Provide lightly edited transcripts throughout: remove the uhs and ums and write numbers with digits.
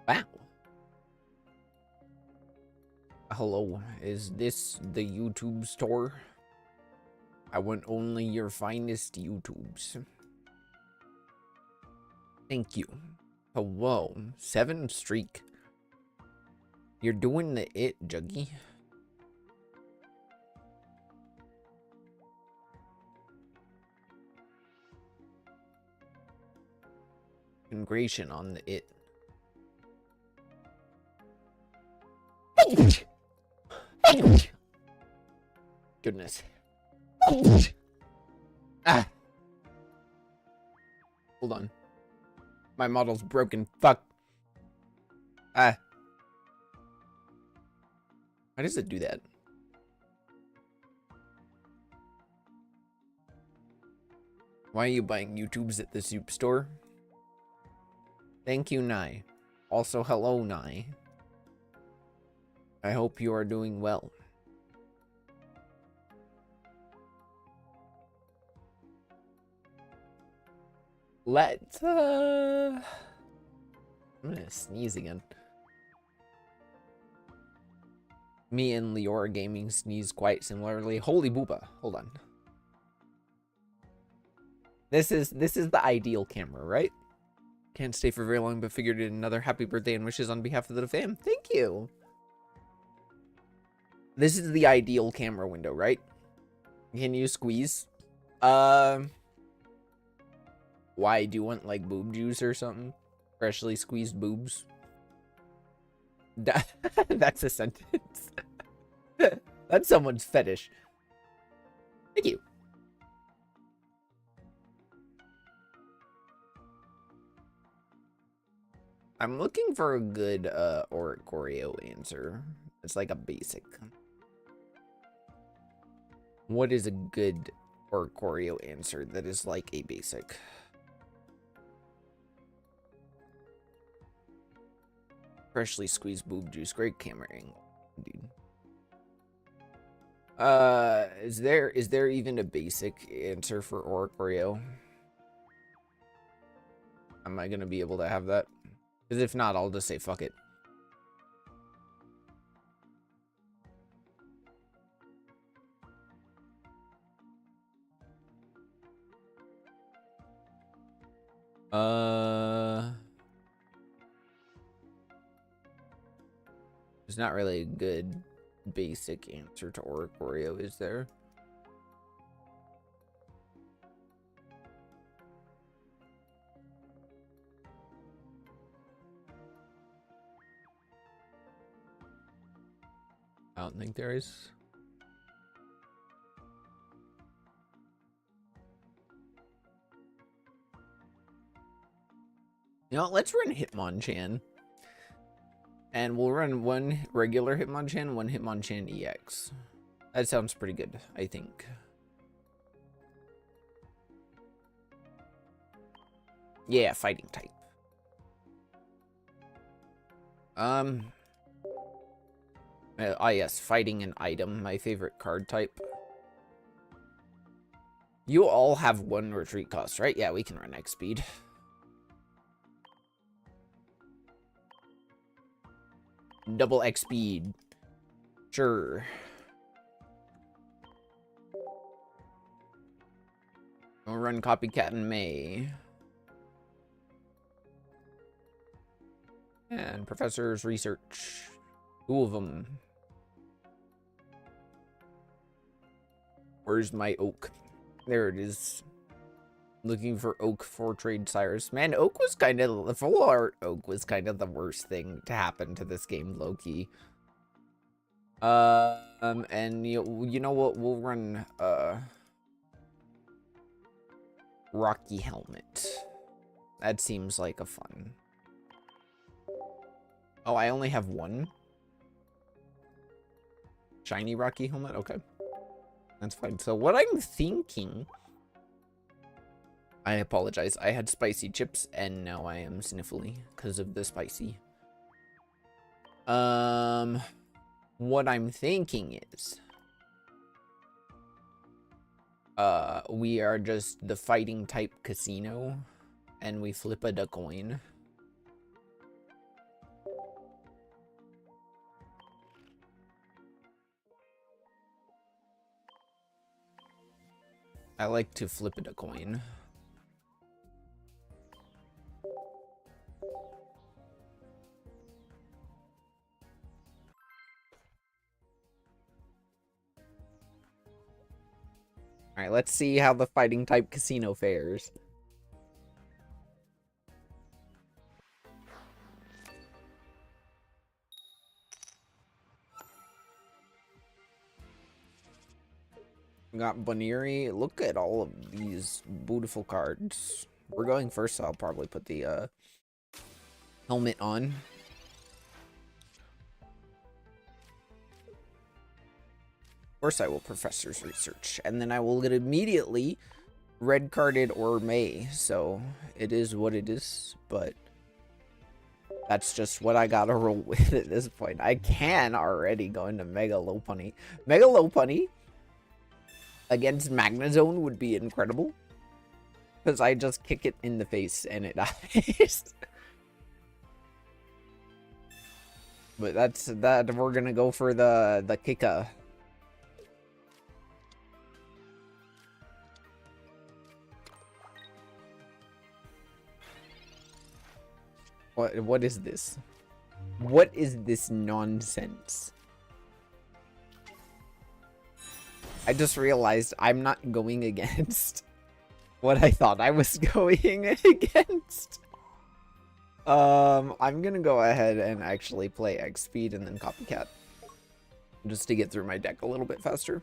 Wow. Hello, is this the YouTube store? I want only your finest YouTubes. Thank you. Hello, 7 streak. You're doing the Juggy. Ingration on the Goodness. Ah. Hold on. My model's broken. Fuck. Ah. Why does it do that? Why are you buying YouTubes at the soup store? Thank you, Nai. Also, hello, Nai. I hope you are doing well. Let's, I'm gonna sneeze again. Me and Leora Gaming sneeze quite similarly. Holy booba. Hold on. This is the ideal camera, right? Can't stay for very long, but figured in another happy birthday and wishes on behalf of the fam. Thank you. This is the ideal camera window, right? Can you squeeze? Why, do you want like boob juice or something? Freshly squeezed boobs? That's a sentence. That's someone's fetish. Thank you. I'm looking for a good Choreo answer. It's like a basic. What is a good Choreo answer that is like a basic? Freshly squeezed boob juice. Great camera angle, dude. Is there even a basic answer for Choreo? Am I gonna be able to have that? Because if not, I'll just say fuck it. There's not really a good basic answer to Choreo, is there? I don't think there is. You know, let's run Hitmonchan. And we'll run one regular Hitmonchan, one Hitmonchan EX. That sounds pretty good, I think. Yeah, fighting type. Yes, fighting an item, my favorite card type. You all have 1 retreat cost, right? Yeah, we can run X speed. Double X speed. Sure. We'll run Copycat in May. And Professor's Research. 2 of them. Where's my oak? There it is. Looking for oak for trade Cyrus. Man, oak was kind of the full art oak was kind of the worst thing to happen to this game, low-key. And you know what? We'll run Rocky Helmet. That seems like a fun. Oh, I only have 1 shiny Rocky Helmet. Okay, that's fine. So what I'm thinking. I apologize. I had spicy chips and now I am sniffly because of the spicy. What I'm thinking is we are just the fighting type casino and we flip a coin. I like to flip it a coin. Alright, let's see how the fighting type casino fares. We got Baniri. Look at all of these beautiful cards. We're going first, so I'll probably put the helmet on. First, I will Professor's Research, and then I will get immediately red carded or May. So it is what it is, but that's just what I gotta roll with at this point. I can already go into Mega Lopunny. Mega Lopunny against Magnezone would be incredible, because I just kick it in the face and it dies. But that's that. We're gonna go for the Kika. What is this? What is this nonsense? I just realized I'm not going against what I thought I was going against. I'm gonna go ahead and actually play X Speed and then Copycat, just to get through my deck a little bit faster.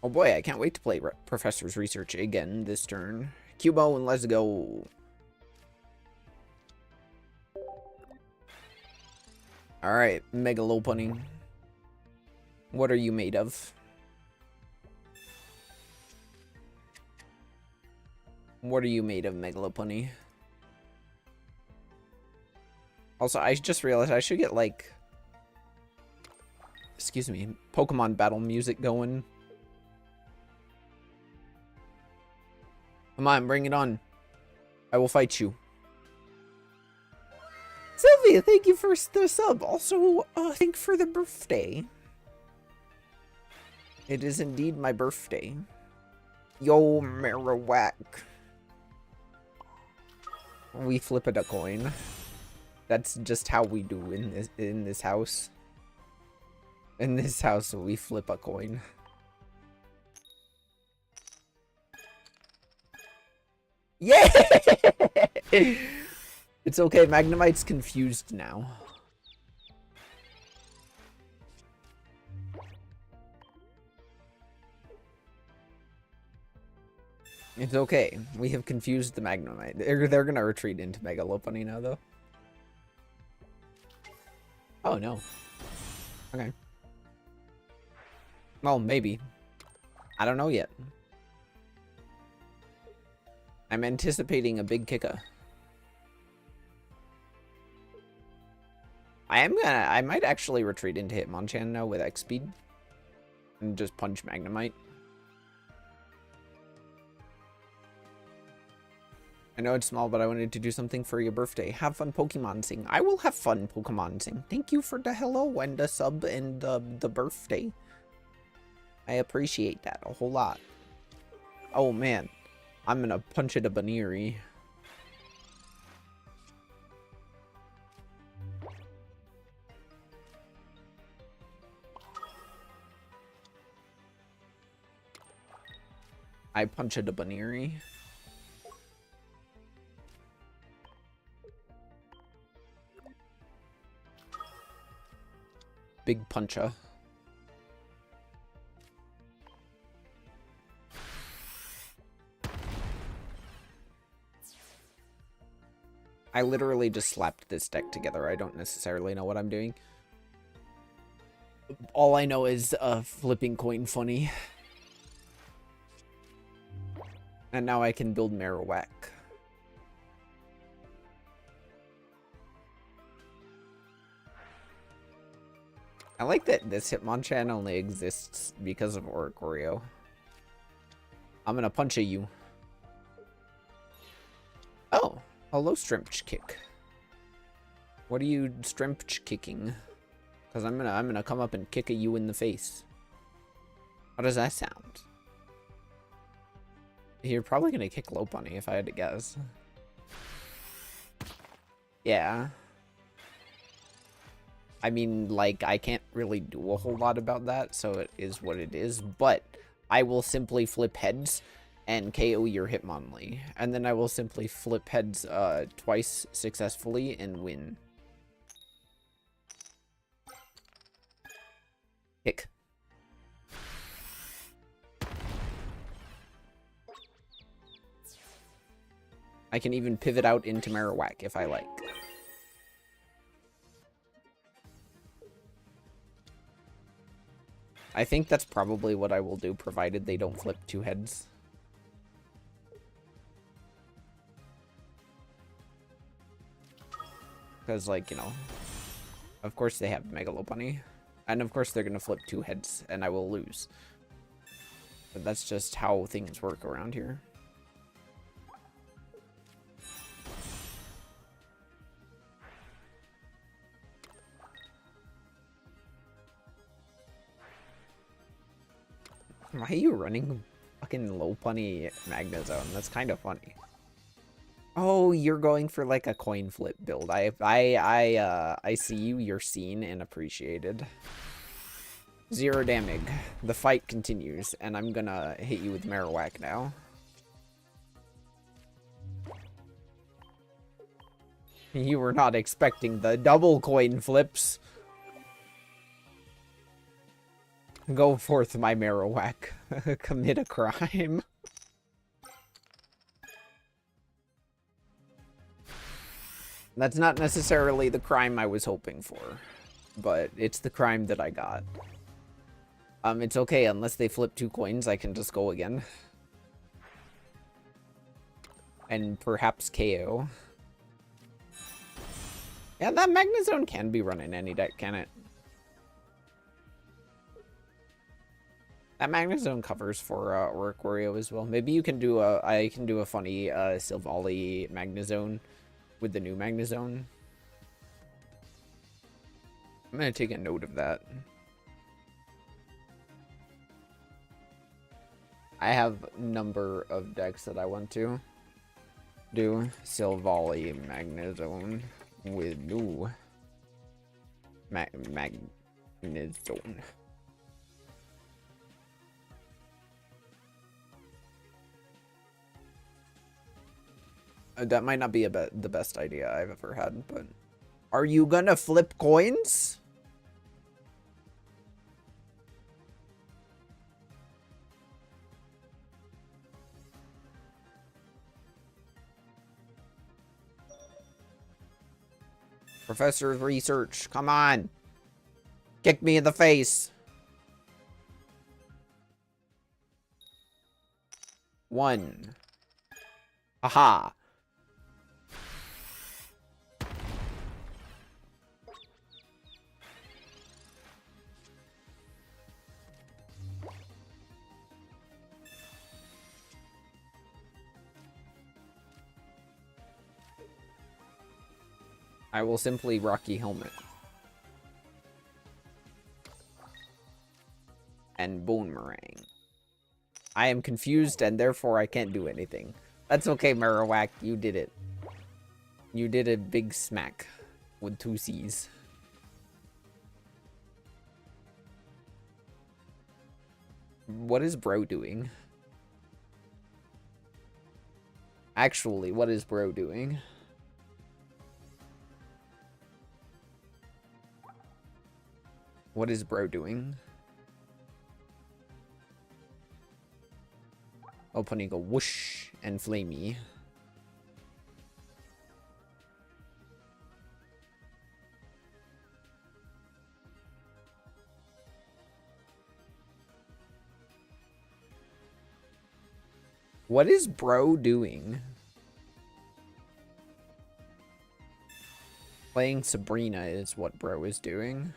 Oh boy, I can't wait to play Professor's Research again this turn. Cubo, and let's go. Alright, Mega Lopunny. What are you made of? What are you made of, Mega Lopunny? Also, I just realized I should get, like, excuse me, Pokemon battle music going. Come on, bring it on. I will fight you. Sylvia, thank you for the sub. Also, thank you for the birthday. It is indeed my birthday. Yo, Marowak. We flip it a coin. That's just how we do in this house. In this house, we flip a coin. Yeah! It's okay, Magnemite's confused now. It's okay. We have confused the Magnemite. They're gonna retreat into Mega Lopunny now, though. Oh, no. Okay. Well, maybe. I don't know yet. I'm anticipating a big Kika. I might actually retreat into Hitmonchan now with X Speed. And just punch Magnemite. I know it's small, but I wanted to do something for your birthday. Have fun Pokemon-sing. I will have fun Pokemon-sing. Thank you for the hello and the sub and the birthday. I appreciate that a whole lot. Oh, man. I'm gonna punch it a Baniri. I punch it a Baniri. Big puncha. I literally just slapped this deck together. I don't necessarily know what I'm doing. All I know is flipping coin funny. And now I can build Marowak. I like that this Hitmonchan only exists because of Oricorio. I'm gonna punch you. Oh, hello, Strimpch Kick. What are you Strimpch kicking? Because I'm gonna come up and kick you in the face. How does that sound? You're probably gonna kick low bunny if I had to guess. Yeah. I mean, like, I can't really do a whole lot about that, so it is what it is. But I will simply flip heads and KO your Hitmonlee. And then I will simply flip heads twice successfully and win. Kick. I can even pivot out into Marowak if I like. I think that's probably what I will do, provided they don't flip two heads. Because, like, you know, of course they have Megalopunny. And of course they're going to flip two heads, and I will lose. But that's just how things work around here. Why are you running fucking Lopunny Magnezone? That's kind of funny. Oh, you're going for like a coin flip build. I see you. You're seen and appreciated. 0 damage. The fight continues, and I'm gonna hit you with Marowak now. You were not expecting the double coin flips. Go forth, my Marowak. Commit a crime. That's not necessarily the crime I was hoping for, but it's the crime that I got. It's okay, unless they flip 2 coins, I can just go again. And perhaps KO. Yeah, that Magnezone can be run in any deck, can it? That Magnezone covers for Oricorio as well. Maybe you can do I can do a funny Silvally Magnezone with the new Magnezone. I'm gonna take a note of that. I have a number of decks that I want to do. Silvally Magnezone with new Magnezone. That might not be the best idea I've ever had, but... Are you gonna flip coins? Professor's research, come on! Kick me in the face! 1. Aha! I will simply Rocky Helmet. And Boomerang. I am confused and therefore I can't do anything. That's okay, Marowak. You did it. You did a big smack with 2 C's. What is Bro doing? Actually, what is Bro doing? What is Bro doing? Opening a whoosh and flamey. What is Bro doing? Playing Sabrina is what Bro is doing.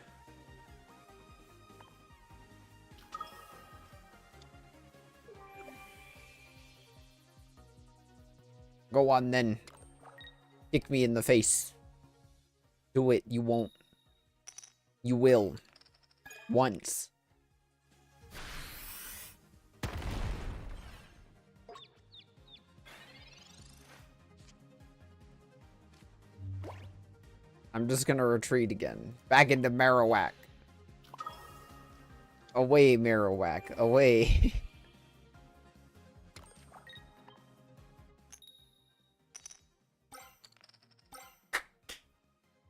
Go on then. Kick me in the face. Do it. You won't. You will. Once. I'm just gonna retreat again. Back into Marowak. Away, Marowak. Away.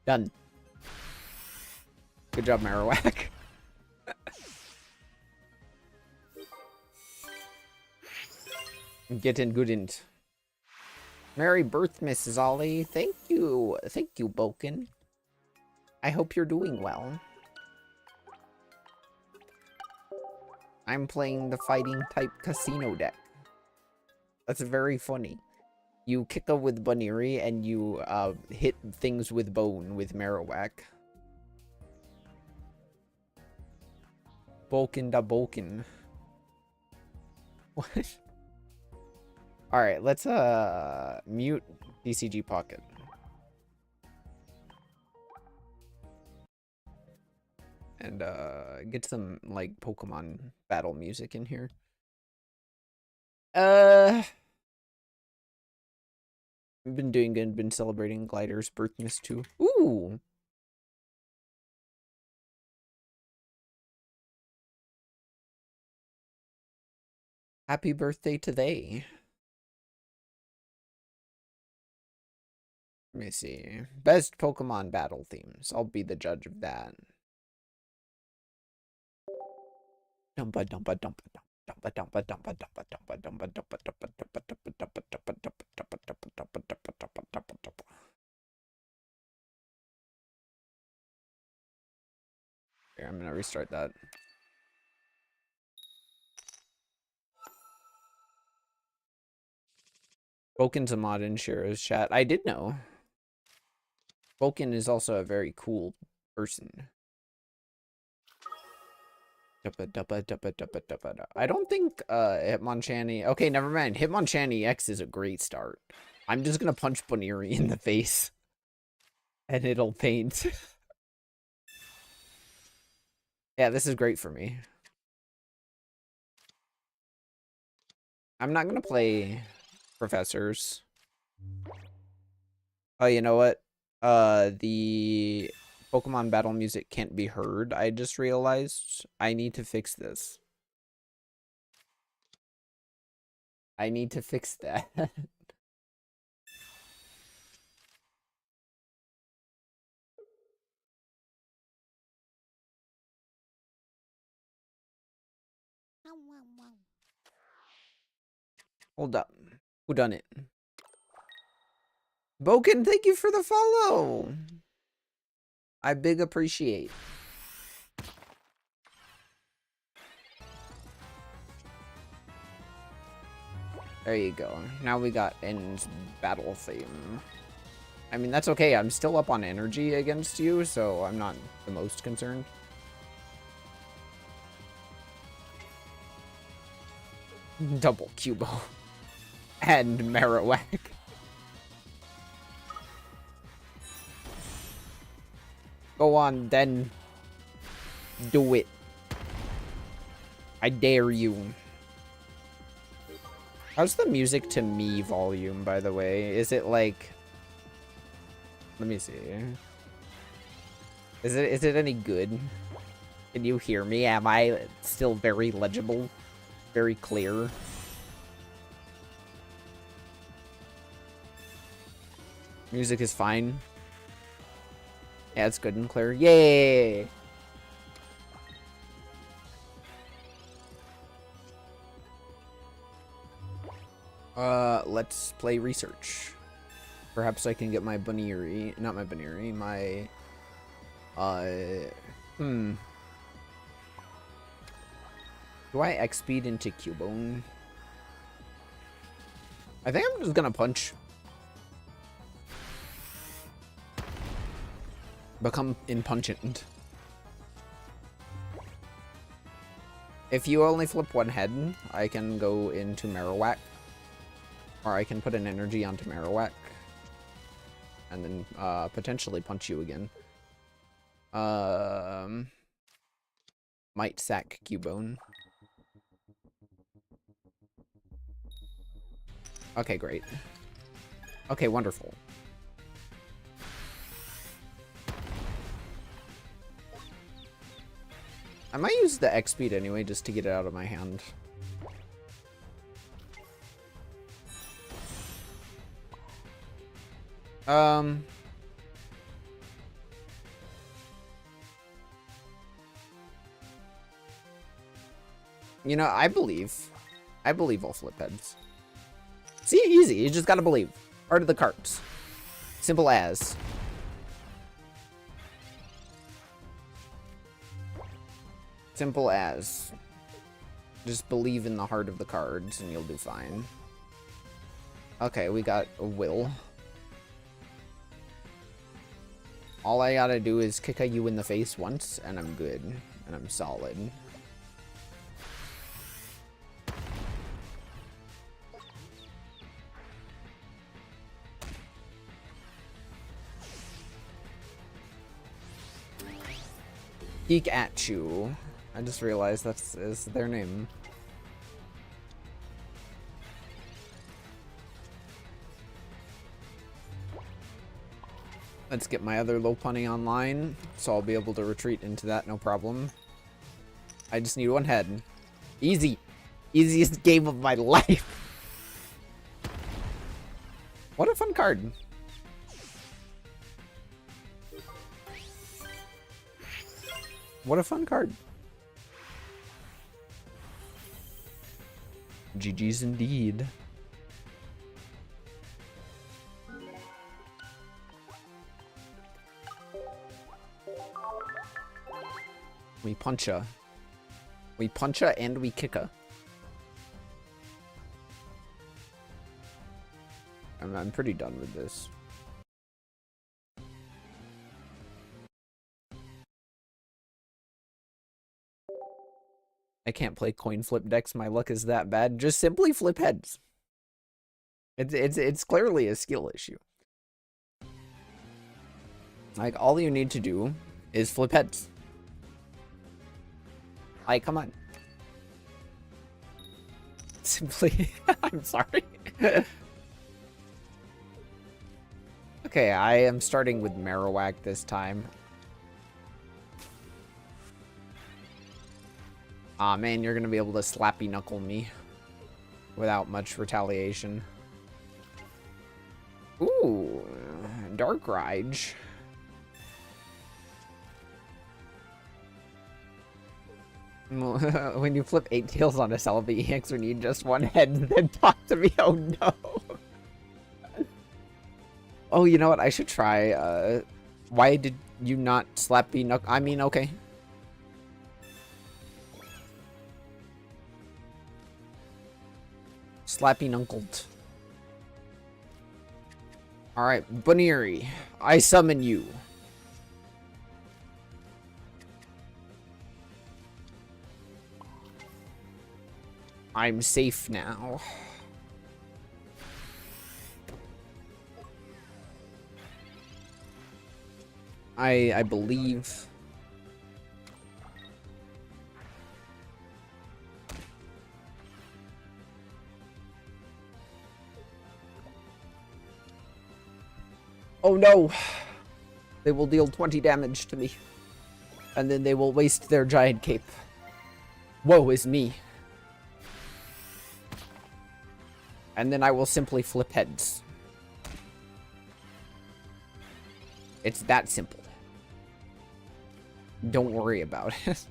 Done. Good job, Marowak. Getting good int. Merry birth, Mrs. Ollie. Thank you. Thank you, Boken. I hope you're doing well. I'm playing the fighting type casino deck. That's very funny. You kick up with Bunnery and you hit things with bone with Marowak. Boken da Boken. What? Alright, let's mute TCG Pocket. And get some like Pokemon battle music in here. I've been doing good, been celebrating Glider's birthmas too. Ooh. Happy birthday to they. Let me see. Best Pokemon battle themes. I'll be the judge of that. Dumpa dumpa dumpa dumpa dumpa dumpa dumpa dumpa dumpa dumpa dumpa dumpa dumpa dumpa dumpa dumpa dumpa dumpa dumpa dumpa. Here, I'm gonna restart that. Boken's a mod in Shiro's chat. I did know. Boken is also a very cool person. I don't think Hitmonchanny... Okay, never mind. Hitmonchanny X is a great start. I'm just gonna punch Bunnery in the face. And it'll paint. Yeah, this is great for me. I'm not gonna play professors. Oh, you know what? The Pokemon battle music can't be heard. I just realized I need to fix this. I need to fix that. Hold up. Who done it? Boken, thank you for the follow. I big appreciate. There you go. Now we got N's battle theme. I mean, that's okay. I'm still up on energy against you, so I'm not the most concerned. Double Cubo. And Marowak. Go on, then. Do it. I dare you. How's the music to me volume, by the way? Is it like... Let me see. Is it any good? Can you hear me? Am I still very legible? Very clear? Music is fine. Yeah, it's good and clear. Yay! Let's play research. Perhaps I can get my Bunnery, not my Bunnery, my, Do I X-speed into Cubone? I think I'm just gonna punch. Become impungent. If you only flip one head, I can go into Marowak. Or I can put an energy onto Marowak. And then potentially punch you again. Might sack Cubone. Okay, great. Okay, wonderful. I might use the X speed anyway, just to get it out of my hand. You know, I believe I'll flip heads. See, easy. You just gotta believe. Art of the cards. Simple as. Simple as. Just believe in the heart of the cards and you'll do fine. Okay, we got a will. All I gotta do is kick you in the face once and I'm good. And I'm solid. Geek at you. I just realized is their name. Let's get my other low punny online, so I'll be able to retreat into that, no problem. I just need one head. Easy. Easiest game of my life. What a fun card. What a fun card. GG's indeed. We puncha. We puncha and we kicka. I'm pretty done with this. I can't play coin flip decks. My luck is that bad. Just simply flip heads. It's clearly a skill issue. Like, all you need to do is flip heads. Like, come on. Simply, I'm sorry. Okay, I am starting with Marowak this time. Aw, man, you're gonna be able to slappy knuckle me without much retaliation. Ooh, Dark Rage. When you flip 8 tails on a Celebi EX, we need just one head and then talk to me. Oh no. Oh, you know what? I should try. Why did you not slappy knuckle? I mean, okay. Slappy knuckled. Alright, Buniri, I summon you. I'm safe now. I believe. Oh no! They will deal 20 damage to me. And then they will waste their giant cape. Woe is me. And then I will simply flip heads. It's that simple. Don't worry about it.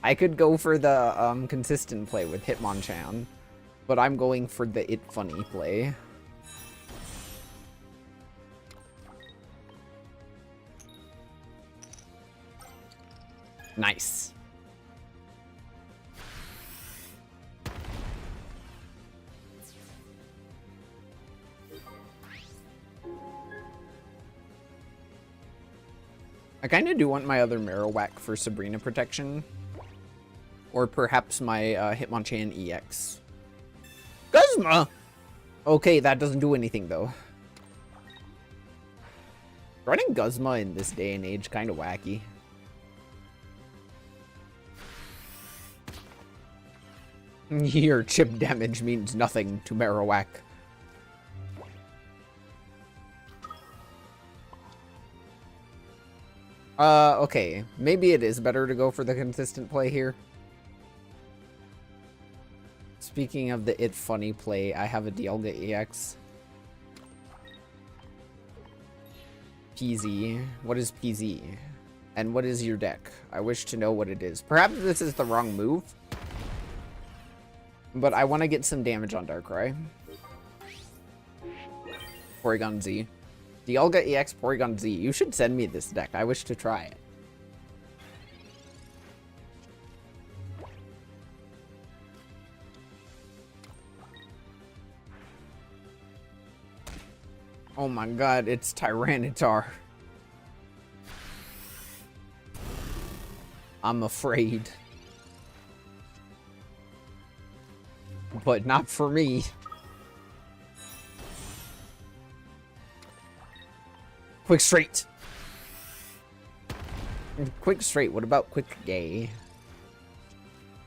I could go for the consistent play with Hitmonchan, but I'm going for the it funny play. Nice. I kind of do want my other Marowak for Sabrina protection. Or perhaps my Hitmonchan EX. Guzma! Okay, that doesn't do anything, though. Running Guzma in this day and age, kind of wacky. Your chip damage means nothing to Marowak. Okay. Maybe it is better to go for the consistent play here. Speaking of the funny play, I have a Dialga EX. PZ. What is PZ? And what is your deck? I wish to know what it is. Perhaps this is the wrong move. But I want to get some damage on Darkrai. Porygon Z. Dialga EX Porygon Z. You should send me this deck. I wish to try it. Oh my god, it's Tyranitar. I'm afraid. But not for me. Quick straight. Quick straight. What about quick gay?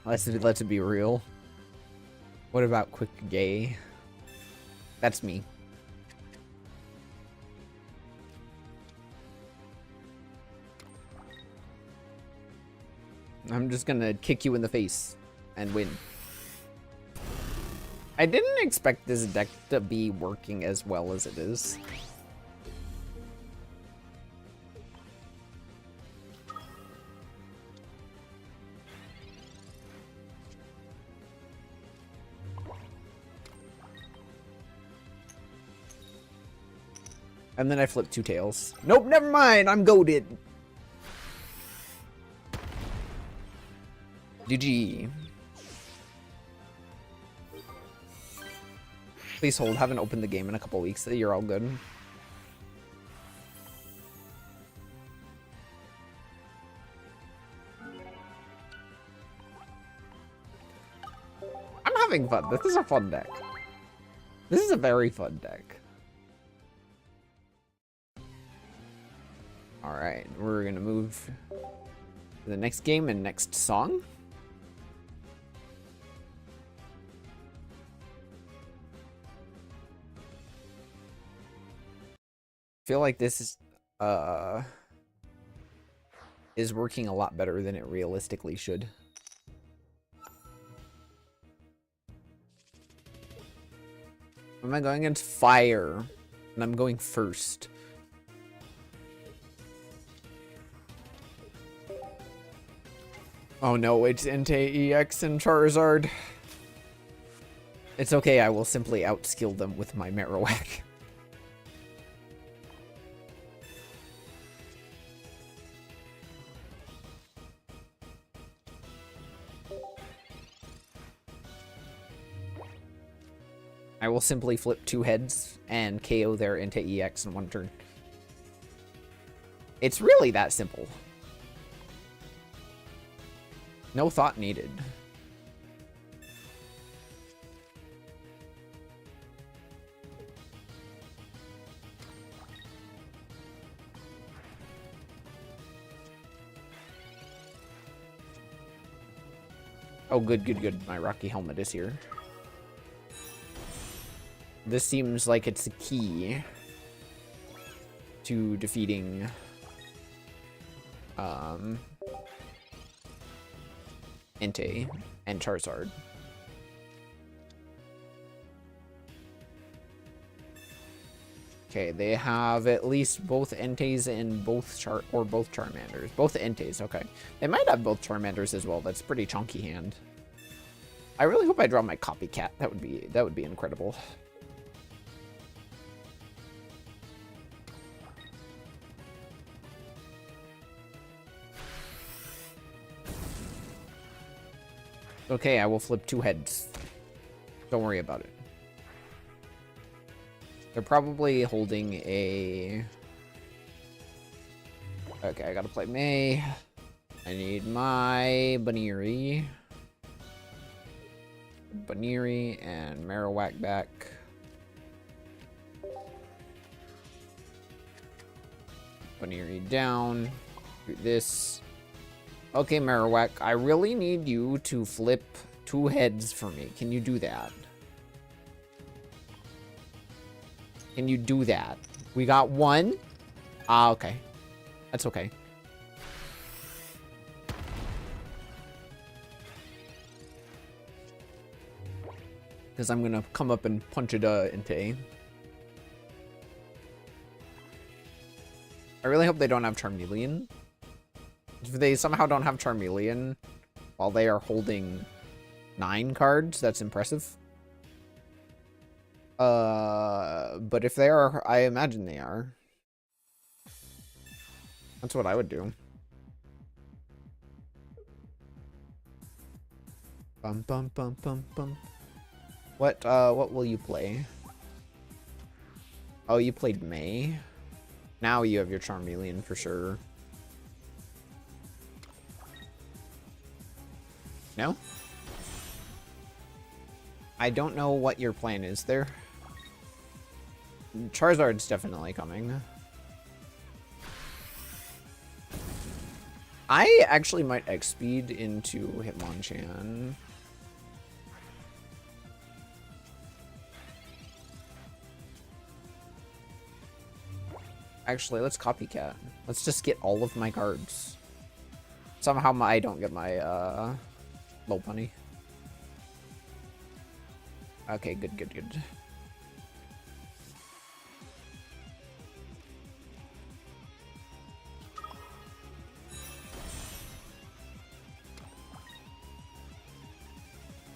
Let's be real. What about quick gay? That's me. I'm just gonna kick you in the face and win. I didn't expect this deck to be working as well as it is. And then I flipped two tails. Nope, never mind. I'm goated. GG. Please hold. Haven't opened the game in a couple weeks. You're all good. I'm having fun. This is a fun deck. This is a very fun deck. Alright, we're gonna move to the next game and next song. I feel like this is working a lot better than it realistically should. Am I going against fire? And I'm going first. Oh no, it's Entei EX and Charizard. It's okay, I will simply outskill them with my Marowak. I will simply flip two heads and KO their Entei EX in one turn. It's really that simple. No thought needed. Oh, good, good, good. My Rocky Helmet is here. This seems like it's the key to defeating Entei and Charizard. Okay, they have at least both Enteis and both Charmanders. Both Enteis, okay. They might have both Charmanders as well. That's a pretty chunky hand. I really hope I draw my copycat. That would be incredible. Okay, I will flip two heads. Don't worry about it. They're probably holding a... Okay, I gotta play May. I need my Baniri. Baniri and Marowak back. Baniri down. Do this. Okay, Marowak, I really need you to flip two heads for me. Can you do that? Can you do that? We got one. Ah, okay. That's okay. Because I'm gonna come up and punch it into A. I really hope they don't have Charmeleon. If they somehow don't have Charmeleon while they are holding 9 cards, that's impressive. But if they are, I imagine they are. That's what I would do. Bum bum bum bum bum. What will you play? Oh, you played May? Now you have your Charmeleon for sure. No? I don't know what your plan is there. Charizard's definitely coming. I actually might X-Speed into Hitmonchan. Actually, let's copycat. Let's just get all of my cards. Somehow I don't get my Lopunny. Okay, good, good, good.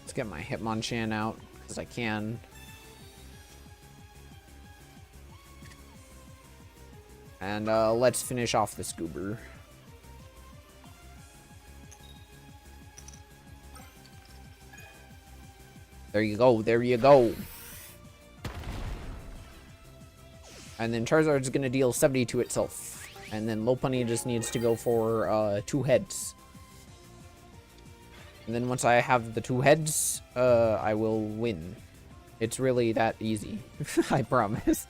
Let's get my Hitmonchan out, because I can. And let's finish off this goober. There you go, there you go. And then Charizard's gonna deal 70 to itself. And then Lopunny just needs to go for 2 heads. And then once I have the 2 heads, I will win. It's really that easy. I promise.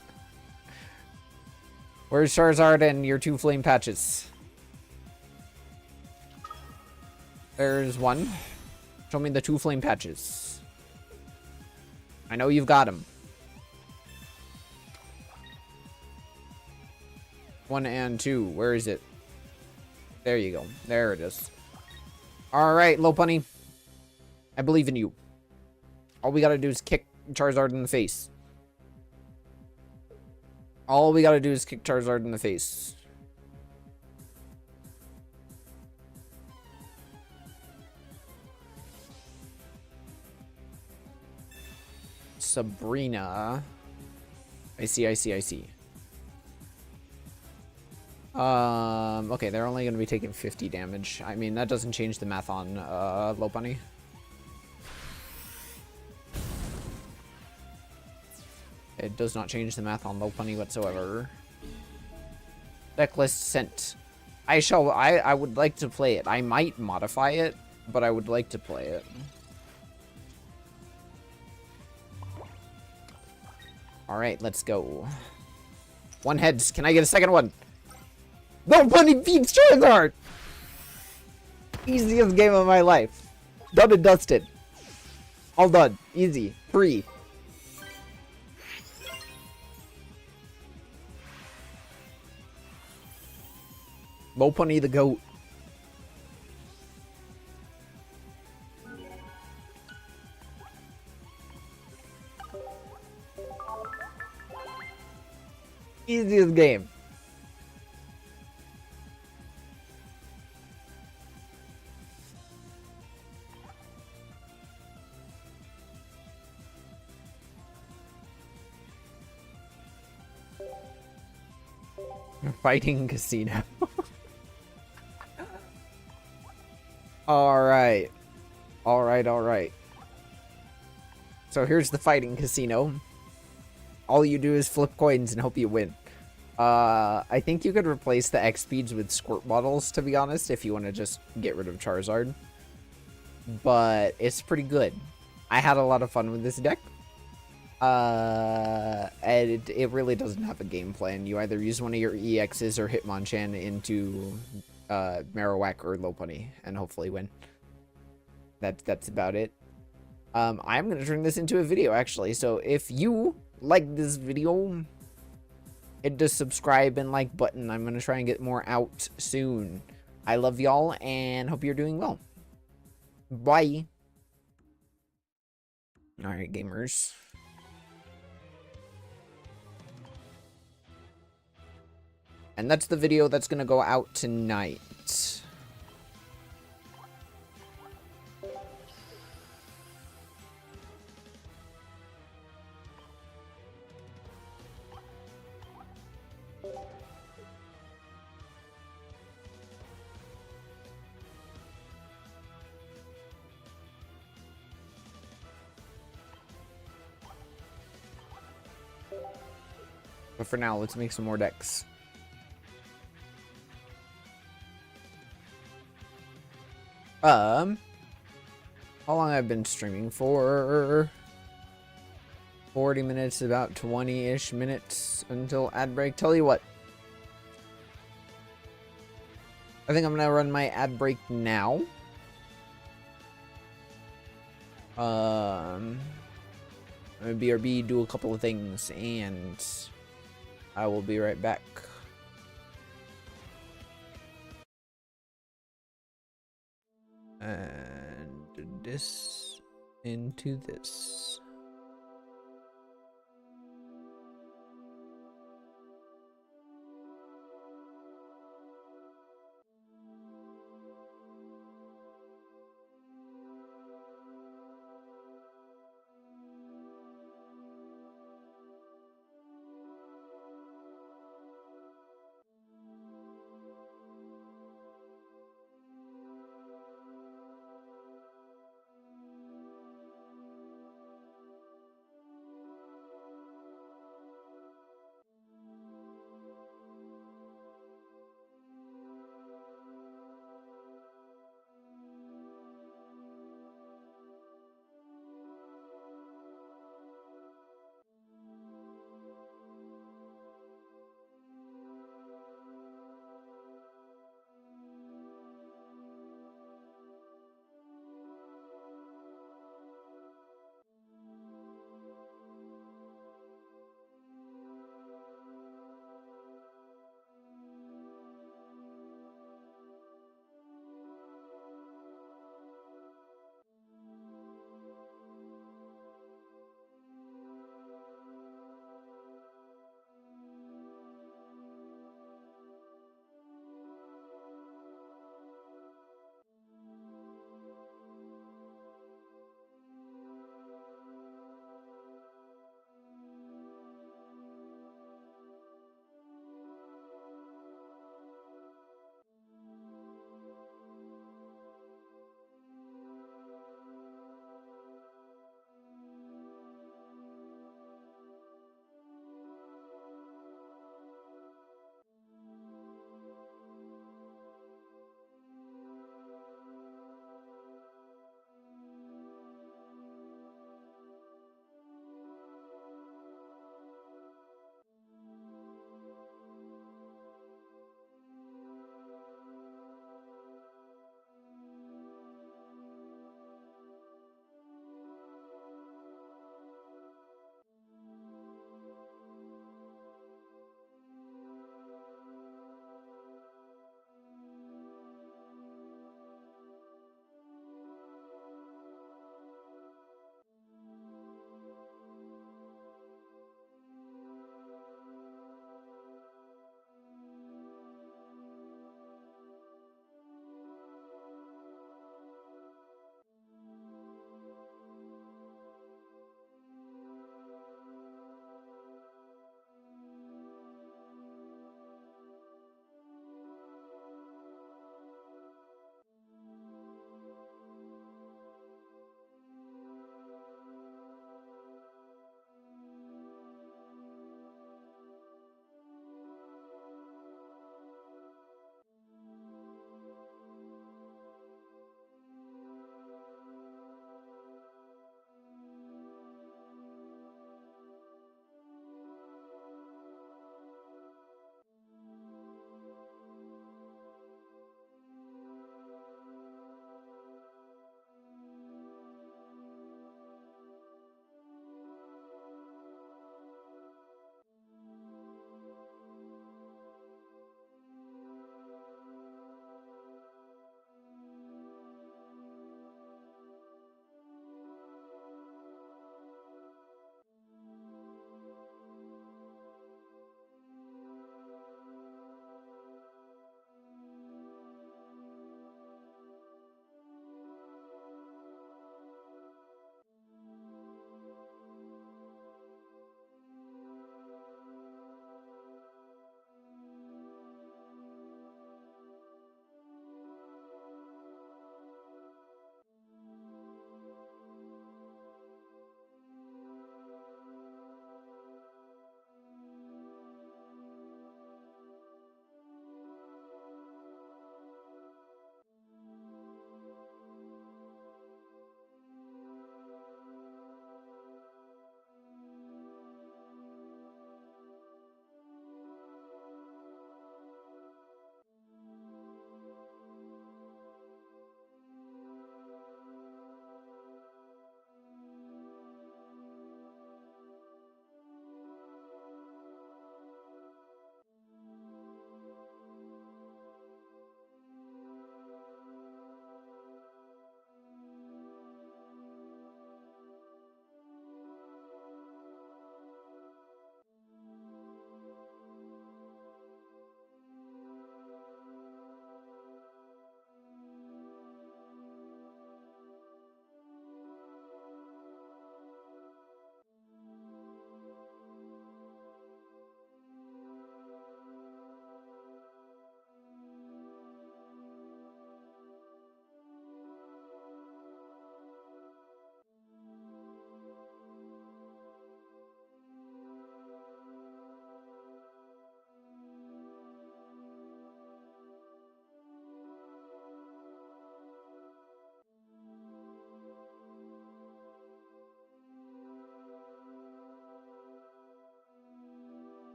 Where's Charizard and your 2 flame patches? There's 1. Show me the 2 flame patches. I know you've got them. 1 and 2. Where is it? There you go. There it is. Alright, Lopunny. I believe in you. All we gotta do is kick Charizard in the face. All we gotta do is kick Charizard in the face. Sabrina. I see, I see, I see. Okay, they're only gonna be taking 50 damage. I mean, that doesn't change the math on, Lopunny. It does not change the math on Lopunny whatsoever. Decklist sent. I would like to play it. I might modify it, but I would like to play it. Alright, let's go. 1 heads. Can I get a second one? Lopunny beats Charizard! Easiest game of my life. Done and dusted. All done. Easy. Free. Lopunny the GOAT. Easiest game. Fighting casino. Alright. Alright, alright. So here's the fighting casino. All you do is flip coins and hope you win. I think you could replace the X-Speeds with Squirt Bottles, to be honest, if you want to just get rid of Charizard. But it's pretty good. I had a lot of fun with this deck. And it really doesn't have a game plan. You either use one of your EXs or Hitmonchan into Marowak or Lopunny and hopefully win. That's about it. I'm gonna turn this into a video actually. So if you like this video, hit the subscribe and like button. I'm gonna try and get more out soon. I love y'all and hope you're doing well. Bye. All right, gamers. And that's the video that's going to go out tonight. But for now, let's make some more decks. How long I've been streaming for? 40 minutes, about 20-ish minutes until ad break. Tell you what. I think I'm gonna run my ad break now. I'm gonna BRB, do a couple of things, and I will be right back. And this into this.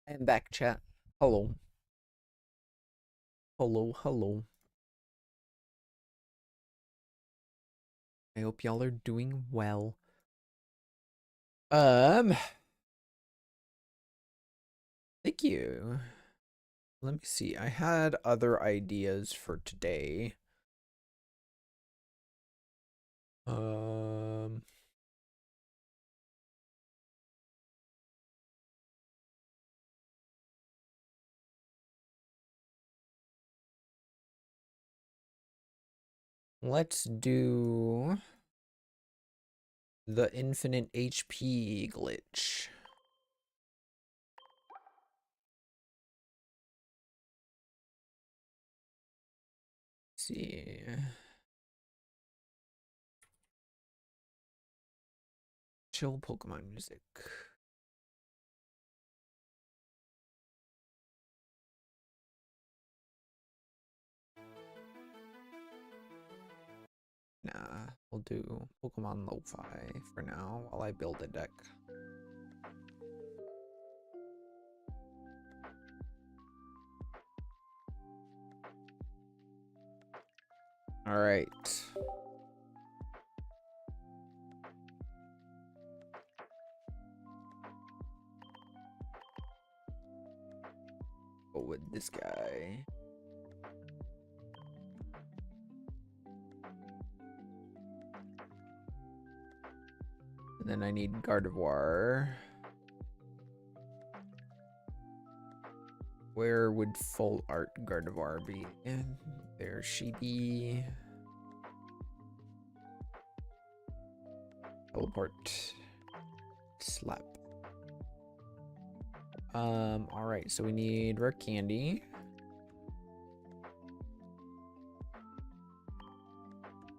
I am back, chat. Hello. Hello, hello. I hope y'all are doing well. Thank you. Let me see. I had other ideas for today. Let's do the infinite HP glitch. Let's see. Chill Pokemon music. Nah, we'll do Pokemon Lo-Fi for now while I build a deck. All right. Go with this guy. And then I need Gardevoir. Where would full art Gardevoir be? And there she be. Teleport. Slap. Alright, so we need rare candy.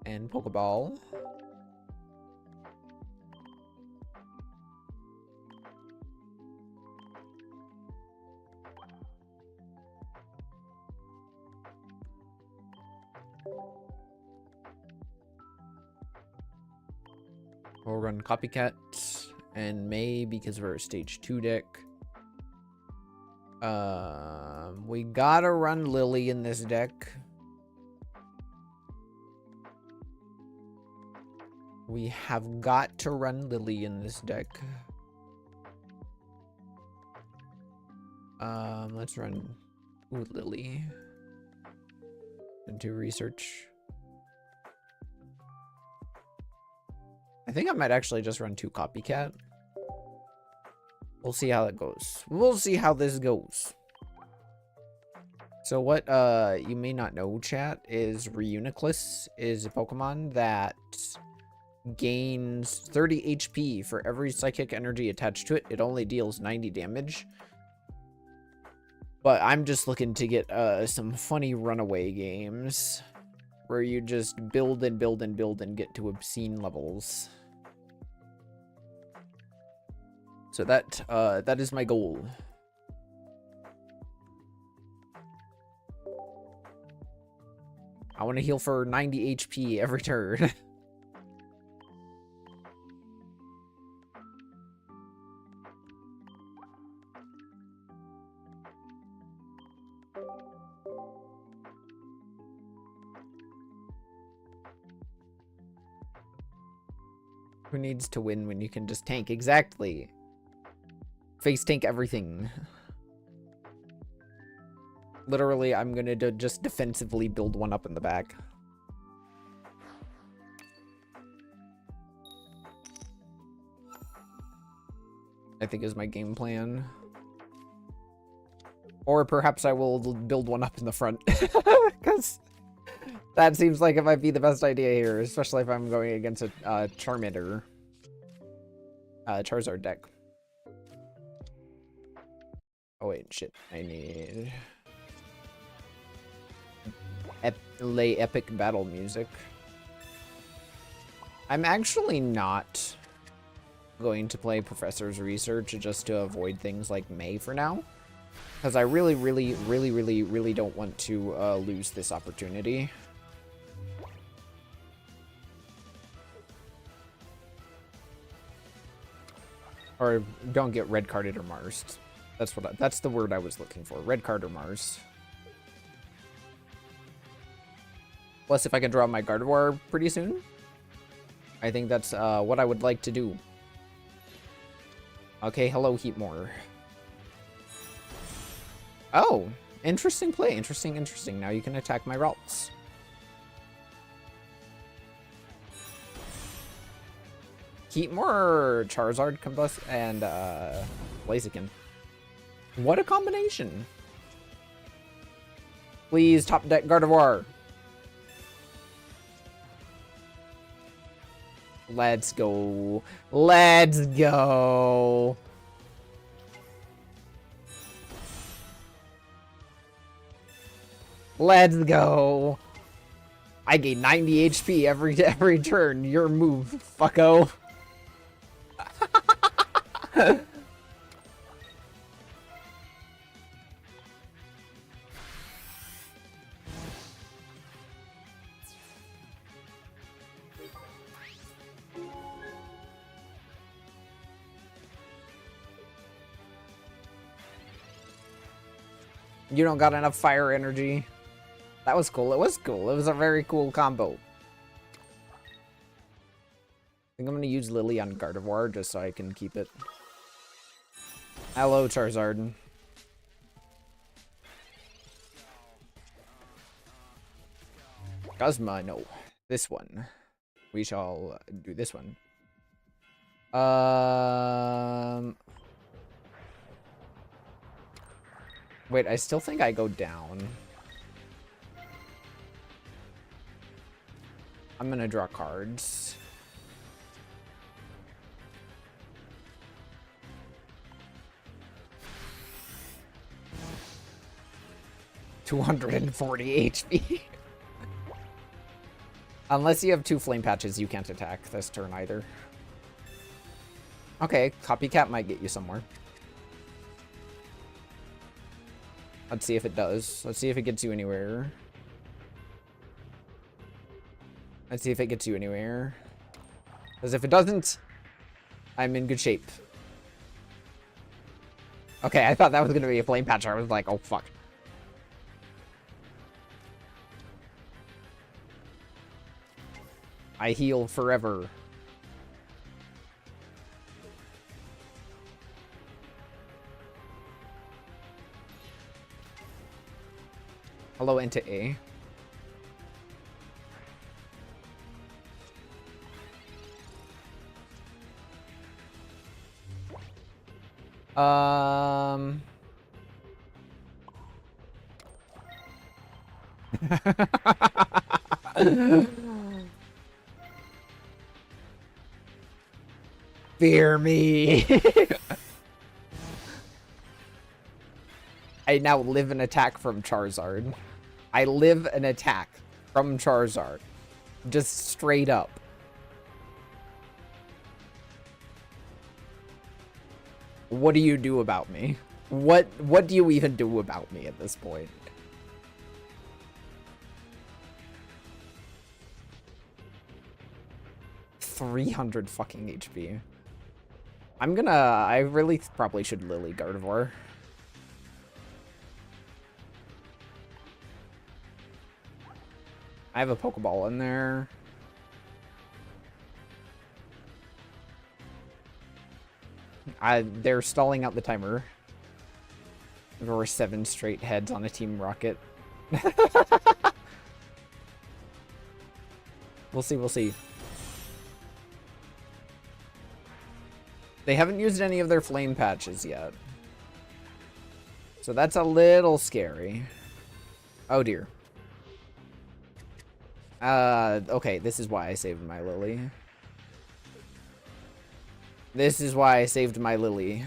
And Pokeball. We'll run Copycat and May because we're a stage 2 deck. We gotta run Lily in this deck. We have got to run Lily in this deck. Let's run Lily. And do research. I think I might actually just run 2 Copycat. We'll see how that goes. We'll see how this goes. So what you may not know, chat, is Reuniclus is a Pokemon that gains 30 HP for every psychic energy attached to it. It only deals 90 damage. But I'm just looking to get some funny runaway games where you just build and build and build and get to obscene levels. So that is my goal. I want to heal for 90 HP every turn. Who needs to win when you can just tank? Exactly. Face tank everything. Literally, I'm gonna just defensively build one up in the back. I think is my game plan. Or perhaps I will build one up in the front. Because that seems like it might be the best idea here, especially if I'm going against a Charmander. Charizard deck. Oh wait, shit. I need... lay epic battle music. I'm actually not going to play Professor's Research just to avoid things like May for now. Because I really don't want to lose this opportunity. Or don't get red carded or marsed. That's the word I was looking for. Red card or Mars. Plus, if I can draw my Gardevoir pretty soon, I think that's what I would like to do. Okay, hello, Heatmore. Oh, interesting play. Interesting. Now you can attack my Ralts. Heatmore, Charizard, Combust, and Blaziken. What a combination. Please, top deck Gardevoir. Let's go. Let's go. Let's go. I gain 90 HP every turn. Your move, fucko. You don't got enough fire energy. That was cool. It was cool. It was a very cool combo. I think I'm going to use Lily on Gardevoir just so I can keep it. Hello, Charizard. Guzma, no. This one. We shall do this one. Wait, I still think I go down. I'm gonna draw cards. $240 HP. Unless you have 2 flame patches, you can't attack this turn either. Okay, Copycat might get you somewhere. Let's see if it does. Let's see if it gets you anywhere. Let's see if it gets you anywhere. Because if it doesn't, I'm in good shape. Okay, I thought that was going to be a flame patch. I was like, oh, fuck. I heal forever. Hello, into A. Fear me. I now live an attack from Charizard. I live an attack from Charizard. Just straight up. What do you do about me? What do you even do about me at this point? $300 fucking HP. I really probably should Lily Gardevoir. I have a Pokeball in there. They're stalling out the timer. There were 7 straight heads on a Team Rocket. We'll see, we'll see. They haven't used any of their flame patches yet. So that's a little scary. Oh dear. Okay, this is why I saved my Lily. This is why I saved my Lily.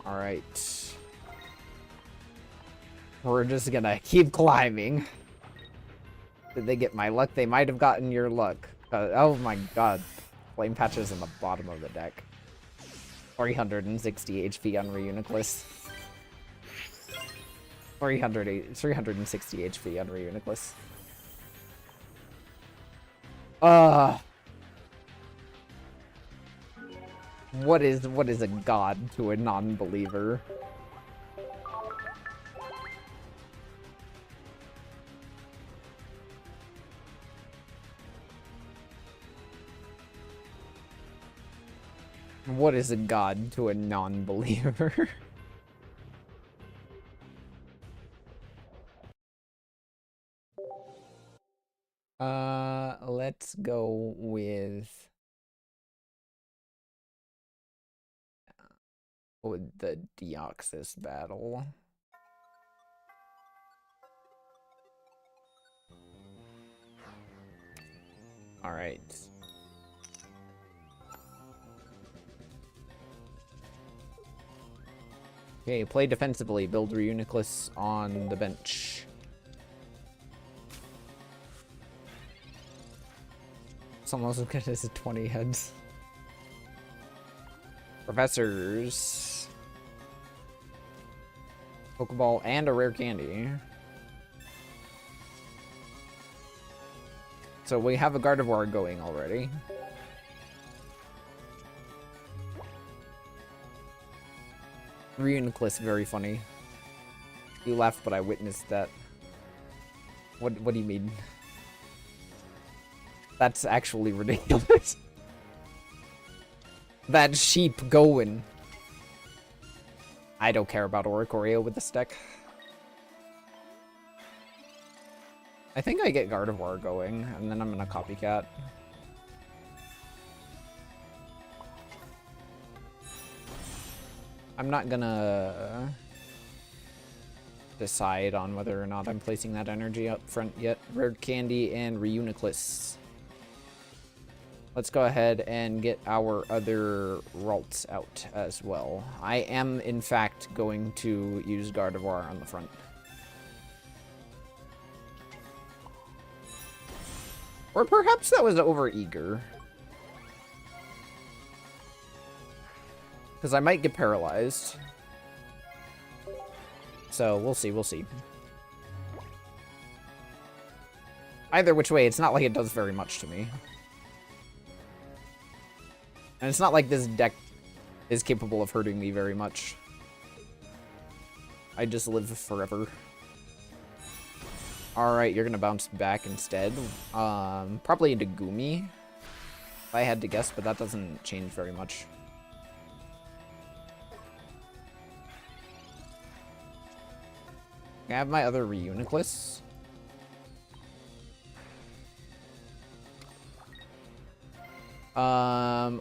All right. We're just gonna keep climbing. Did they get my luck? They might have gotten your luck. Oh my god. Flame Patches in the bottom of the deck. 360 HP on Reuniclus. 360 HP on Reuniclus. What is a god to a non-believer? What is a god to a non-believer? Let's go with the Deoxys battle. All right. Okay, play defensively. Build Reuniclus on the bench. It's almost as good as 20 heads. Professors. Pokeball and a rare candy. So we have a Gardevoir going already. Reuniclus, very funny. You laughed, but I witnessed that. What do you mean? That's actually ridiculous. That sheep going. I don't care about Oricorio with this deck. I think I get Gardevoir going, and then I'm gonna copycat. I'm not gonna decide on whether or not I'm placing that energy up front yet. Rare Candy and Reuniclus. Let's go ahead and get our other Ralts out as well. I am, in fact, going to use Gardevoir on the front. Or perhaps that was overeager. Because I might get paralyzed. So, we'll see, we'll see. Either which way, it's not like it does very much to me. And it's not like this deck is capable of hurting me very much. I just live forever. Alright, you're gonna bounce back instead. Probably into Goomy, if I had to guess, but that doesn't change very much. I have my other Reuniclus.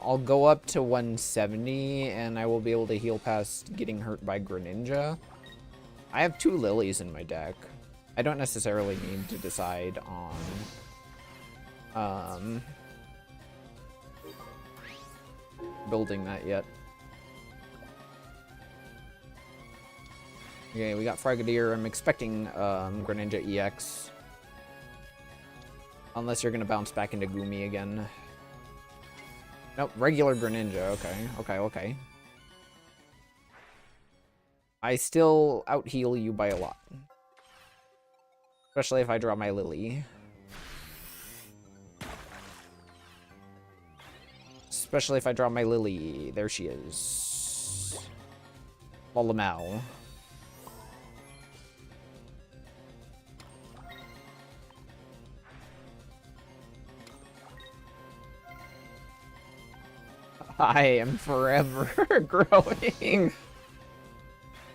I'll go up to 170, and I will be able to heal past getting hurt by Greninja. I have 2 Lilies in my deck. I don't necessarily need to decide on building that yet. Okay, we got Frogadier. I'm expecting Greninja EX. Unless you're gonna bounce back into Goomy again. Nope, regular Greninja. Okay. I still out-heal you by a lot. Especially if I draw my Lily. Especially if I draw my Lily. There she is. Lolamau. I am forever growing.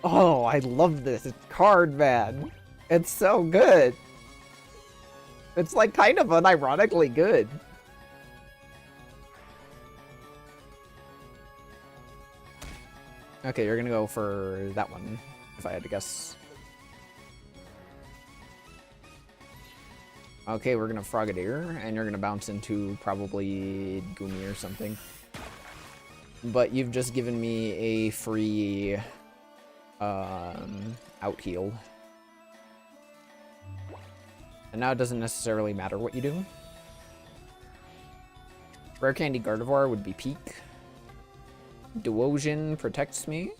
Oh, I love this card, man. It's so good. It's like kind of unironically good. Okay, you're gonna go for that one, if I had to guess. Okay, we're gonna Frogadier, and you're gonna bounce into probably Goomy or something. But you've just given me a free out heal. And now it doesn't necessarily matter what you do. Rare Candy Gardevoir would be peak. Duosion protects me.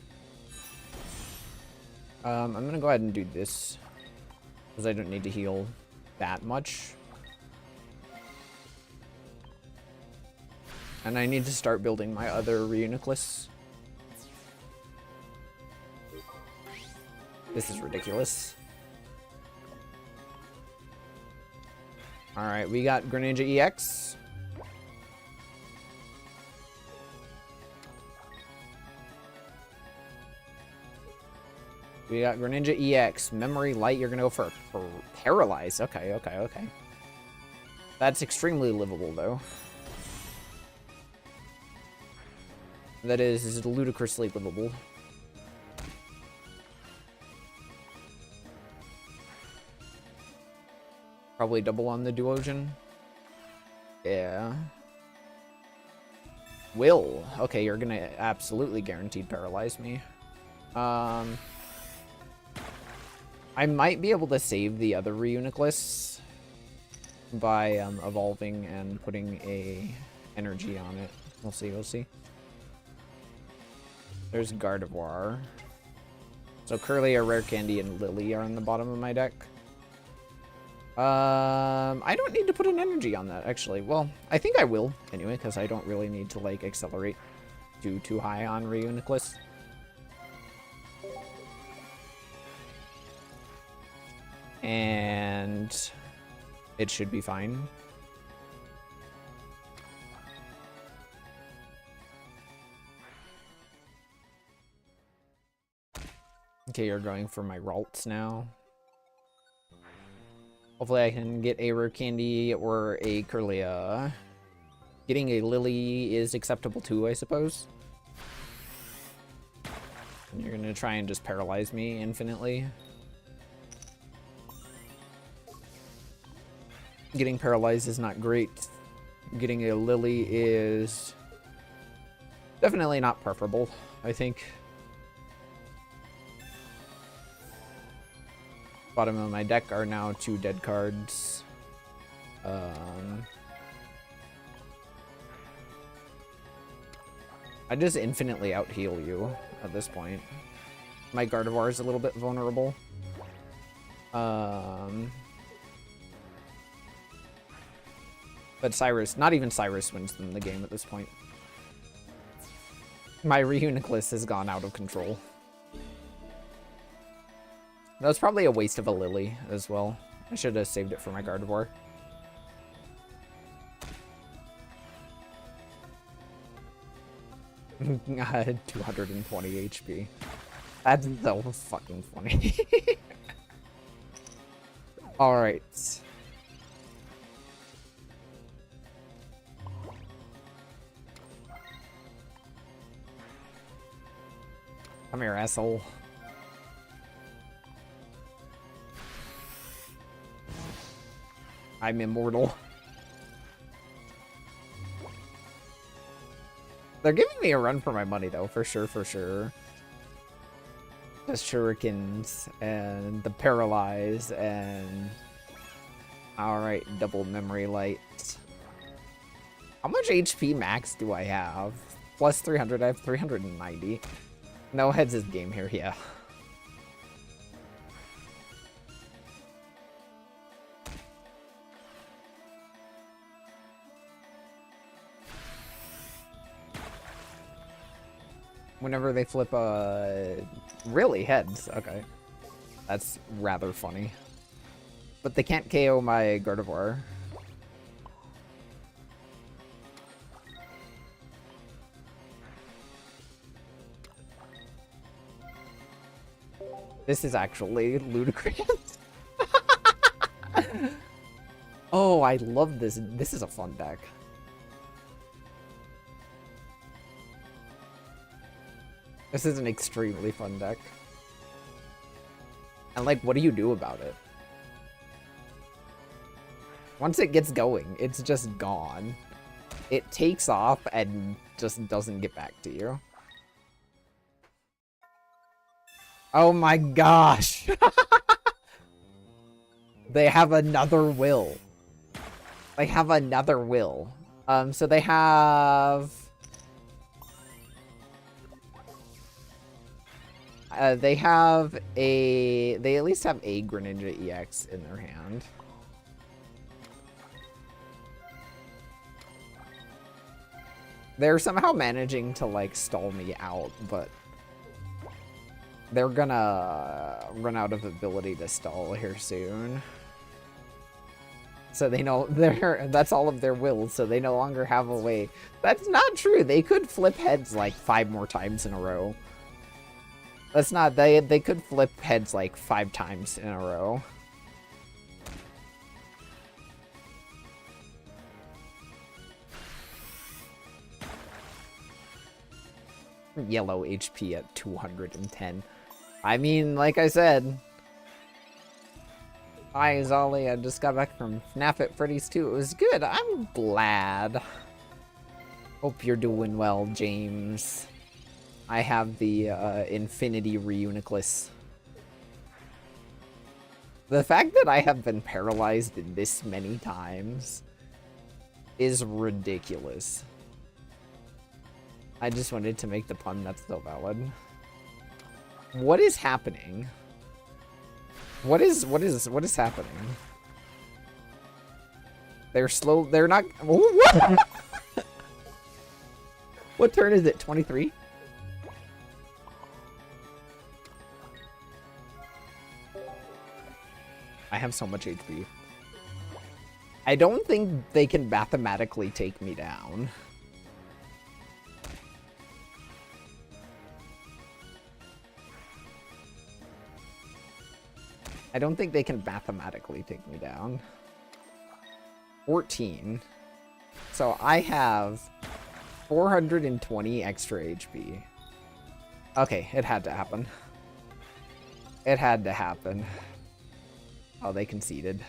I'm gonna go ahead and do this, because I don't need to heal that much. And I need to start building my other Reuniclus. This is ridiculous. Alright, we got Greninja EX. We got Greninja EX. Memory Light, you're gonna go for Paralyze. Okay, okay, okay. That's extremely livable, though. That is ludicrously livable. Probably double on the Duosion. Yeah. Will. Okay, you're gonna absolutely guaranteed paralyze me. I might be able to save the other Reuniclus by evolving and putting a energy on it. We'll see, we'll see. There's Gardevoir. So Curly, Rare Candy, and Lily are on the bottom of my deck. I don't need to put an energy on that, actually. Well, I think I will, anyway, because I don't really need to, like, accelerate too high on Reuniclus. And it should be fine. Okay, you're going for my Ralts now. Hopefully I can get a Rare Candy or a Curlia. Getting a Lily is acceptable too, I suppose. And you're gonna try and just paralyze me infinitely. Getting paralyzed is not great. Getting a Lily is definitely not preferable, I think. Bottom of my deck are now 2 dead cards. I just infinitely out-heal you at this point. My Gardevoir is a little bit vulnerable. But Cyrus, not even Cyrus wins them the game at this point. My Reuniclus has gone out of control. That was probably a waste of a Lily as well. I should have saved it for my Gardevoir. I had 220 HP. That's so fucking funny. Alright. Come here, asshole. I'm immortal. They're giving me a run for my money, though, for sure, for sure. The Shurikens and the Paralyze and... Alright, double Memory Light. How much HP max do I have? Plus 300, I have 390. No heads is game here, yeah. Whenever they flip, really heads. Okay. That's rather funny. But they can't KO my Gardevoir. This is actually ludicrous. Oh, I love this. This is a fun deck. This is an extremely fun deck. And, like, what do you do about it? Once it gets going, it's just gone. It takes off and just doesn't get back to you. Oh my gosh! They have another will. They have another will. So they have... they have a... They at least have a Greninja EX in their hand. They're somehow managing to, like, stall me out, but... They're gonna run out of ability to stall here soon. So they know that's all of their wills, so they no longer have a way. That's not true. They could flip heads like 5 more times in a row. That's not, they could flip heads like 5 times in a row. Yellow HP at 210. I mean, like I said, hi, Zolly. I just got back from FNAF at Freddy's 2. It was good. I'm glad. Hope you're doing well, James. I have the Infinity Reuniclus. The fact that I have been paralyzed this many times is ridiculous. I just wanted to make the pun that's still valid. What is happening? What is happening? They're slow. They're not. What? What turn is it? 23? I have so much HP. I don't think they can mathematically take me down. I don't think they can mathematically take me down. 14. So I have 420 extra HP. Okay, it had to happen. It had to happen. Oh, they conceded.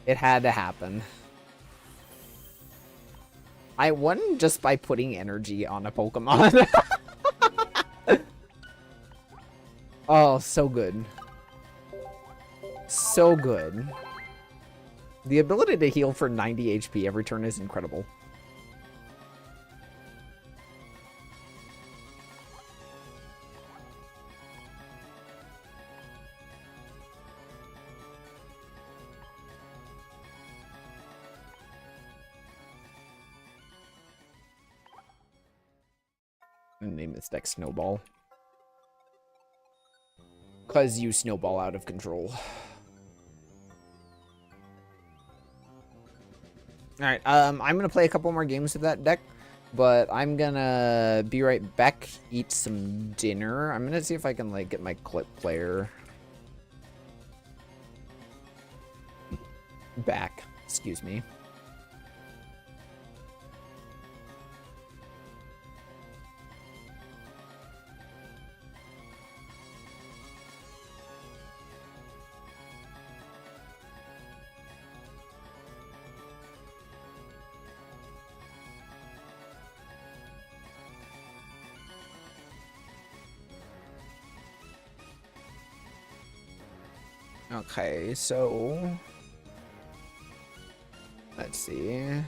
It had to happen. I won just by putting energy on a Pokemon. Oh, so good. So good. The ability to heal for 90 HP every turn is incredible. I'm gonna name this deck Snowball. Because you snowball out of control. Alright, I'm gonna play a couple more games with that deck, but I'm gonna be right back, eat some dinner. I'm gonna see if I can, like, get my clip player back. Excuse me. Okay, so let's see.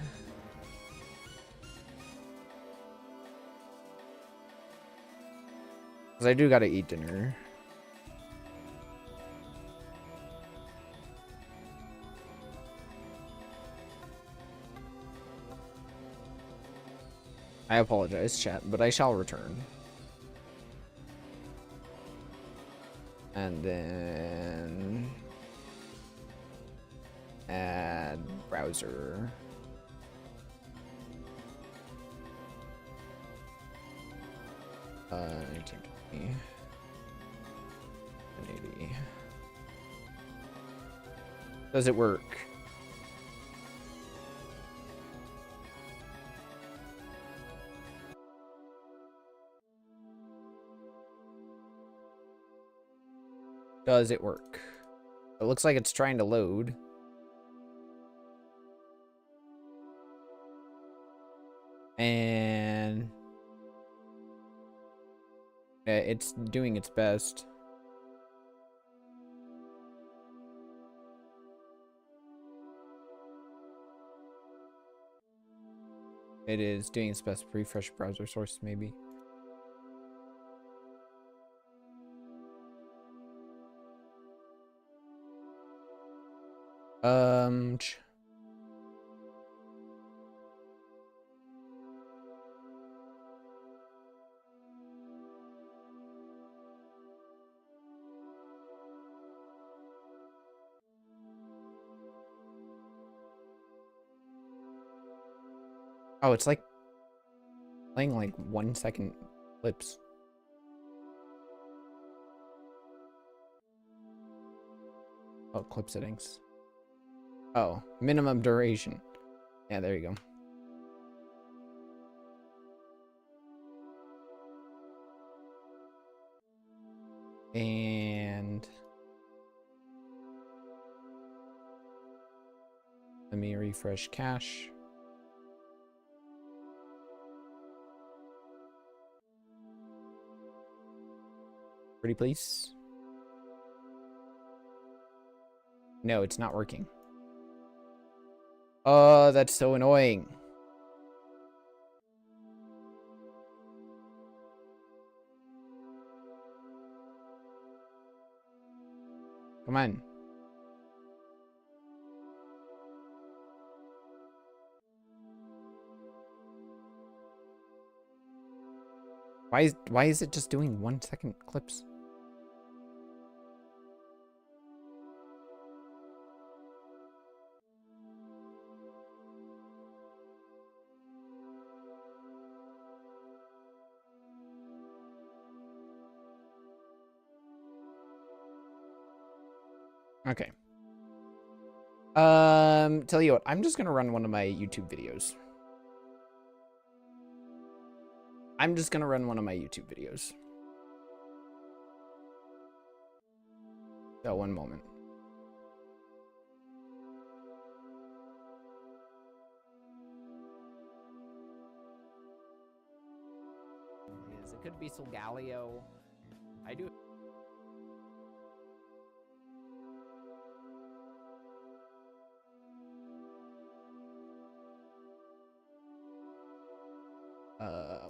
Because I do gotta eat dinner. I apologize, chat, but I shall return. And then add browser. Uh, 1920, 180. Does it work? Does it work? It looks like it's trying to load. And it's doing its best. It is doing its best. Refresh browser source, maybe. Oh, it's like playing like 1 second clips. Oh, clip settings. Oh, minimum duration. Yeah, there you go. And let me refresh cache. Pretty please. No, it's not working. Oh, that's so annoying. Come on. Why is it just doing 1 second clips? Okay. Tell you what, I'm just gonna run one of my YouTube videos. So, one moment. It could be Solgaleo. I do.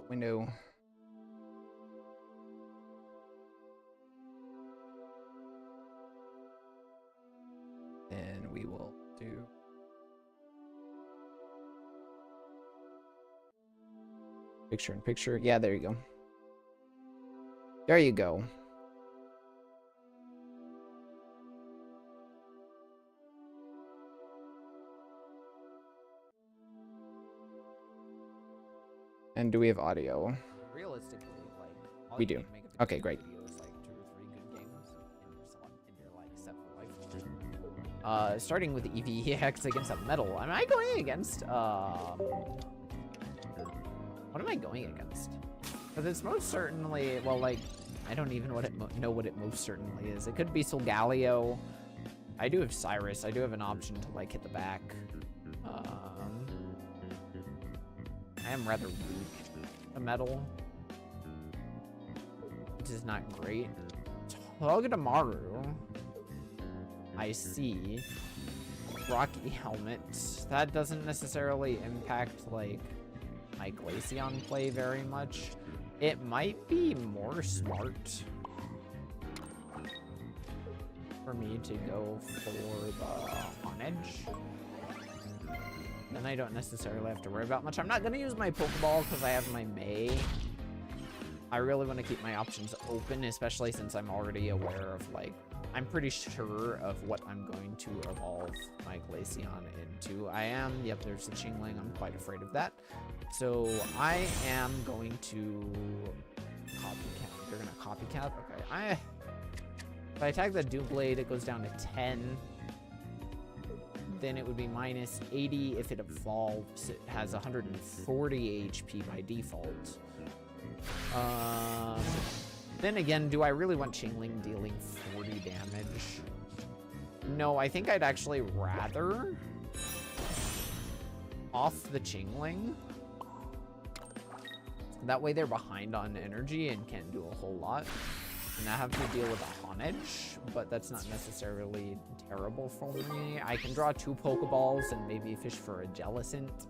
Window. And we will do picture in picture. Yeah, there you go. There you go. And do we have audio? Realistically, like we do. Okay, great. Like 2 or 3 good games and you're like set for life. Starting with EVX against a metal. Am I going against what am I going against? Because it's most certainly, well, like, I don't even know what it most certainly is. It could be Solgaleo. I do have Cyrus. I do have an option to like hit the back. I am rather weak to metal, which is not great. Togedemaru. I see. Rocky Helmet. That doesn't necessarily impact like my Glaceon play very much. It might be more smart for me to go for the Honedge. Then I don't necessarily have to worry about much. I'm not going to use my Pokeball because I have my May. I really want to keep my options open, especially since I'm already aware of, like, I'm pretty sure of what I'm going to evolve my Glaceon into. Yep, there's the Chingling. I'm quite afraid of that. So I am going to copycat. You're going to copycat? Okay. If I tag the Doobly, it goes down to 10. Then it would be minus 80 if it evolves. It has 140 HP by default. Then again, do I really want Chingling dealing 40 damage? No, I think I'd actually rather off the Chingling. That way they're behind on energy and can't do a whole lot. And I have to deal with a Honedge, but that's not necessarily terrible for me. I can draw 2 Pokeballs and maybe fish for a Jellicent.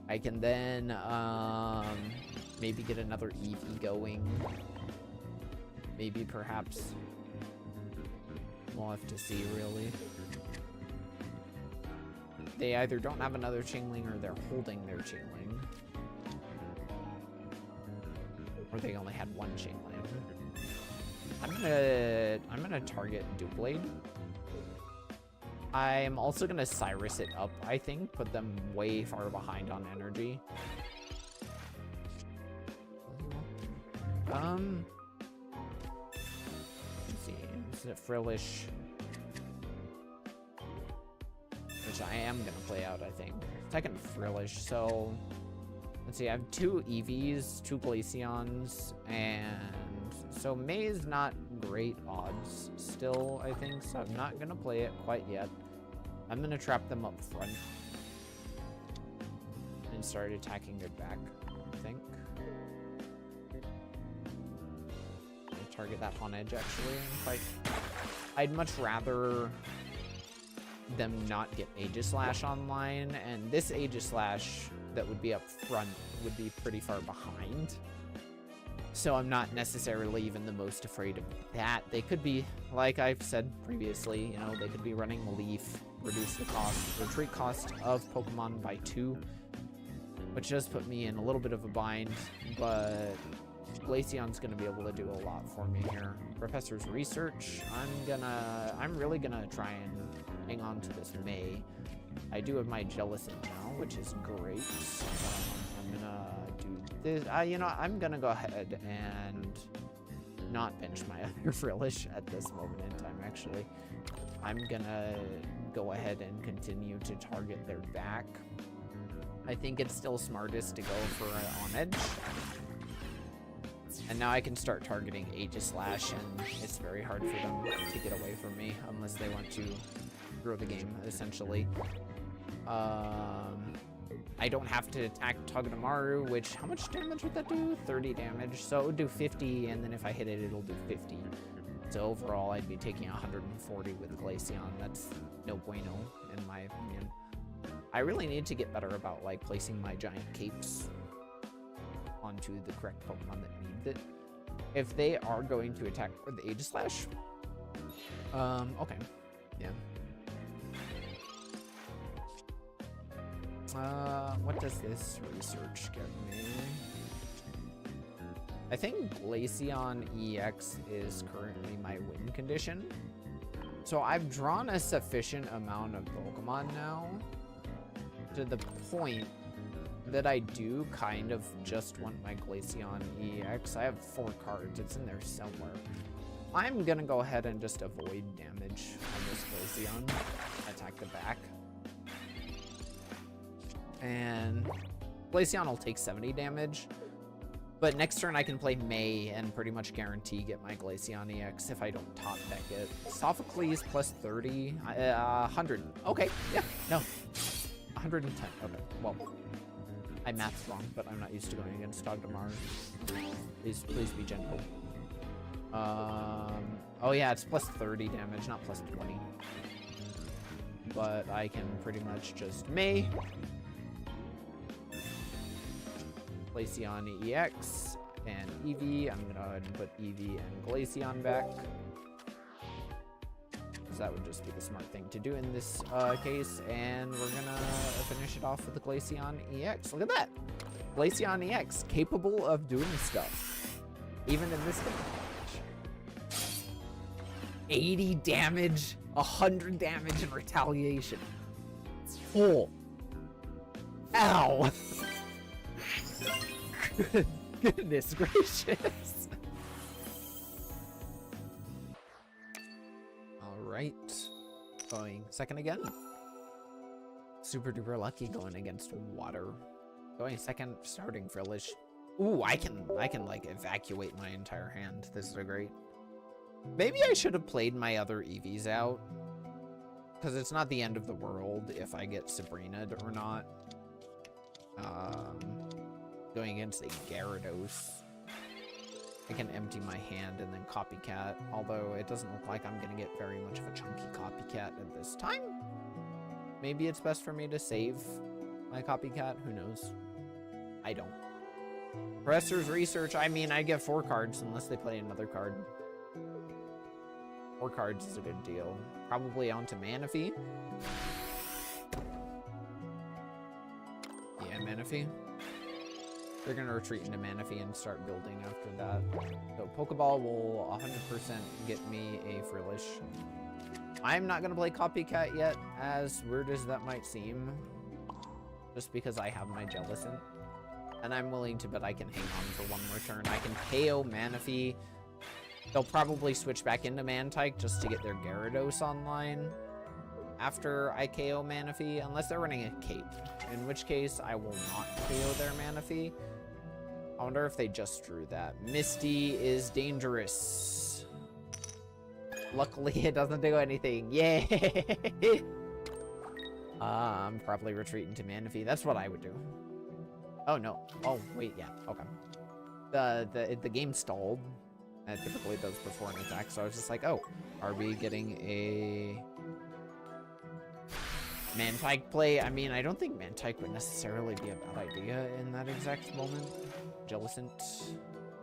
I can then maybe get another Eevee going. Maybe perhaps. We'll have to see, really. They either don't have another Chingling or they're holding their Chingling. Or they only had one Chingling. I'm gonna target Doobly. I'm also gonna Cyrus it up, I think. Put them way far behind on energy. Let's see. Is it Frillish? Which I am gonna play out, I think. Second Frillish, so let's see, I have 2 Eevees, 2 Glaceons, and so May is not great odds still, I think, so I'm not gonna play it quite yet. I'm gonna trap them up front and start attacking their back, I think. I'll target that on edge, actually. I'd much rather them not get Aegislash online, and this Aegislash that would be up front would be pretty far behind. So I'm not necessarily even the most afraid of that. They could be, like I've said previously, you know, they could be running Leaf, reduce the retreat cost of Pokemon by 2, which does put me in a little bit of a bind, but Glaceon's gonna be able to do a lot for me here. Professor's Research, I'm really gonna try and hang on to this May. I do have my Jellicent now, which is great. I'm gonna do this. You know, I'm gonna go ahead and not bench my other Frillish at this moment in time, actually. I'm gonna go ahead and continue to target their back. I think it's still smartest to go for on edge. And now I can start targeting Aegislash, and it's very hard for them to get away from me unless they want to grow the game, essentially. I don't have to attack Togedemaru, which, how much damage would that do? 30 damage. So it would do 50, and then if I hit it, it'll do 50. So overall, I'd be taking 140 with Glaceon. That's no bueno, in my opinion. I really need to get better about, like, placing my giant capes onto the correct Pokemon that needs it. If they are going to attack with the Aegislash, okay, yeah. What does this research get me? I think Glaceon EX is currently my win condition. So I've drawn a sufficient amount of Pokemon now to the point that I do kind of just want my Glaceon EX. I have 4 cards. It's in there somewhere. I'm gonna go ahead and just avoid damage on this Glaceon. Attack the back. And Glaceon will take 70 damage. But next turn I can play May and pretty much guarantee get my Glaceon EX if I don't top deck it. Sophocles plus 30. 100. Okay, yeah, no. 110. Okay, well. I math's wrong, but I'm not used to going against Togedemaru. Please be gentle. Oh yeah, it's plus 30 damage, not plus 20. But I can pretty much just May. Glaceon EX and Eevee. I'm gonna go ahead and put Eevee and Glaceon back. So that would just be the smart thing to do in this case. And we're gonna finish it off with the Glaceon EX. Look at that! Glaceon EX, capable of doing stuff. Even in this game. 80 damage, 100 damage in retaliation. Full. Ow! Goodness gracious. Alright. Going second again. Super duper lucky going against water. Going second, starting Frillish. Ooh, I can like evacuate my entire hand. This is great. Maybe I should have played my other Eevees out. Because it's not the end of the world if I get Sabrina'd or not. Going against a Gyarados. I can empty my hand and then copycat. Although it doesn't look like I'm going to get very much of a chunky copycat at this time. Maybe it's best for me to save My copycat? Who knows? I don't. Professor's Research, I mean, I get 4 cards unless they play another card. 4 cards is a good deal. Probably onto Manaphy. Yeah, Manaphy. They're going to retreat into Manaphy and start building after that. So Pokeball will 100% get me a Frillish. I'm not going to play Copycat yet, as weird as that might seem. Just because I have my Jellicent. And I'm willing to bet I can hang on for one more turn. I can KO Manaphy. They'll probably switch back into Mantike just to get their Gyarados online after I KO Manaphy, unless they're running a Cape. In which case, I will not KO their Manaphy. I wonder if they just drew that. Misty is dangerous. Luckily, it doesn't do anything. Yay! I'm probably retreating to Manaphy. That's what I would do. Oh, no. Oh, wait, yeah. Okay. The game stalled. It typically does before an attack, so I was just like, oh, are we getting a Mantike play? I mean, I don't think Mantike would necessarily be a bad idea in that exact moment. Jellicent.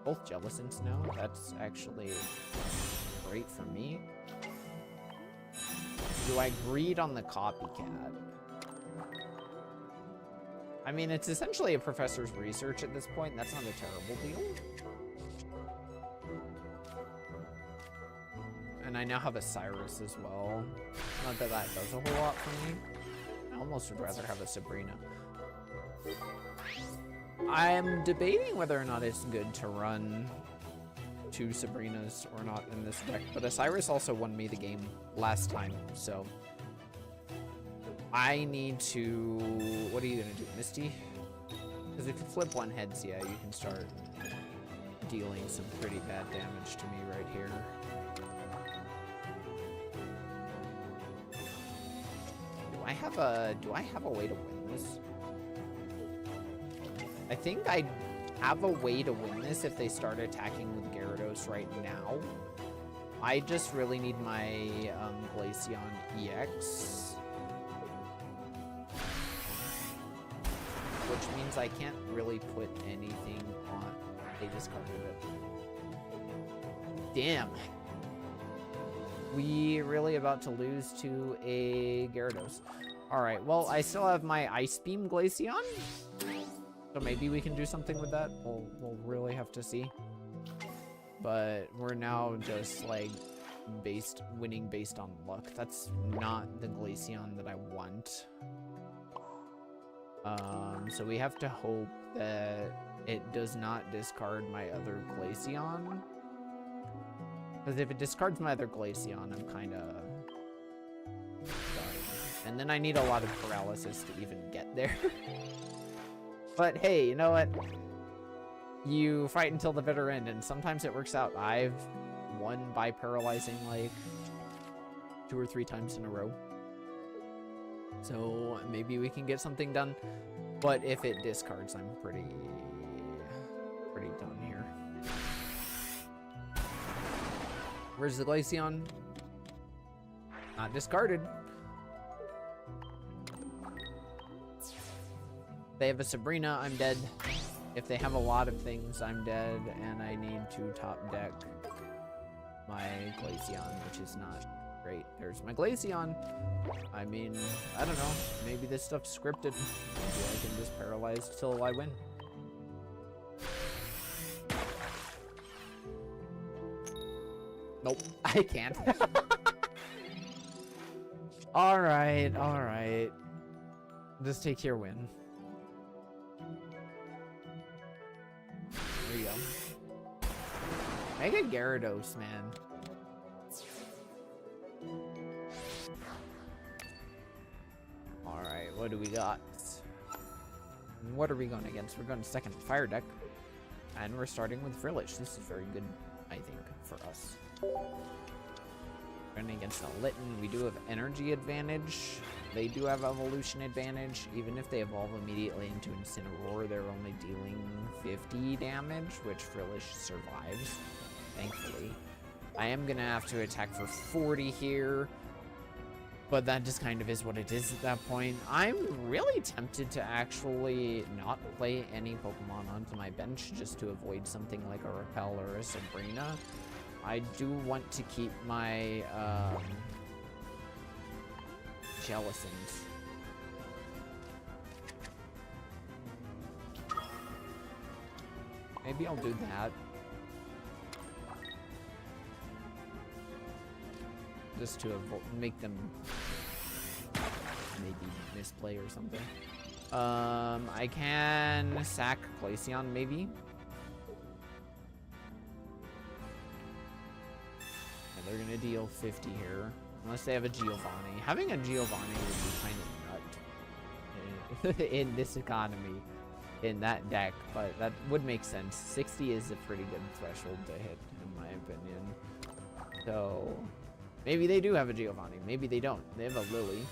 Both Jellicents now. That's actually great for me. Do I greed on the Copycat? I mean, it's essentially a Professor's Research at this point. That's not a terrible deal. And I now have a Cyrus as well. Not that that does a whole lot for me. I almost would rather have a Sabrina. I'm debating whether or not it's good to run 2 Sabrinas or not in this deck, but a Cyrus also won me the game last time, so I need to... What are you going to do, Misty? Because if you flip one heads, yeah, you can start dealing some pretty bad damage to me right here. Do I have a way to win this? I think I have a way to win this if they start attacking with Gyarados right now. I just really need my Glaceon EX. Which means I can't really put anything on. They discarded it. Damn. We really about to lose to a Gyarados. Alright, well, I still have my Ice Beam Glaceon. So maybe we can do something with that. We'll really have to see. But we're now just, like, winning based on luck. That's not the Glaceon that I want. So we have to hope that it does not discard my other Glaceon. Because if it discards my other Glaceon, I'm kind of done. And then I need a lot of paralysis to even get there. But hey, you know what? You fight until the bitter end, and sometimes it works out. I've won by paralyzing like 2 or 3 times in a row. So maybe we can get something done. But if it discards, I'm pretty done here. Where's the Glaceon? Not discarded. If they have a Sabrina, I'm dead. If they have a lot of things, I'm dead. And I need to top deck my Glaceon, which is not great. There's my Glaceon. I mean, I don't know. Maybe this stuff's scripted. Maybe I can just paralyze till I win. Nope, I can't. Alright, alright. Just take your win. There you go. Mega Gyarados, man. Alright, what do we got? What are we going against? We're going to second fire deck. And we're starting with Frillish. This is very good, I think, for us. Running against a Litten, we do have energy advantage. They do have evolution advantage. Even if they evolve immediately into Incineroar, they're only dealing 50 damage, which Frillish survives, thankfully. I am going to have to attack for 40 here. But that just kind of is what it is at that point. I'm really tempted to actually not play any Pokemon onto my bench just to avoid something like a Repel or a Sabrina. I do want to keep my Jellicent. Maybe I'll do that. Just to make them maybe misplay or something. I can sack Glaceon maybe. And they're gonna deal 50 here. Unless they have a Giovanni. Having a Giovanni would be kind of nut in this economy, in that deck, but that would make sense. 60 is a pretty good threshold to hit, in my opinion. So maybe they do have a Giovanni. Maybe they don't. They have a Lily.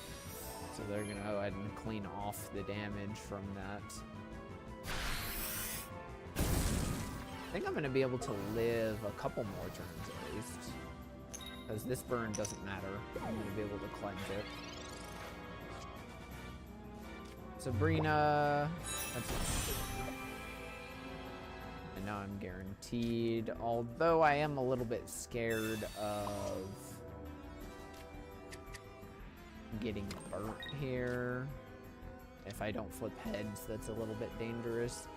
So they're going to go ahead and clean off the damage from that. I think I'm going to be able to live a couple more turns at least. Because this burn doesn't matter. I'm going to be able to cleanse it. Sabrina. That's it. And now I'm guaranteed. Although I am a little bit scared of getting burnt here. If I don't flip heads, that's a little bit dangerous.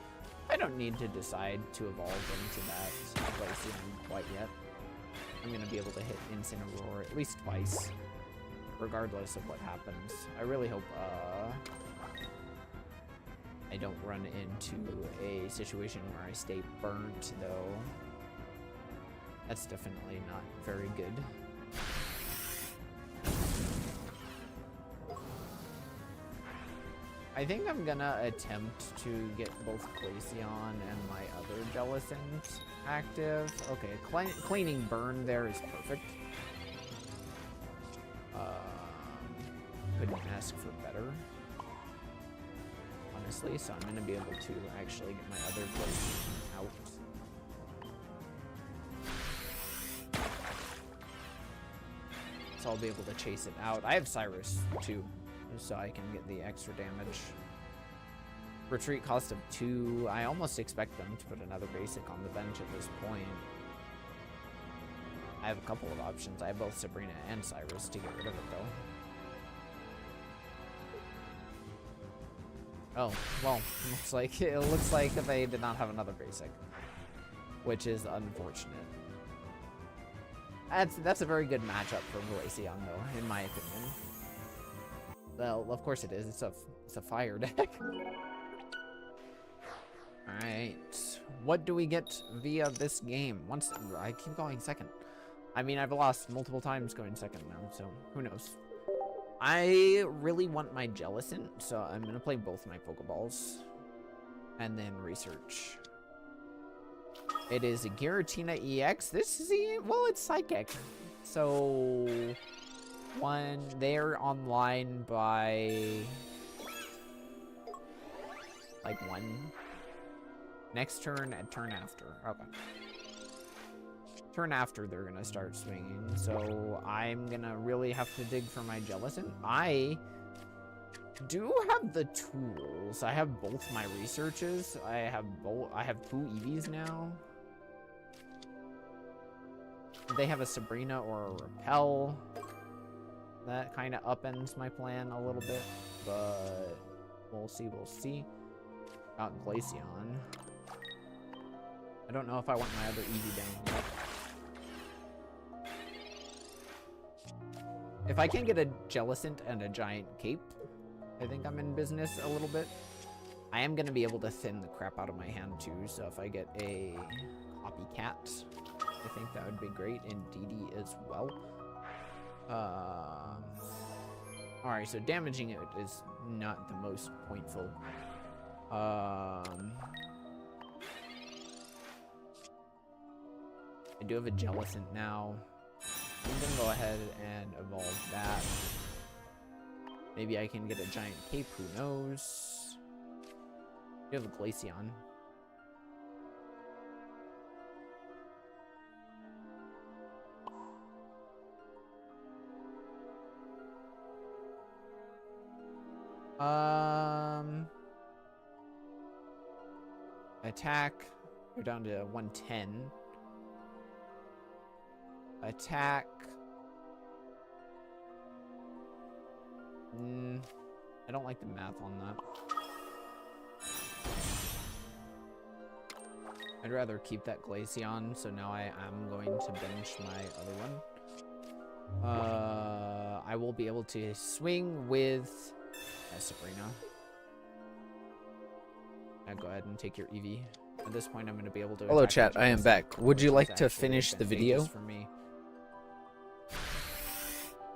I don't need to decide to evolve into that Glaceon quite yet. I'm going to be able to hit Incineroar at least twice, regardless of what happens. I really hope I don't run into a situation where I stay burnt, though. That's definitely not very good. I think I'm gonna attempt to get both Glaceon and my other Jellicent active. Okay, cleaning burn there is perfect. Couldn't ask for better, honestly, so I'm gonna be able to actually get my other Glaceon out. So I'll be able to chase it out. I have Cyrus too, so I can get the extra damage. Retreat cost of 2. I almost expect them to put another basic on the bench at this point. I have a couple of options. I have both Sabrina and Cyrus to get rid of it, though. Oh, well, it looks like they did not have another basic, which is unfortunate. That's a very good matchup for Glaceon, though, in my opinion. Well, of course it is. It's a fire deck. All right, what do we get via this game? Once I keep going second. I mean, I've lost multiple times going second now, so who knows? I really want my Jellicent, so I'm gonna play both my Pokeballs and then research. It is a Giratina EX. This is well, it's Psychic, so they're online by like 1 next turn and turn after. Okay. Turn after they're gonna start swinging, so I'm gonna really have to dig for my Jellicent. I do have the tools. I have both my researches. I have 2 EVs now. They have a Sabrina or a Repel. That kind of upends my plan a little bit, but we'll see. Got Glaceon. I don't know if I want my other EV down yet. If I can get a Jellicent and a Giant Cape, I think I'm in business a little bit. I am going to be able to thin the crap out of my hand too, so if I get a Copycat, I think that would be great, and DD as well. Alright, so damaging it is not the most pointful. I do have a Jellicent now. I'm gonna go ahead and evolve that. Maybe I can get a Giant Cape, who knows? You have a Glaceon. Attack. You're down to 110. Attack. I don't like the math on that. I'd rather keep that Glaceon, so now I am going to bench my other one. I will be able to swing with Sabrina. Go ahead and take your EV. At this point, I'm going to be able to. Hello, chat. I am back. Would you like to finish the video? For me.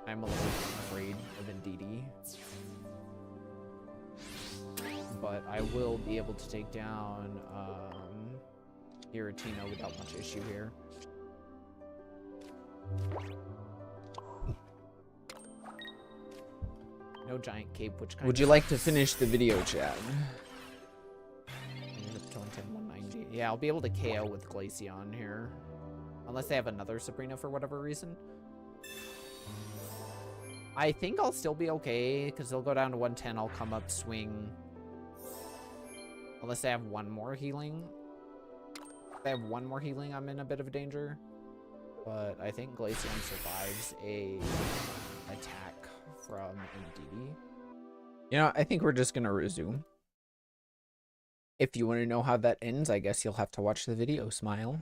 I'm a little afraid of Indeedee. But I will be able to take down Giratina without much issue here. No giant cape, which kind Would you like to finish the video, chat? Yeah, I'll be able to KO with Glaceon here. Unless they have another Sabrina for whatever reason. I think I'll still be okay, because they'll go down to 110. I'll come up, swing. Unless they have one more healing. If they have one more healing, I'm in a bit of a danger. But I think Glaceon survives a attack from Indeedee. You know, I think we're just going to resume. If you want to know how that ends, I guess you'll have to watch the video, smile.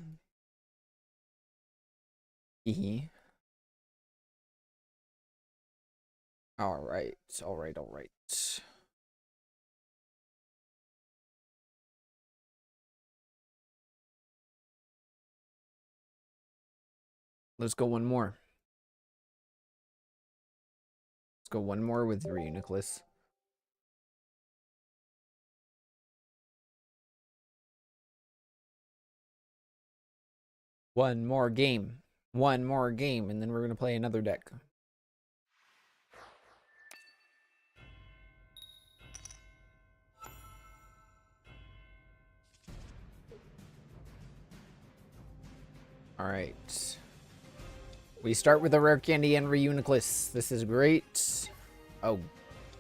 Hehe. Alright, alright. Let's go one more. Let's go one more with Reuniclus. One more game, and then we're going to play another deck. Alright. We start with a rare candy and Reuniclus. This is great. Oh,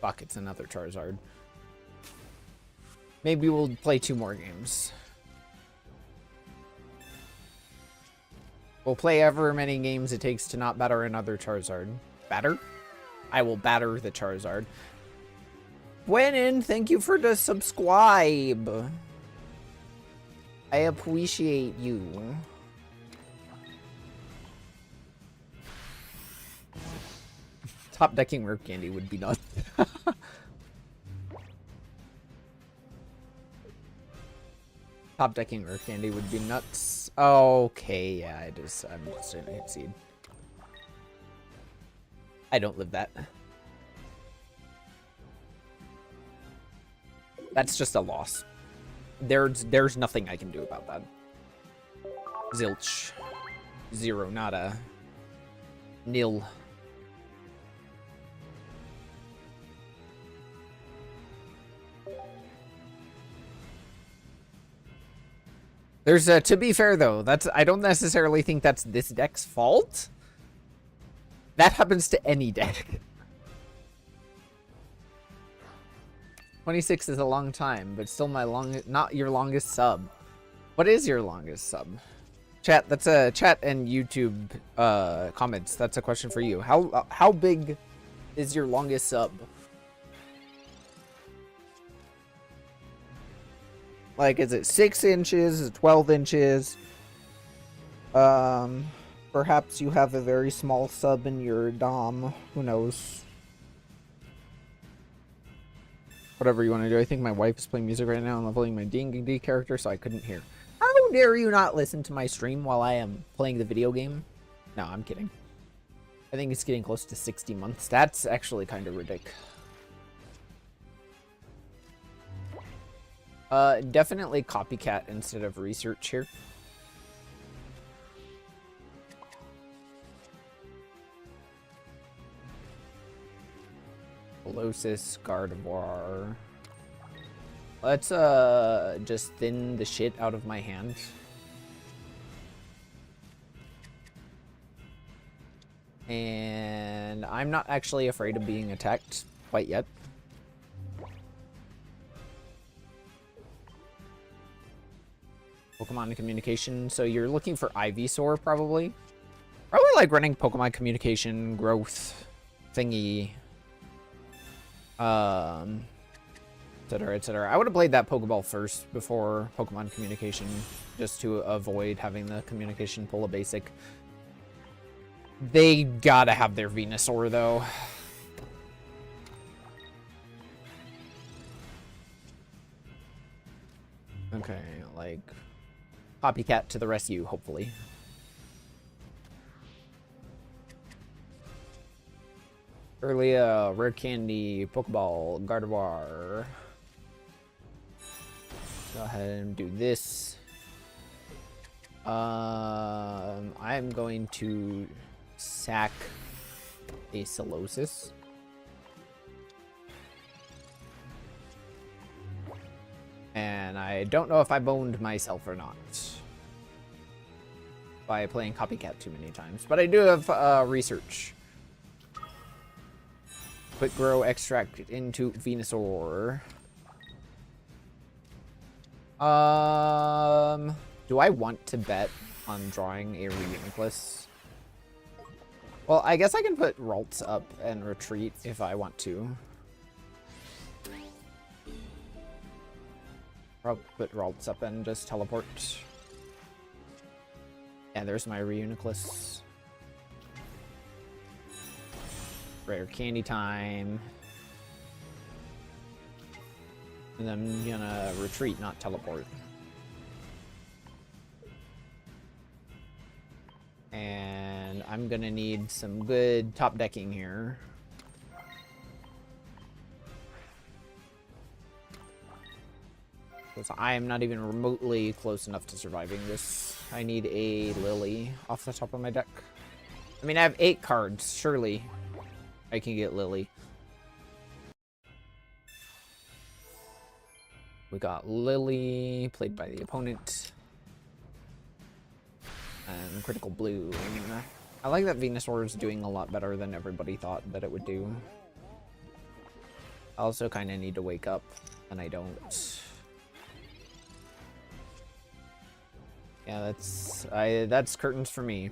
fuck, it's another Charizard. Maybe we'll play 2 more games. We'll play ever many games it takes to not batter another Charizard. Batter? I will batter the Charizard. Gwenin, thank you for the subscribe. I appreciate you. Top decking rare candy would be nuts. Top decking rare candy would be nuts. Okay, yeah, I'm just gonna hit seed. I don't live that. That's just a loss. There's nothing I can do about that. Zilch. Zero, nada. Nil. There's to be fair though, I don't necessarily think that's this deck's fault. That happens to any deck. 26 is a long time, but still my not your longest sub. What is your longest sub? Chat, that's a chat and YouTube comments. That's a question for you. How big is your longest sub? Like, is it 6 inches? Is it 12 inches? Perhaps you have a very small sub in your dom. Who knows? Whatever you want to do. I think my wife is playing music right now and leveling my D&D character, so I couldn't hear. How dare you not listen to my stream while I am playing the video game? No, I'm kidding. I think it's getting close to 60 months. That's actually kind of ridiculous. Definitely copycat instead of research here. Colossus, Gardevoir. Let's, just thin the shit out of my hand. And I'm not actually afraid of being attacked quite yet. Pokemon communication. So you're looking for Ivysaur, probably. Probably like running Pokemon communication, growth, thingy, etc., etc. I would have played that Pokeball first before Pokemon communication, just to avoid having the communication pull a basic. They gotta have their Venusaur, though. Okay, like, copycat to the rescue, hopefully. Earlier, rare candy, Pokeball, Gardevoir. Go ahead and do this. I'm going to sack a Solosis. And I don't know if I boned myself or not by playing Copycat too many times. But I do have research. Quick grow extract into Venusaur. Do I want to bet on drawing a Reuniclus? Well, I guess I can put Ralts up and retreat if I want to. I'll put Ralts up and just teleport. And there's my Reuniclus. Rare candy time. And I'm gonna retreat, not teleport. And I'm gonna need some good top decking here. Because I am not even remotely close enough to surviving this. I need a Lily off the top of my deck. I mean, I have 8 cards. Surely I can get Lily. We got Lily, played by the opponent. And Critical Bloom. I like that Venusaur is doing a lot better than everybody thought that it would do. I also kind of need to wake up, and I don't. Yeah, that's curtains for me.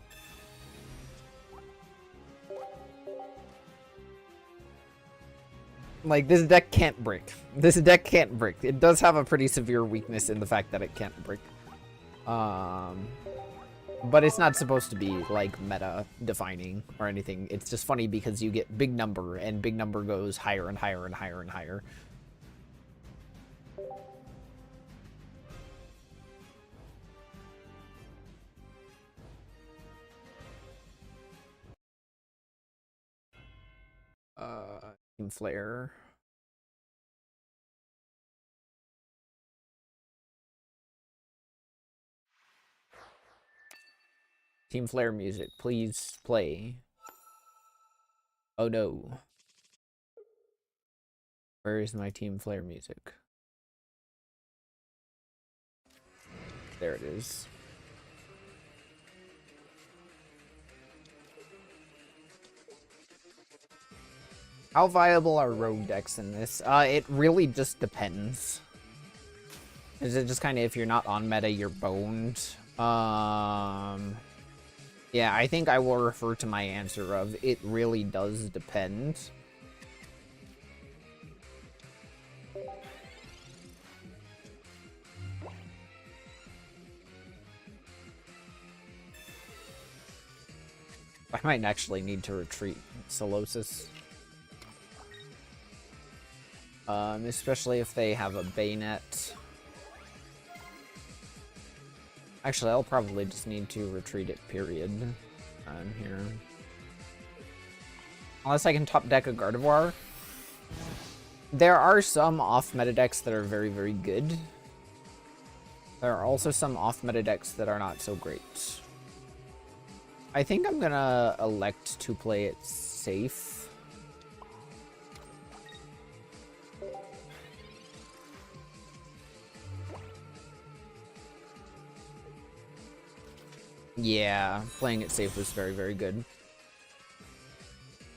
Like, this deck can't break. This deck can't break. It does have a pretty severe weakness in the fact that it can't break. But it's not supposed to be, like, meta-defining or anything. It's just funny because you get big number, and big number goes higher and higher and higher and higher. Team Flare. Team Flare music, please play. Oh no. Where is my Team Flare music? There it is. How viable are rogue decks in this? It really just depends. Is it just kind of if you're not on meta, you're boned? Yeah, I think I will refer to my answer of it really does depend. I might actually need to retreat Solosis. Especially if they have a Bayonet. Actually, I'll probably just need to retreat it, period. Here. Unless I can top deck a Gardevoir. There are some off-meta decks that are very, very good. There are also some off-meta decks that are not so great. I think I'm gonna elect to play it safe. Yeah, playing it safe was very, very good.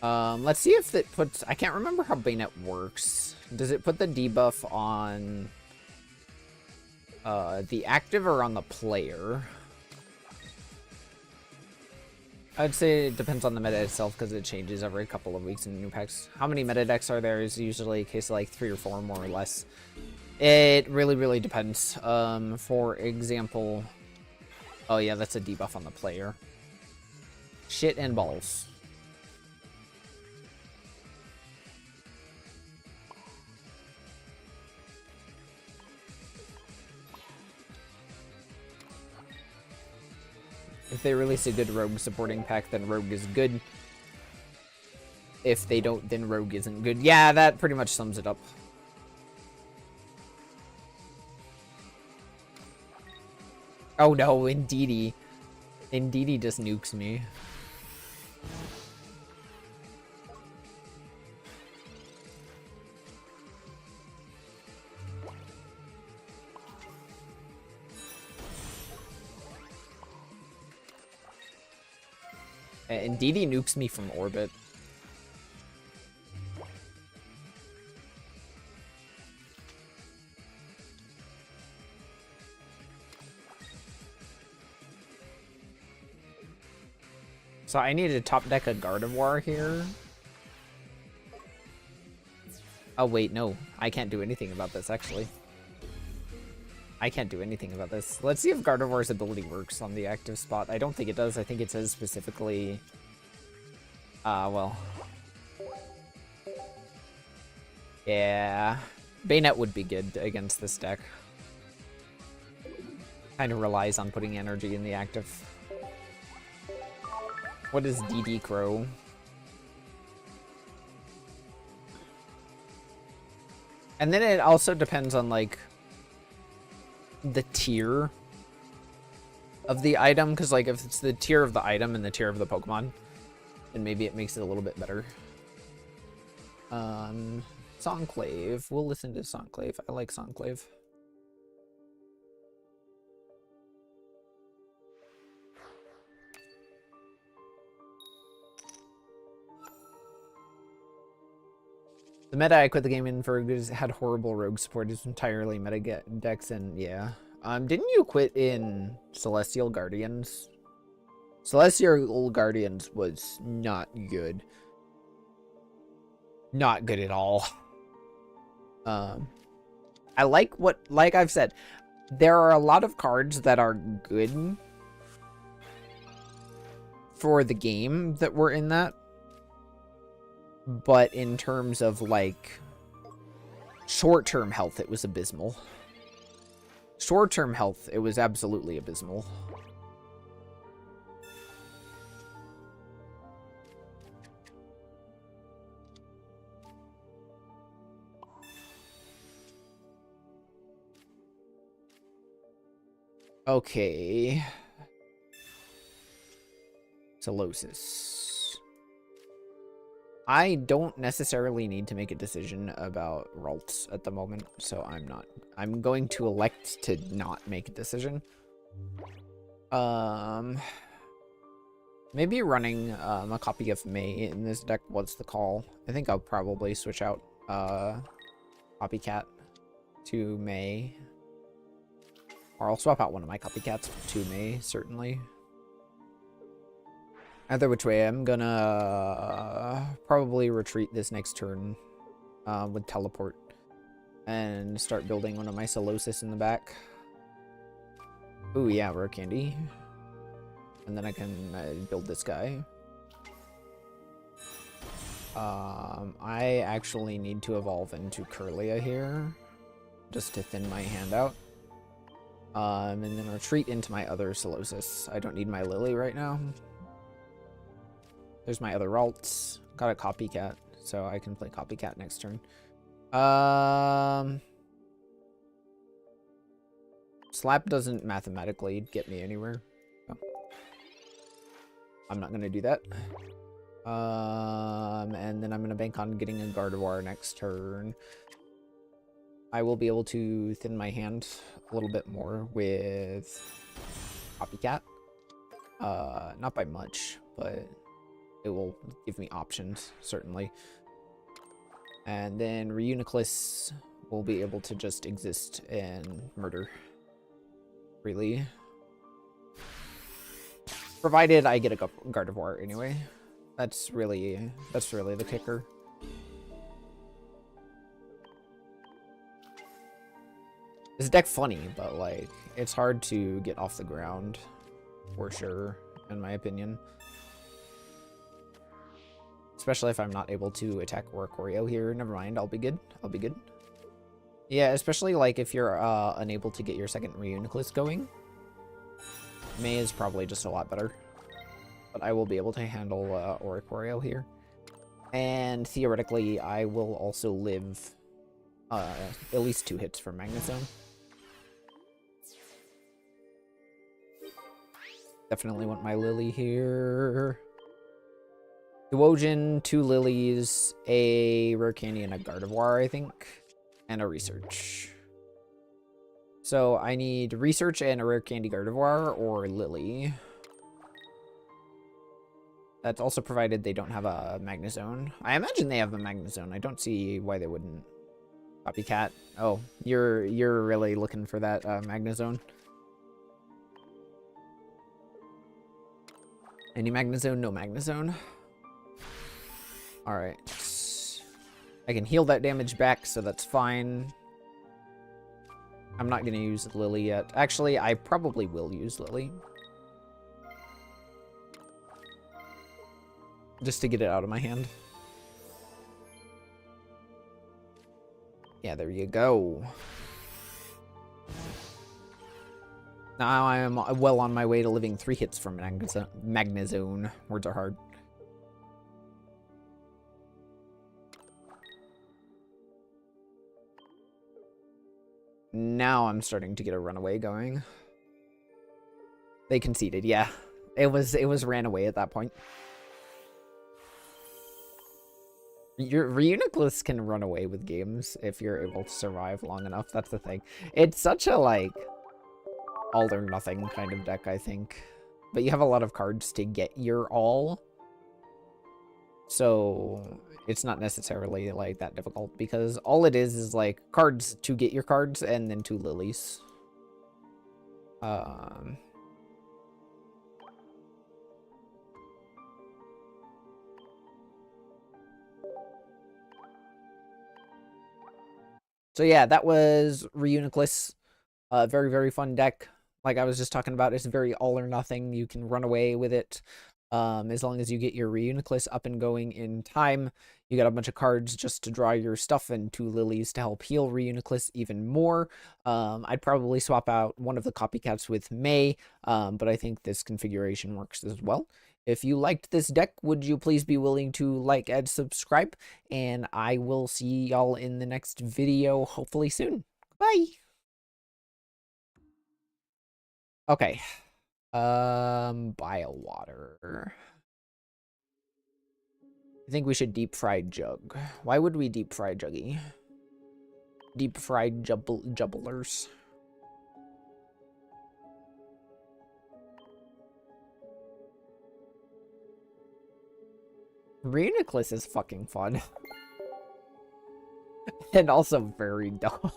Let's see if it puts... I can't remember how Bayonet works. Does it put the debuff on... The active or on the player? I'd say it depends on the meta itself because it changes every couple of weeks in new packs. How many meta decks are there is usually a case of like 3 or 4 more or less. It really depends. For example, oh yeah, that's a debuff on the player. Shit and balls. If they release a good rogue supporting pack, then rogue is good. If they don't, then rogue isn't good. Yeah, that pretty much sums it up. Oh no, Indeedee. Indeedee just nukes me. Indeedee nukes me from orbit. So I need to top deck a Gardevoir here. Oh wait, no. I can't do anything about this, actually. I can't do anything about this. Let's see if Gardevoir's ability works on the active spot. I don't think it does. I think it says specifically... well... Yeah... Bayonet would be good against this deck. Kind of relies on putting energy in the active. What is DD Crow? And then it also depends on, like... the tier of the item, because like if it's the tier of the item and the tier of the Pokemon, then maybe it makes it a little bit better. Songclave. We'll listen to Songclave. I like Songclave. The meta I quit the game in for had horrible rogue support. It's entirely meta decks, and yeah. Didn't you quit in Celestial Guardians? Celestial Guardians was not good. Not good at all. I like I've said, there are a lot of cards that are good for the game that were in that. But in terms of, like, short-term health, it was abysmal. Short-term health, it was absolutely abysmal. Okay. Solosis. I don't necessarily need to make a decision about Ralts at the moment, so I'm not. I'm going to elect to not make a decision. Maybe running a copy of May in this deck. What's the call? I think I'll probably switch out Copycat to May. Or I'll swap out one of my Copycats to May, certainly. Either which way, I'm gonna probably retreat this next turn with Teleport and start building one of my Solosis in the back. Ooh, yeah, Rare Candy. And then I can build this guy. I actually need to evolve into Kirlia here just to thin my hand out. And then retreat into my other Solosis. I don't need my Lily right now. There's my other Ralts. Got a Copycat, so I can play Copycat next turn. Slap doesn't mathematically get me anywhere. So I'm not going to do that. And then I'm going to bank on getting a Gardevoir next turn. I will be able to thin my hand a little bit more with Copycat. Not by much, but it will give me options, certainly. And then Reuniclus will be able to just exist and murder. really. Provided I get a Gardevoir anyway. That's really the kicker. This deck funny, but like it's hard to get off the ground for sure, in my opinion. Especially if I'm not able to attack Oricorio here. Never mind, I'll be good. I'll be good. Yeah, especially like if you're unable to get your second Reuniclus going. May is probably just a lot better. But I will be able to handle Oricorio here. And theoretically, I will also live at least 2 hits from Magnezone. Definitely want my Lily here. Duogen, 2 Lilies, a Rare Candy, and a Gardevoir, I think. And a Research. So I need Research and a Rare Candy Gardevoir or Lily. That's also provided they don't have a Magnezone. I imagine they have a Magnezone. I don't see why they wouldn't. Copycat. Oh, you're really looking for that Magnezone. Any Magnezone? No Magnezone. Alright. I can heal that damage back, so that's fine. I'm not going to use Lily yet. Actually, I probably will use Lily. Just to get it out of my hand. Yeah, there you go. Now I am well on my way to living 3 hits from Magnezone. Words are hard. Now I'm starting to get a runaway going. They conceded, yeah. It was ran away at that point. Your Reuniclus can run away with games if you're able to survive long enough. That's the thing. It's such a, like, all or nothing kind of deck, I think. But you have a lot of cards to get your all. So it's not necessarily, like, that difficult. Because all it is, like, cards to get your cards and then 2 Lilies. So yeah, that was Reuniclus. Very, very fun deck. Like I was just talking about, it's very all or nothing. You can run away with it. As long as you get your Reuniclus up and going in time. You got a bunch of cards just to draw your stuff and 2 Lilies to help heal Reuniclus even more. I'd probably swap out one of the copycats with May, but I think this configuration works as well. If you liked this deck, would you please be willing to like and subscribe? And I will see y'all in the next video, hopefully soon. Bye! Okay. Biowater. I think we should deep fry Jug. Why would we deep fry Juggy? Deep fried jubblers. Reuniclus is fucking fun. And also very dumb.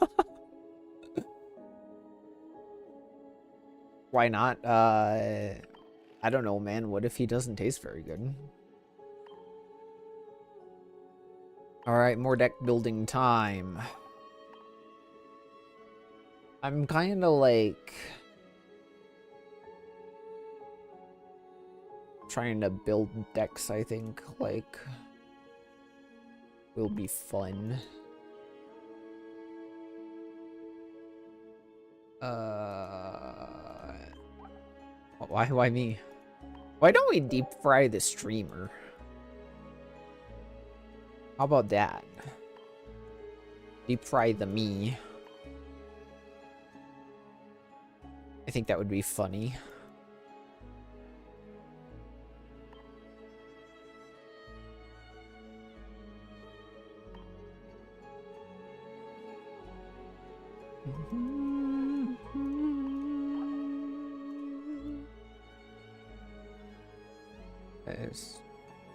Why not? I don't know, man. What if he doesn't taste very good? Alright, more deck building time. I'm kinda like trying to build decks, I think, like, will be fun. Why me? Why don't we deep fry the streamer? How about that? Deep fry the me. I think that would be funny.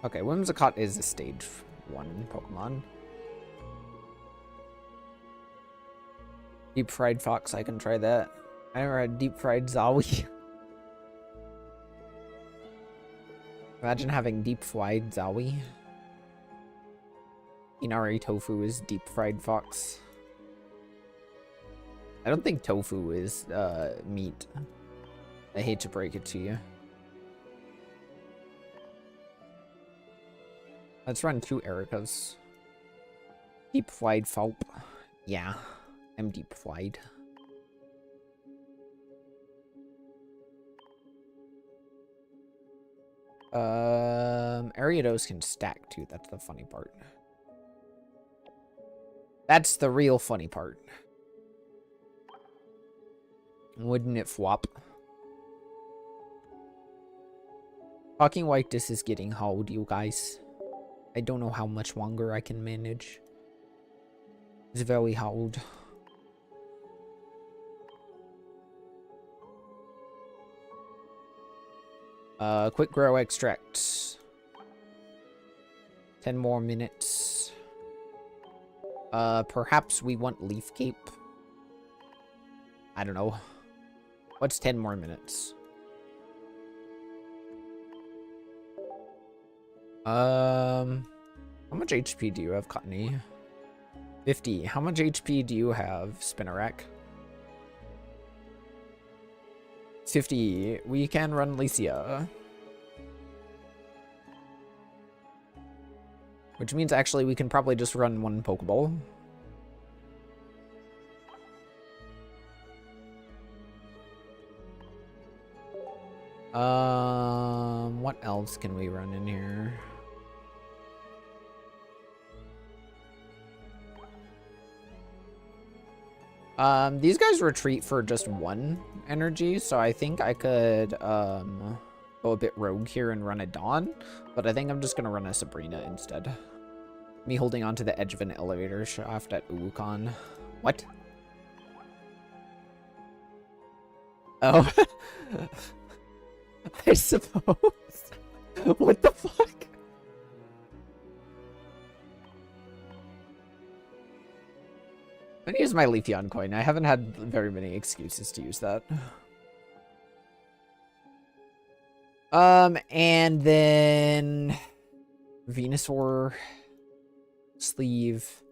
Okay, Whimsicott is a stage 1 Pokemon. Deep fried fox, I can try that. I never had deep fried Zawi. Imagine having deep fried Zawi. Inari tofu is deep fried fox. I don't think tofu is meat. I hate to break it to you. Let's run 2 Ericas. Deep fried Fulp. Yeah, I'm deep fried. Ariados can stack too. That's the funny part. That's the real funny part. Wouldn't it flop? Talking like this is getting hard, you guys. I don't know how much longer I can manage. It's very hard. Quick grow extract. 10 more minutes. Perhaps we want leaf cape. I don't know. What's 10 more minutes? How much HP do you have, Cottony? 50. How much HP do you have, Spinnerack? 50. We can run Lycia. Which means actually we can probably just run 1 Pokeball. What else can we run in here? These guys retreat for just 1 energy, so I think I could, go a bit rogue here and run a Dawn, but I think I'm just gonna run a Sabrina instead. Me holding onto the edge of an elevator shaft at Uwukon. What? Oh. I suppose. What the fuck? I'm gonna use my Leafeon coin. I haven't had very many excuses to use that. And then Venusaur sleeve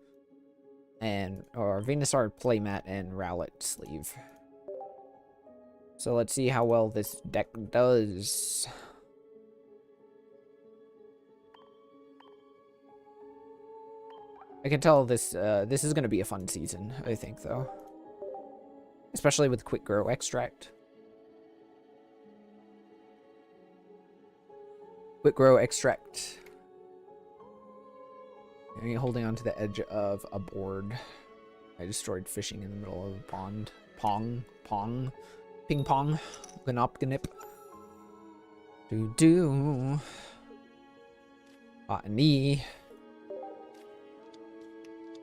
or Venusaur playmat and Rowlet sleeve. So let's see how well this deck does. I can tell this this is going to be a fun season, I think, though. Especially with Quick Grow Extract. Quick Grow Extract. And you're holding onto the edge of a board. I destroyed fishing in the middle of a pond. Pong. Ping pong. Ganop. Do. Botany.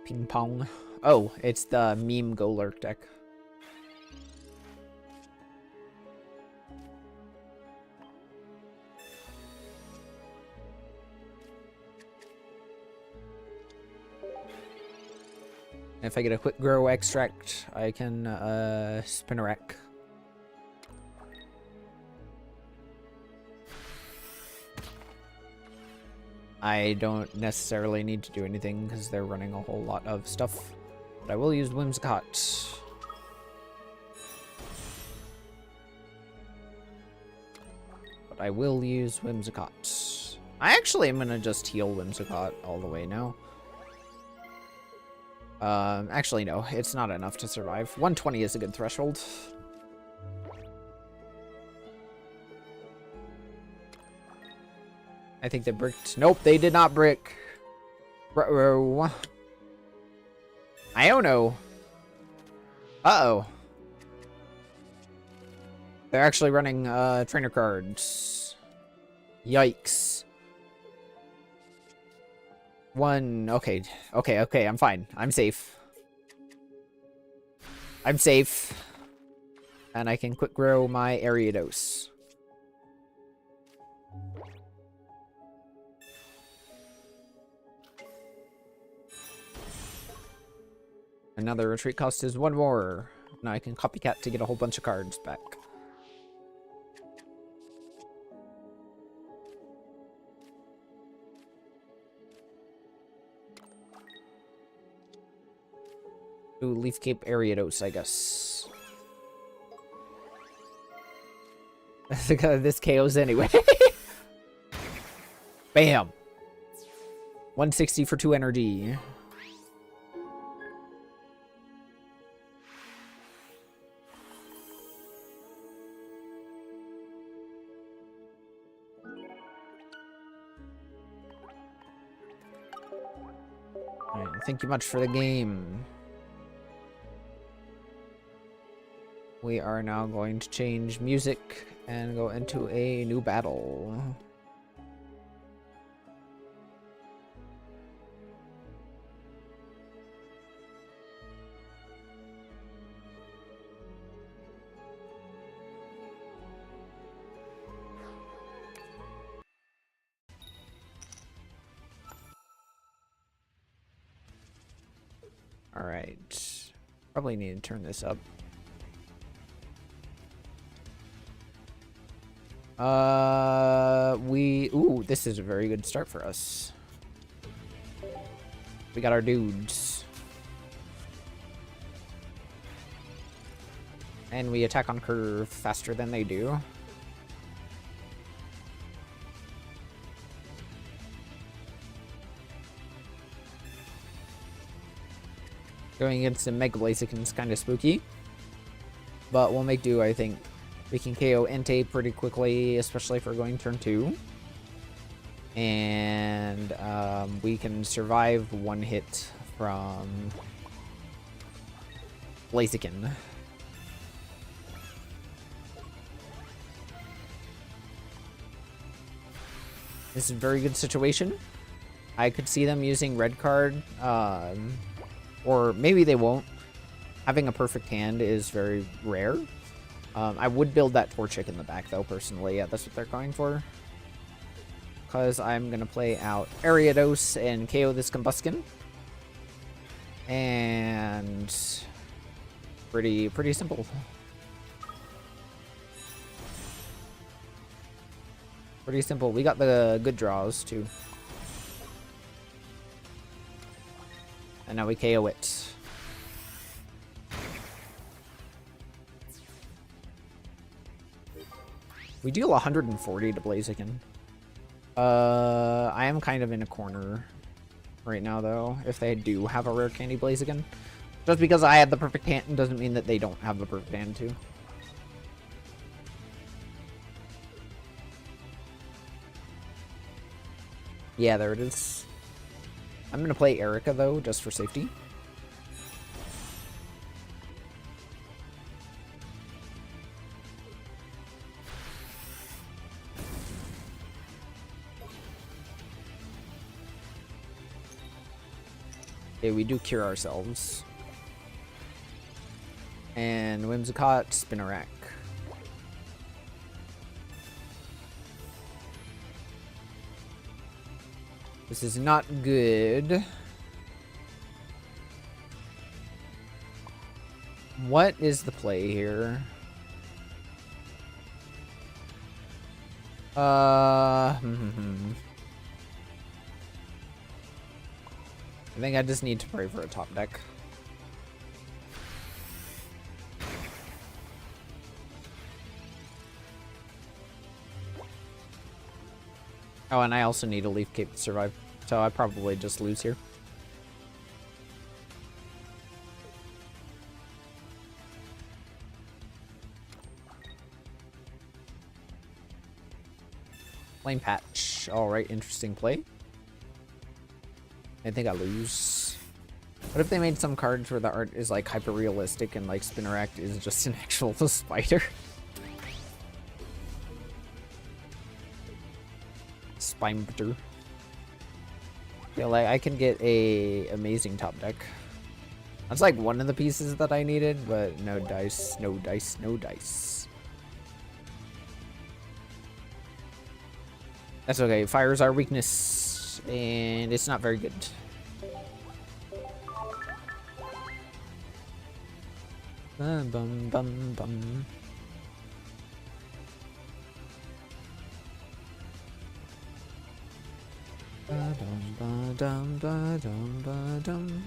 Ping pong. Oh, it's the meme Go Lurk deck. If I get a Quick Grow Extract, I can spin a wreck. I don't necessarily need to do anything because they're running a whole lot of stuff. But I will use Whimsicott. I actually am going to just heal Whimsicott all the way now. Actually, no. It's not enough to survive. 120 is a good threshold. I think they bricked. Nope, they did not brick. I don't know. Uh-oh. They're actually running trainer cards. Yikes. Okay, I'm fine. I'm safe. And I can quick grow my Ariados. Another retreat cost is 1 more. Now I can copycat to get a whole bunch of cards back. Ooh, Leaf Cape Ariados, I guess. This KOs anyway. Bam! 160 for 2 energy. Alright, thank you much for the game. We are now going to change music and go into a new battle. All right, probably need to turn this up. Ooh, this is a very good start for us. We got our dudes. And we attack on curve faster than they do. Going against a Mega Blaziken is kind of spooky. But we'll make do, I think. We can KO Entei pretty quickly, especially if we're going turn 2. And we can survive one hit from Blaziken. This is a very good situation. I could see them using red card, or maybe they won't. Having a perfect hand is very rare. I would build that Torchic in the back, though, personally. Yeah, that's what they're going for. Because I'm going to play out Ariados and KO this Combuskin. And pretty simple. Pretty simple. We got the good draws, too. And now we KO it. We deal 140 to Blaziken. I am kind of in a corner right now, though, if they do have a rare candy Blaziken. Just because I had the perfect hand doesn't mean that they don't have the perfect hand, too. Yeah, there it is. I'm going to play Erica, though, just for safety. Okay, we do cure ourselves. And Whimsicott, Spinarak. This is not good. What is the play here? I think I just need to pray for a top deck. Oh, and I also need a Leaf Cape to survive, so I probably just lose here. Flame Patch. Alright, interesting play. I think I lose. What if they made some cards where the art is like hyper realistic and like Spinarak is just an actual spider? Spimebiter. Yeah, like I can get a amazing top deck. That's like one of the pieces that I needed, but no dice, no dice, no dice. That's okay. Fire's our weakness, and it's not very good. Bum bum bum bum. Ba-dum, ba-dum, ba-dum, ba-dum.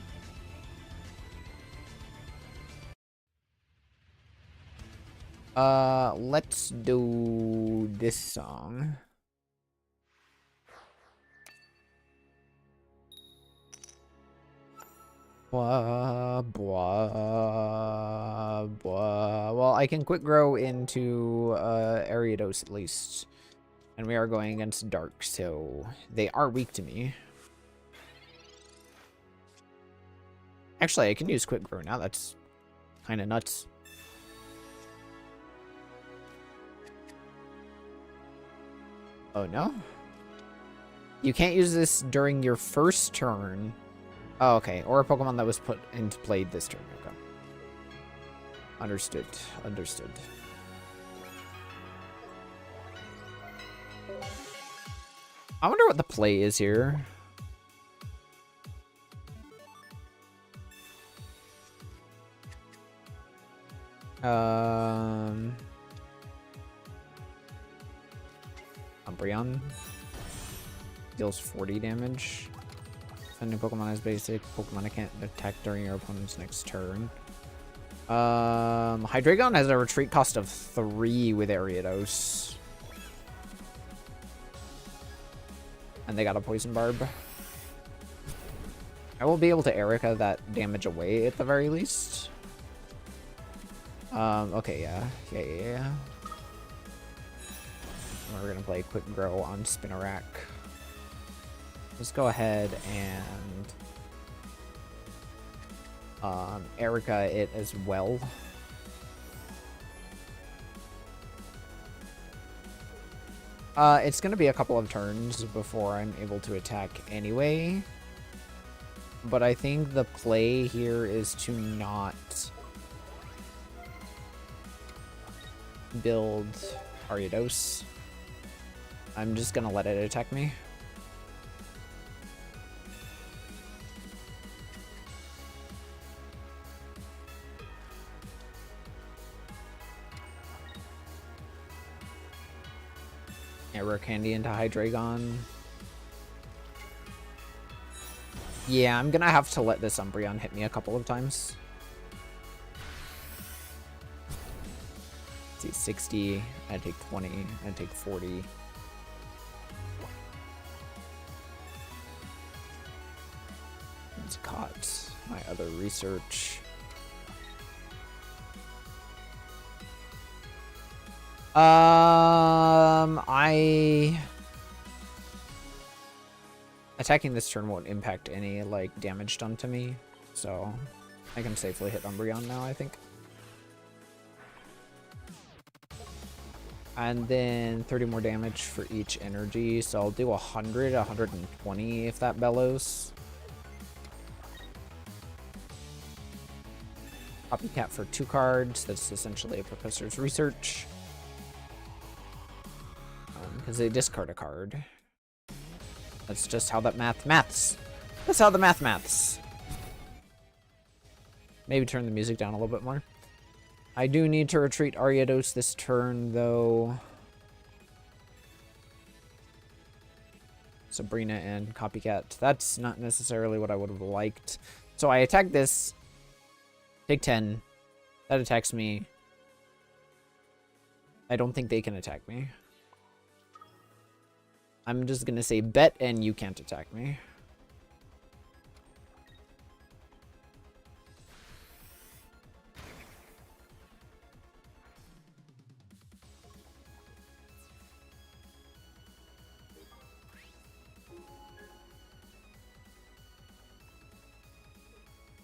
Let's do this song. Blah, blah, blah. Well, I can quick grow into Ariados at least. And we are going against Dark, so they are weak to me. Actually, I can use quick grow now. That's kind of nuts. Oh, no? You can't use this during your first turn. Oh, okay. Or a Pokemon that was put into play this turn. Okay. Understood. Understood. I wonder what the play is here. Umbreon deals 40 damage. Defending Pokemon is basic. Pokemon I can't attack during your opponent's next turn. Hydreigon has a retreat cost of 3 with Ariados. And they got a Poison Barb. I will be able to Erica that damage away at the very least. Okay, yeah. We're gonna play Quick Grow on Spinarak. Let's go ahead and Erica it as well. It's gonna be a couple of turns before I'm able to attack anyway. But I think the play here is to not build Ariados. I'm just gonna let it attack me. Rare Candy into Hydreigon. Yeah, I'm gonna have to let this Umbreon hit me a couple of times. Let's see, 60, I'd take 20, I'd take 40. It's caught my other research. Attacking this turn won't impact any, like, damage done to me, so I can safely hit Umbreon now, I think. And then 30 more damage for each energy, so I'll do 100, 120 if that bellows. Copycat for 2 cards, that's essentially a Professor's Research. Because they discard a card. That's just how that maths. That's how the maths. Maybe turn the music down a little bit more. I do need to retreat Ariados this turn, though. Sabrina and Copycat. That's not necessarily what I would have liked. So I attack this. Take 10. That attacks me. I don't think they can attack me. I'm just gonna say bet and you can't attack me.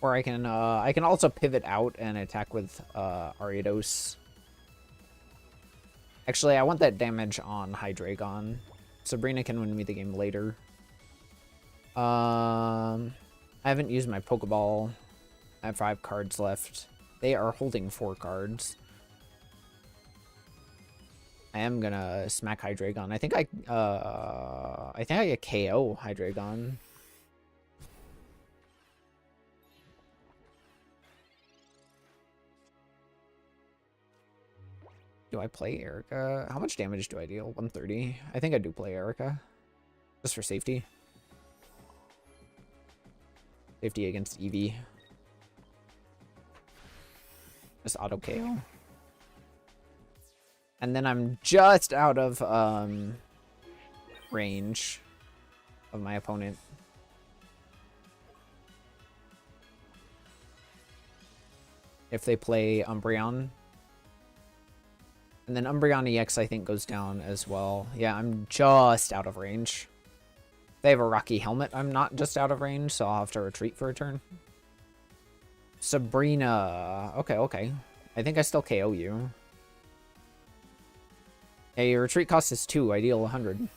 Or I can also pivot out and attack with Ariados. Actually, I want that damage on Hydreigon. Sabrina can win me the game later. I haven't used my Pokeball. I have 5 cards left. They are holding 4 cards. I am gonna smack Hydreigon. I think I KO Hydreigon. Do I play Erica? How much damage do I deal? 130. I think I do play Erica. Just for safety. Safety against Eevee. Just auto KO. And then I'm just out of range of my opponent. If they play Umbreon. And then Umbreon EX, I think, goes down as well. Yeah, I'm just out of range. If they have a Rocky Helmet, I'm not just out of range, so I'll have to retreat for a turn. Sabrina. Okay, okay. I think I still KO you. Hey, your retreat cost is 2. I deal 100.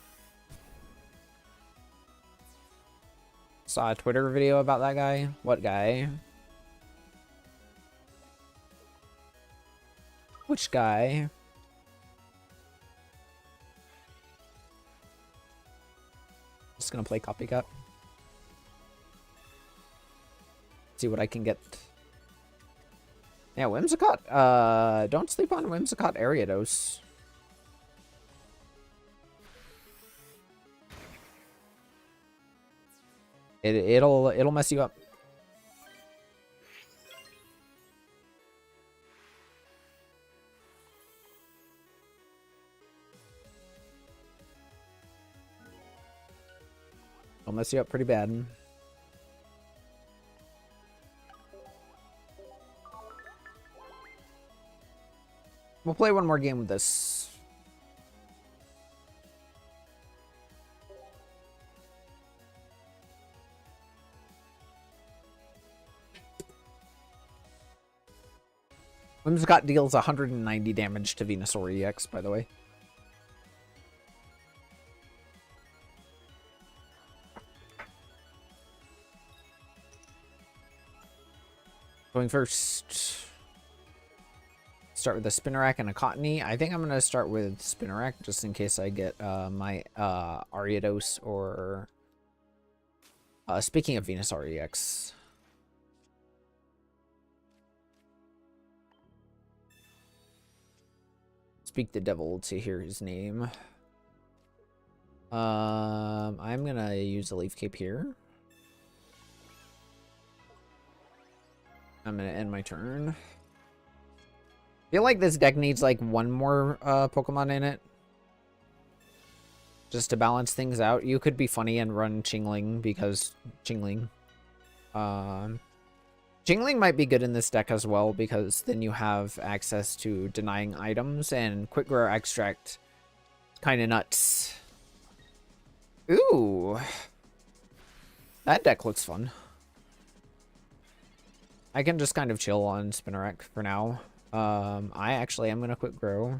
Saw a Twitter video about that guy. What guy? Which guy? Just gonna play copycat. See what I can get. Yeah, Whimsicott. Don't sleep on Whimsicott Ariados. It'll mess you up. It'll mess you up pretty bad. We'll play one more game with this. Whimsicott deals 190 damage to Venusaur EX, by the way. Going first. Start with a Spinnerack and a Cottony. I think I'm going to start with Spinnerack just in case I get my Ariados or... speaking of Venusaur EX. Speak the devil to hear his name. I'm going to use a Leaf Cape here. I'm going to end my turn. I feel like this deck needs like one more Pokemon in it. Just to balance things out. You could be funny and run Chingling because Chingling. Chingling might be good in this deck as well because then you have access to denying items and Quick Grow Extract. Kind of nuts. Ooh. That deck looks fun. I can just kind of chill on Spinnerack for now. I actually am gonna Quick Grow.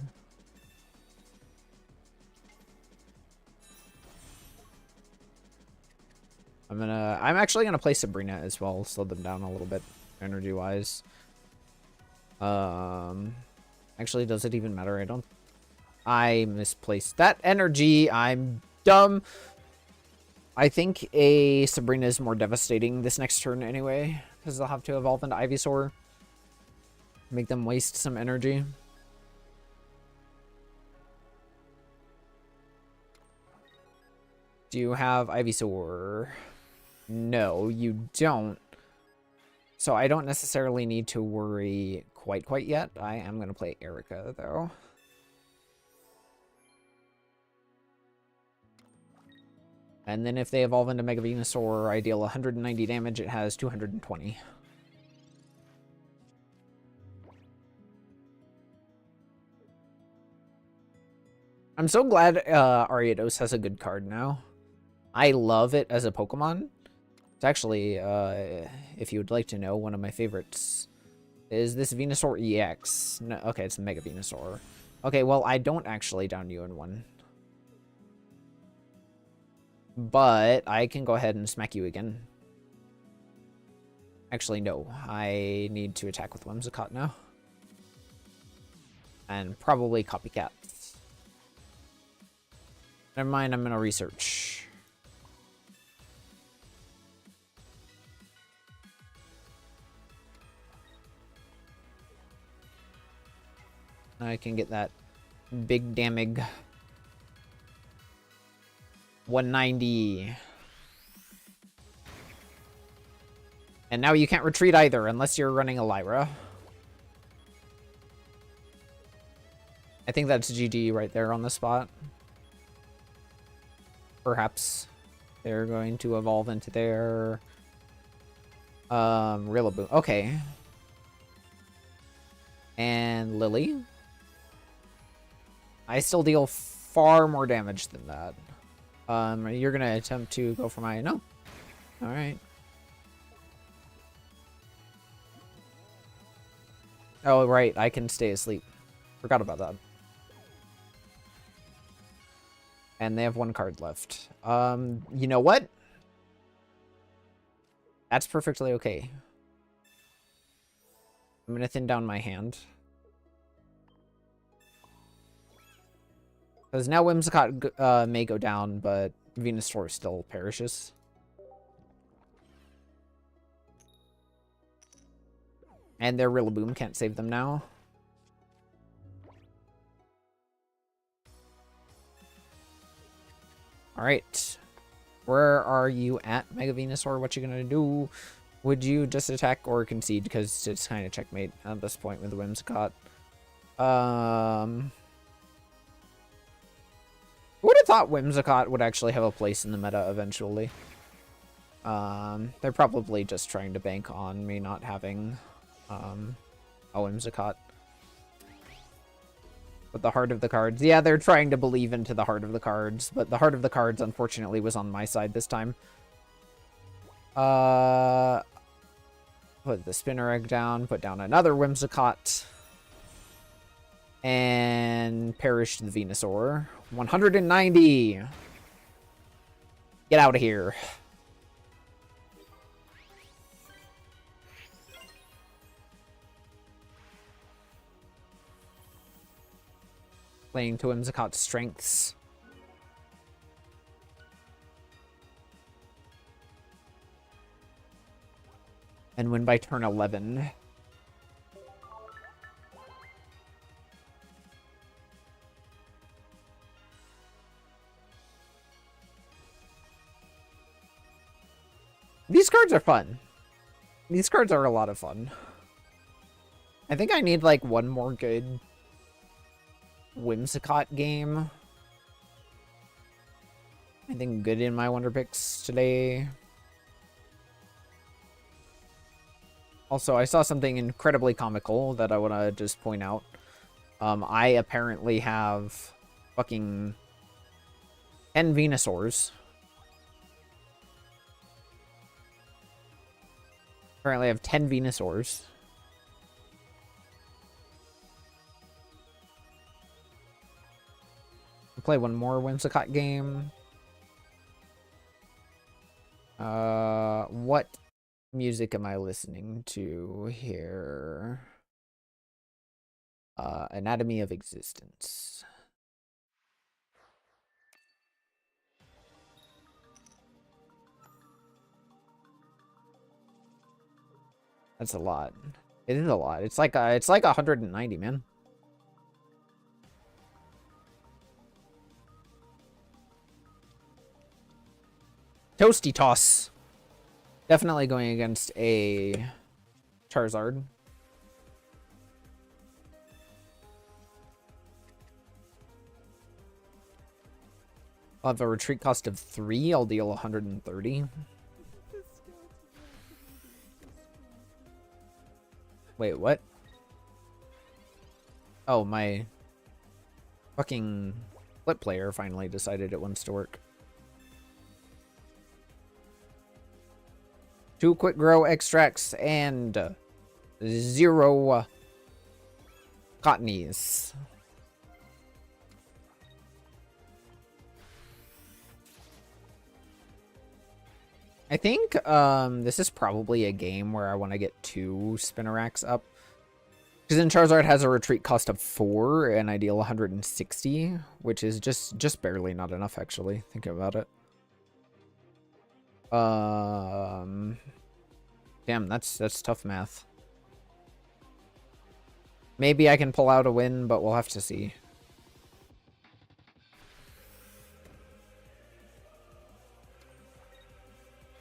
I'm actually gonna play Sabrina as well, slow them down a little bit, energy wise. Actually, does it even matter? I misplaced that energy. I'm dumb. I think a Sabrina is more devastating this next turn anyway, because they'll have to evolve into Ivysaur. Make them waste some energy. Do you have Ivysaur? No, you don't. So I don't necessarily need to worry quite yet. I am going to play Erica, though. And then if they evolve into Mega Venusaur, I deal 190 damage. It has 220. I'm so glad Ariados has a good card now. I love it as a Pokemon. It's actually, if you would like to know, one of my favorites is this Venusaur EX. No, okay, it's a Mega Venusaur. Okay, well, I don't actually down you in one. But I can go ahead and smack you again. Actually, no. I need to attack with Whimsicott now. And probably Copycat. Never mind, I'm gonna research. I can get that Big damage. 190. And now you can't retreat either unless you're running a Lyra. I think that's GG right there on the spot. Perhaps they're going to evolve into their Rillaboom. Okay. And Lily. I still deal far more damage than that. You're gonna attempt to go for my no. Alright. Oh right, I can stay asleep. Forgot about that. And they have one card left. You know what? That's perfectly okay. I'm gonna thin down my hand. Because now Whimsicott may go down, but Venusaur still perishes. And their Rillaboom can't save them now. Alright. Where are you at, Mega Venusaur? What you gonna do? Would you just attack or concede? Because it's kind of checkmate at this point with the Whimsicott. Would have thought Whimsicott would actually have a place in the meta eventually. They're probably just trying to bank on me not having a Whimsicott. But the heart of the cards. Yeah, they're trying to believe into the heart of the cards, but the heart of the cards, unfortunately, was on my side this time. Put the spinner egg down, put down another Whimsicott. And perished the Venusaur. 190! Get out of here. Playing to Whimsicott's strengths. And win by turn 11. These cards are fun. These cards are a lot of fun. I think I need like one more good Whimsicott game. I think good in my Wonder Picks today. Also, I saw something incredibly comical that I want to just point out. I apparently have fucking 10 Venusaurs. Apparently I have 10 Venusaurs. I'll play one more Whimsicott game. What music am I listening to here? Anatomy of Existence. That's a lot. It is a lot. It's like 190, man. Toasty Toss. Definitely going against a Charizard. I'll have a retreat cost of 3. I'll deal 130. Wait, what? Oh, my fucking flip player finally decided it wants to work. 2 quick grow extracts and 0 cottonies. I think this is probably a game where I want to get 2 Spinnerax up. Because then Charizard has a retreat cost of 4 and I deal 160, which is just barely not enough actually, thinking about it. Damn, that's tough math. Maybe I can pull out a win, but we'll have to see.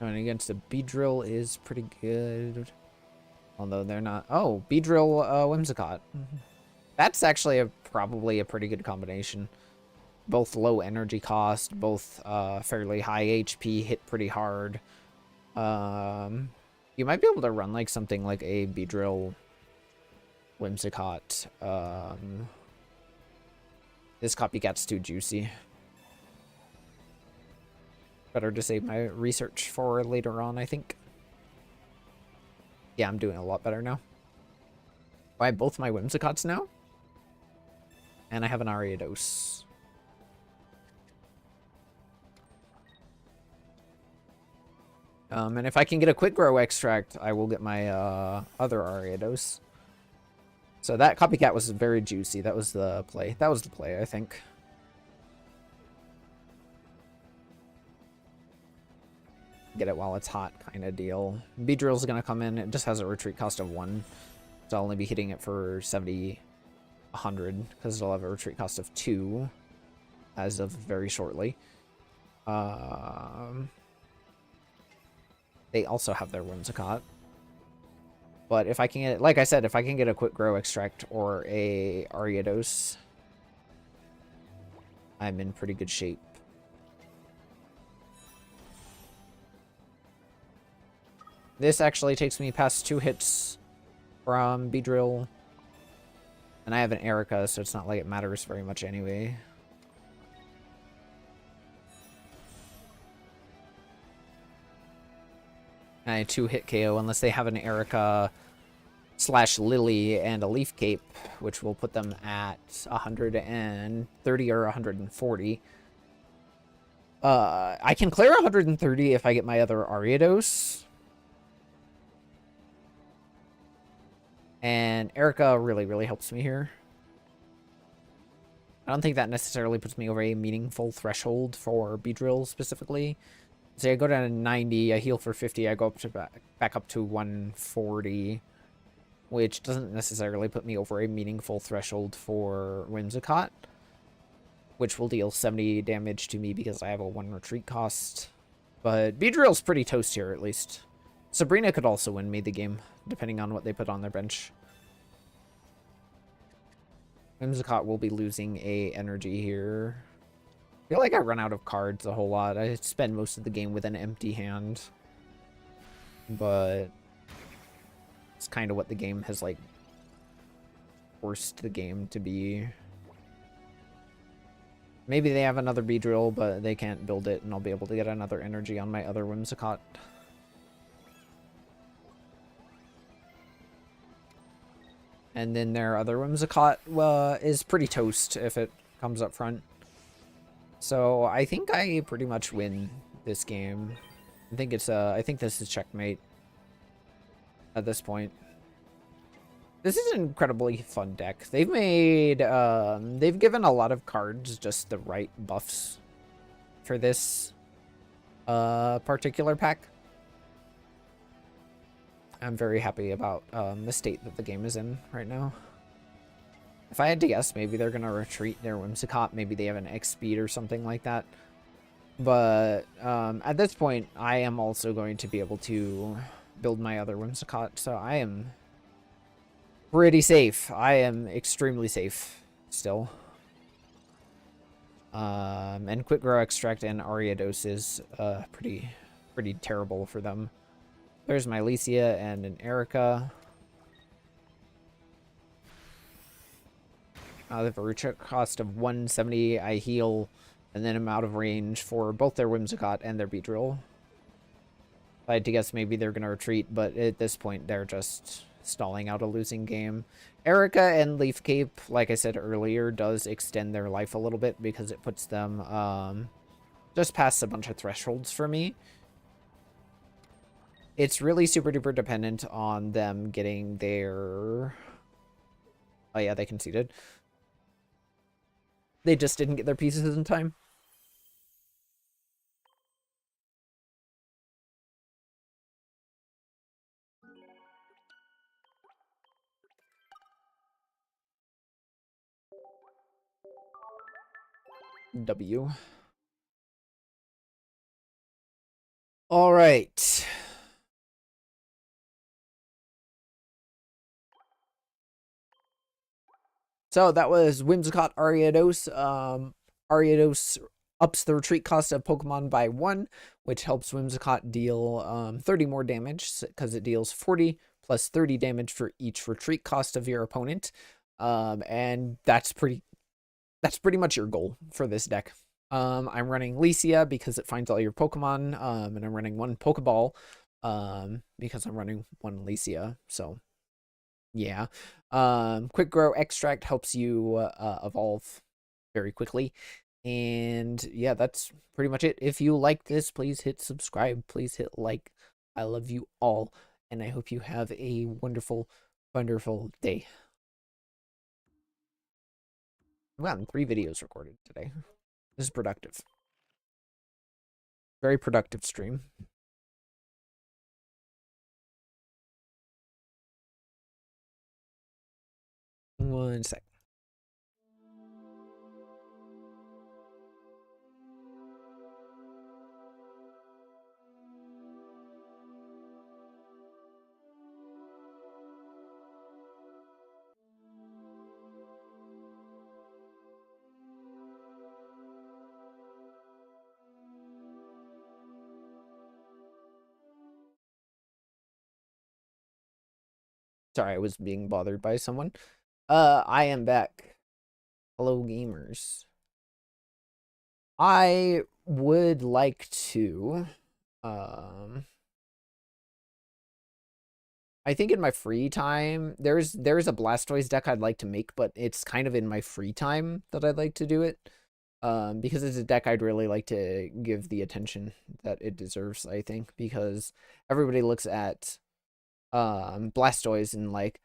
Going against a Beedrill is pretty good. Although they're not... Oh, Beedrill, Whimsicott. That's actually probably a pretty good combination. Both low energy cost, both fairly high HP, hit pretty hard. You might be able to run like something like a Beedrill Whimsicott. This copycat's too juicy. Better to save my research for later on, I think. Yeah, I'm doing a lot better now. I have both my Whimsicotts now. And I have an Ariados. And if I can get a quick grow extract, I will get my other Ariados. So that copycat was very juicy. That was the play. That was the play, I think. Get it while it's hot kind of deal. Beedrill's going to come in. It just has a retreat cost of 1. So I'll only be hitting it for 70, 100, because it'll have a retreat cost of 2 as of very shortly. They also have their Whimsicott. But if I can get, like I said, if I can get a quick grow extract or a Ariados, I'm in pretty good shape. This actually takes me past 2 hits from Beedrill. And I have an Erica, so it's not like it matters very much anyway. And I 2-hit KO unless they have an Erica / Lily and a Leaf Cape, which will put them at 130 or 140. I can clear 130 if I get my other Ariados. And Erica really, really helps me here. I don't think that necessarily puts me over a meaningful threshold for Beedrill specifically. So I go down to 90, I heal for 50, I go up to back up to 140, which doesn't necessarily put me over a meaningful threshold for Whimsicott, which will deal 70 damage to me because I have a 1 retreat cost. But Beedrill's pretty toast here, at least. Sabrina could also win me the game, depending on what they put on their bench. Whimsicott will be losing a energy here. I feel like I run out of cards a whole lot. I spend most of the game with an empty hand. But it's kind of what the game has, like, forced the game to be. Maybe they have another Beedrill, but they can't build it, and I'll be able to get another energy on my other Whimsicott. And then their other Whimsicott is pretty toast if it comes up front. So I think I pretty much win this game. I think this is checkmate at this point. This is an incredibly fun deck. They've made they've given a lot of cards just the right buffs for this particular pack. I'm very happy about the state that the game is in right now. If I had to guess, maybe they're going to retreat their Whimsicott. Maybe they have an X speed or something like that. But at this point, I am also going to be able to build my other Whimsicott. So I am pretty safe. I am extremely safe still. And Quick Grow Extract and Ariados is pretty terrible for them. There's my Alicia and an Erica. They have a retreat cost of 170. I heal, and then I'm out of range for both their Whimsicott and their Beedrill. If I had to guess, maybe they're going to retreat, but at this point, they're just stalling out a losing game. Erica and Leaf Cape, like I said earlier, does extend their life a little bit because it puts them just past a bunch of thresholds for me. It's really super duper dependent on them getting their... Oh yeah, they conceded. They just didn't get their pieces in time. W. All right. So that was Whimsicott Ariados. Ariados ups the retreat cost of Pokemon by 1, which helps Whimsicott deal 30 more damage because it deals 40 plus 30 damage for each retreat cost of your opponent. And that's pretty much your goal for this deck. I'm running Licia because it finds all your Pokemon, and I'm running 1 Pokeball because I'm running 1 Licia. So yeah. Quick Grow Extract helps you evolve very quickly. And yeah, that's pretty much it. If you like this, please hit subscribe. Please hit like. I love you all. And I hope you have a wonderful, wonderful day. I've gotten 3 videos recorded today. This is productive. Very productive stream. One sec. Sorry, I was being bothered by someone. I am back. Hello, gamers. I would like to, I think in my free time, there's a Blastoise deck I'd like to make, but it's kind of in my free time that I'd like to do it. Because it's a deck I'd really like to give the attention that it deserves, I think, because everybody looks at Blastoise and like,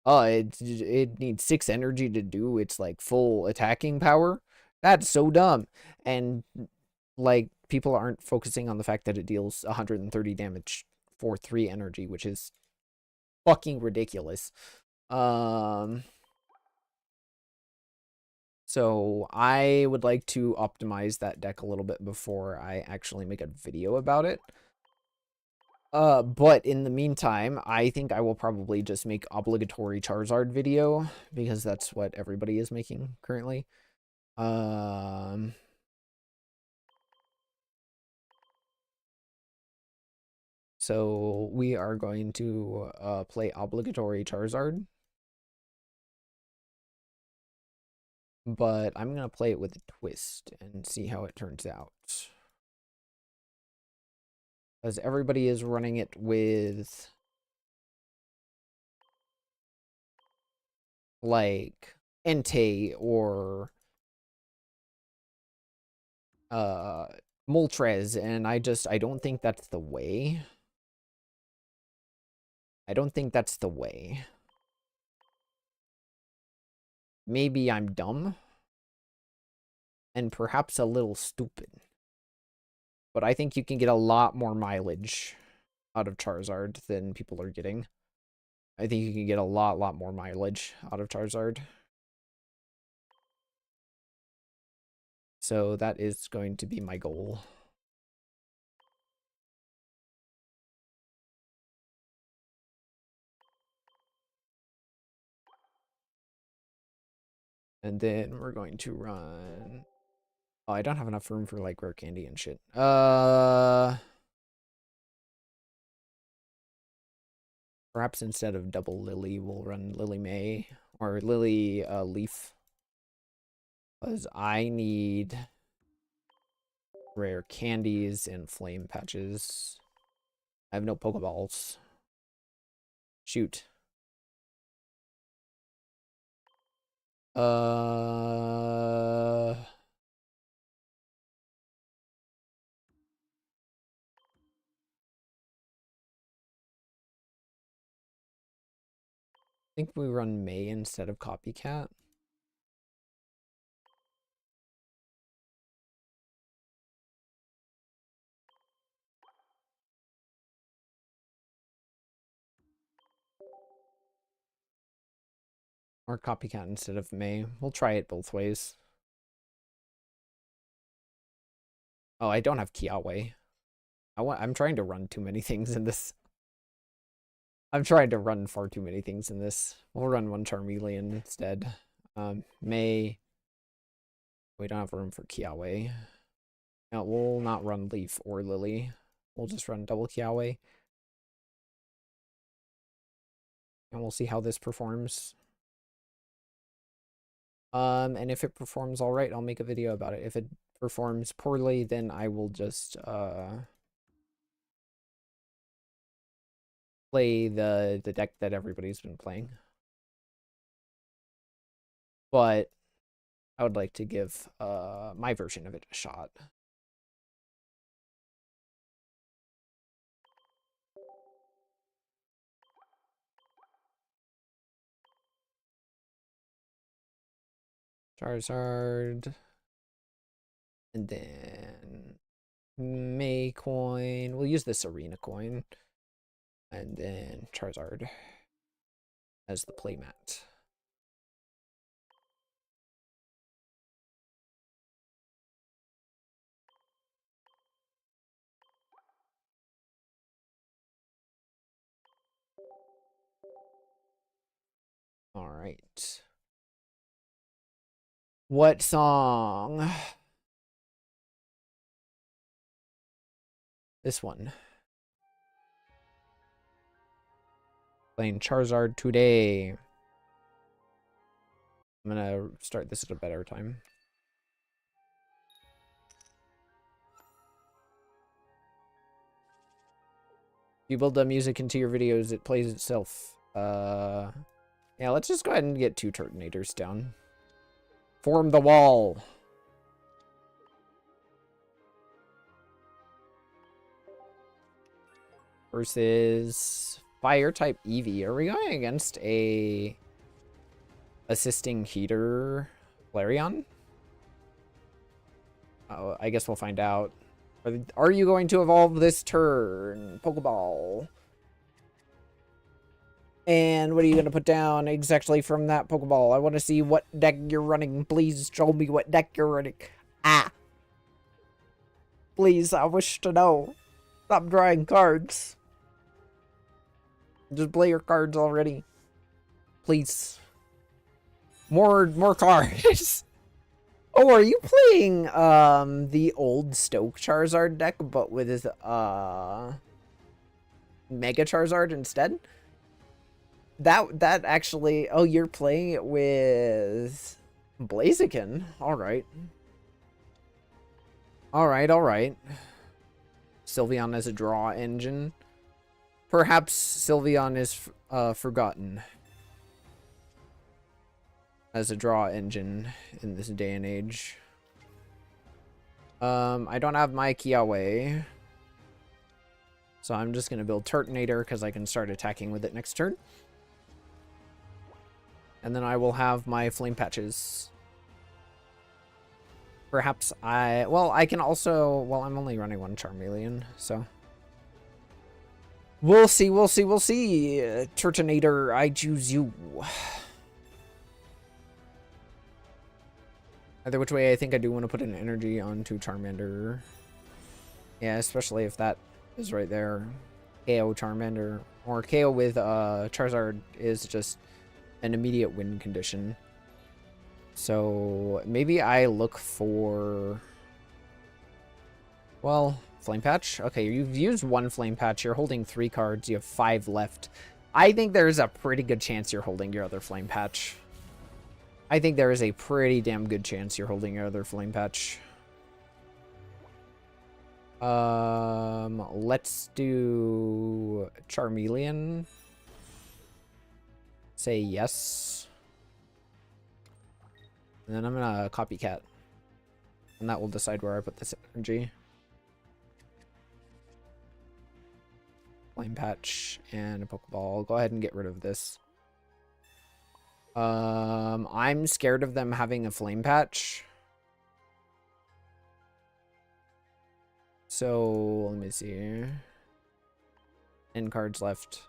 oh, it needs 6 energy to do its like full attacking power. That's so dumb. And like people aren't focusing on the fact that it deals 130 damage for 3 energy, which is fucking ridiculous. So I would like to optimize that deck a little bit before I actually make a video about it. But in the meantime, I think I will probably just make obligatory Charizard video because that's what everybody is making currently. So we are going to play obligatory Charizard. But I'm going to play it with a twist and see how it turns out. Because everybody is running it with like Entei or Moltres, and I don't think that's the way. I don't think that's the way. Maybe I'm dumb and perhaps a little stupid. But I think you can get a lot more mileage out of Charizard than people are getting. I think you can get a lot more mileage out of Charizard. So that is going to be my goal. And then we're going to run... Oh, I don't have enough room for, like, rare candy and shit. Perhaps instead of double Lily, we'll run Lily May. Or Lily Leaf. Because I need rare candies and flame patches. I have no Pokeballs. Shoot. I think we run May instead of Copycat. Or Copycat instead of May. We'll try it both ways. Oh, I don't have Kiawe. I'm trying to run too many things in this. I'm trying to run far too many things in this. We'll run one Charmeleon instead. May. We don't have room for Kiawe. No, we'll not run Leaf or Lily. We'll just run double Kiawe. And we'll see how this performs. And if it performs all right, I'll make a video about it. If it performs poorly, then I will just play the deck that everybody's been playing. But I would like to give my version of it a shot. Charizard. And then May coin. We'll use this arena coin. And then Charizard as the playmat. All right. What song? This one. Playing Charizard today. I'm gonna start this at a better time. You build the music into your videos, it plays itself. Yeah, let's just go ahead and get 2 Turtonators down. Form the wall. Versus fire type Eevee. Are we going against a assisting heater Flareon? Oh, I guess we'll find out. Are you going to evolve this turn? Pokeball. And what are you going to put down exactly from that Pokeball? I want to see what deck you're running. Please show me what deck you're running. Ah. Please, I wish to know. Stop drawing cards. Just play your cards already. Please. More cards. Oh, are you playing the old Stoke Charizard deck but with Mega Charizard instead? That actually, oh, you're playing it with Blaziken. All right. All right. Sylveon as a draw engine. Perhaps Sylveon is forgotten as a draw engine in this day and age. I don't have my Kiawe, so I'm just gonna build Turtonator because I can start attacking with it next turn. And then I will have my Flame Patches. Perhaps I can also, well, I'm only running one Charmeleon, so. We'll see. Turtonator, I choose you. Either which way, I think I do want to put an energy onto Charmander. Yeah, especially if that is right there. KO Charmander. Or KO with Charizard is just an immediate win condition. So maybe I look for, well, Flame Patch. Okay, you've used 1 Flame Patch. You're holding 3 cards. You have 5 left. I think there's a pretty good chance you're holding your other Flame Patch. I think there is a pretty damn good chance you're holding your other Flame Patch. Let's do Charmeleon. Say yes. And then I'm gonna copycat. And that will decide where I put this energy. Flame Patch and a Pokeball. Go ahead and get rid of this. I'm scared of them having a Flame Patch. So, let me see. End cards left.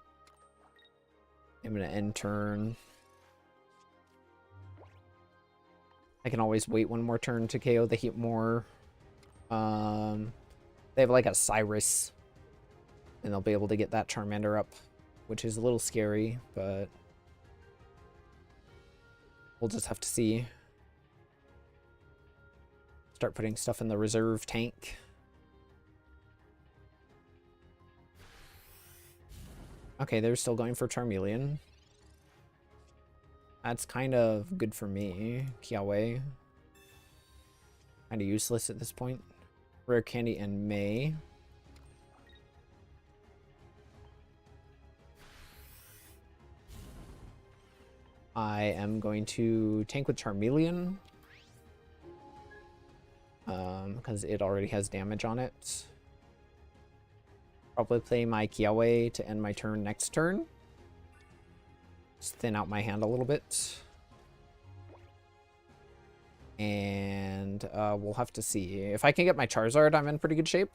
I'm gonna end turn. I can always wait 1 more turn to KO the Heatmore. They have like a Cyrus And they'll be able to get that Charmander up, which is a little scary, but we'll just have to see. Start putting stuff in the reserve tank. Okay, they're still going for Charmeleon. That's kind of good for me. Kiawe. Kind of useless at this point. Rare Candy and May. I am going to tank with Charmeleon. Because it already has damage on it. Probably play my Kiawe to end my turn next turn. Just thin out my hand a little bit. And we'll have to see. If I can get my Charizard, I'm in pretty good shape.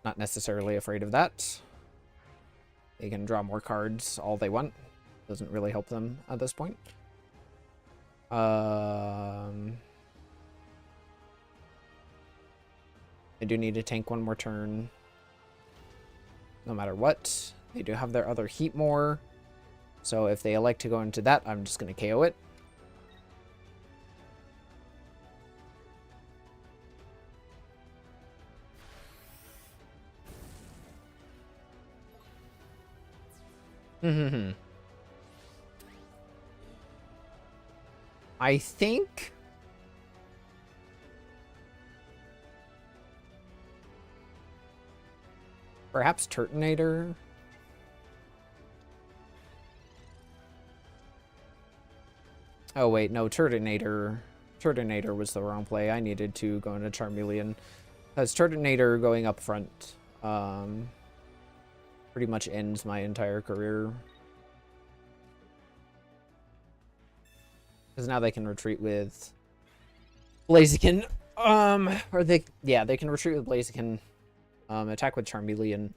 Not necessarily afraid of that. They can draw more cards all they want. Doesn't really help them at this point. I do need to tank one more turn. No matter what. They do have their other Heatmore. So if they elect to go into that, I'm just going to KO it. I think perhaps Turtonator. Oh wait, no, Turtonator. Turtonator was the wrong play. I needed to go into Charmeleon. Because Turtonator going up front pretty much ends my entire career. Because now they can retreat with Blaziken. Or they can retreat with Blaziken. Attack with Charmeleon.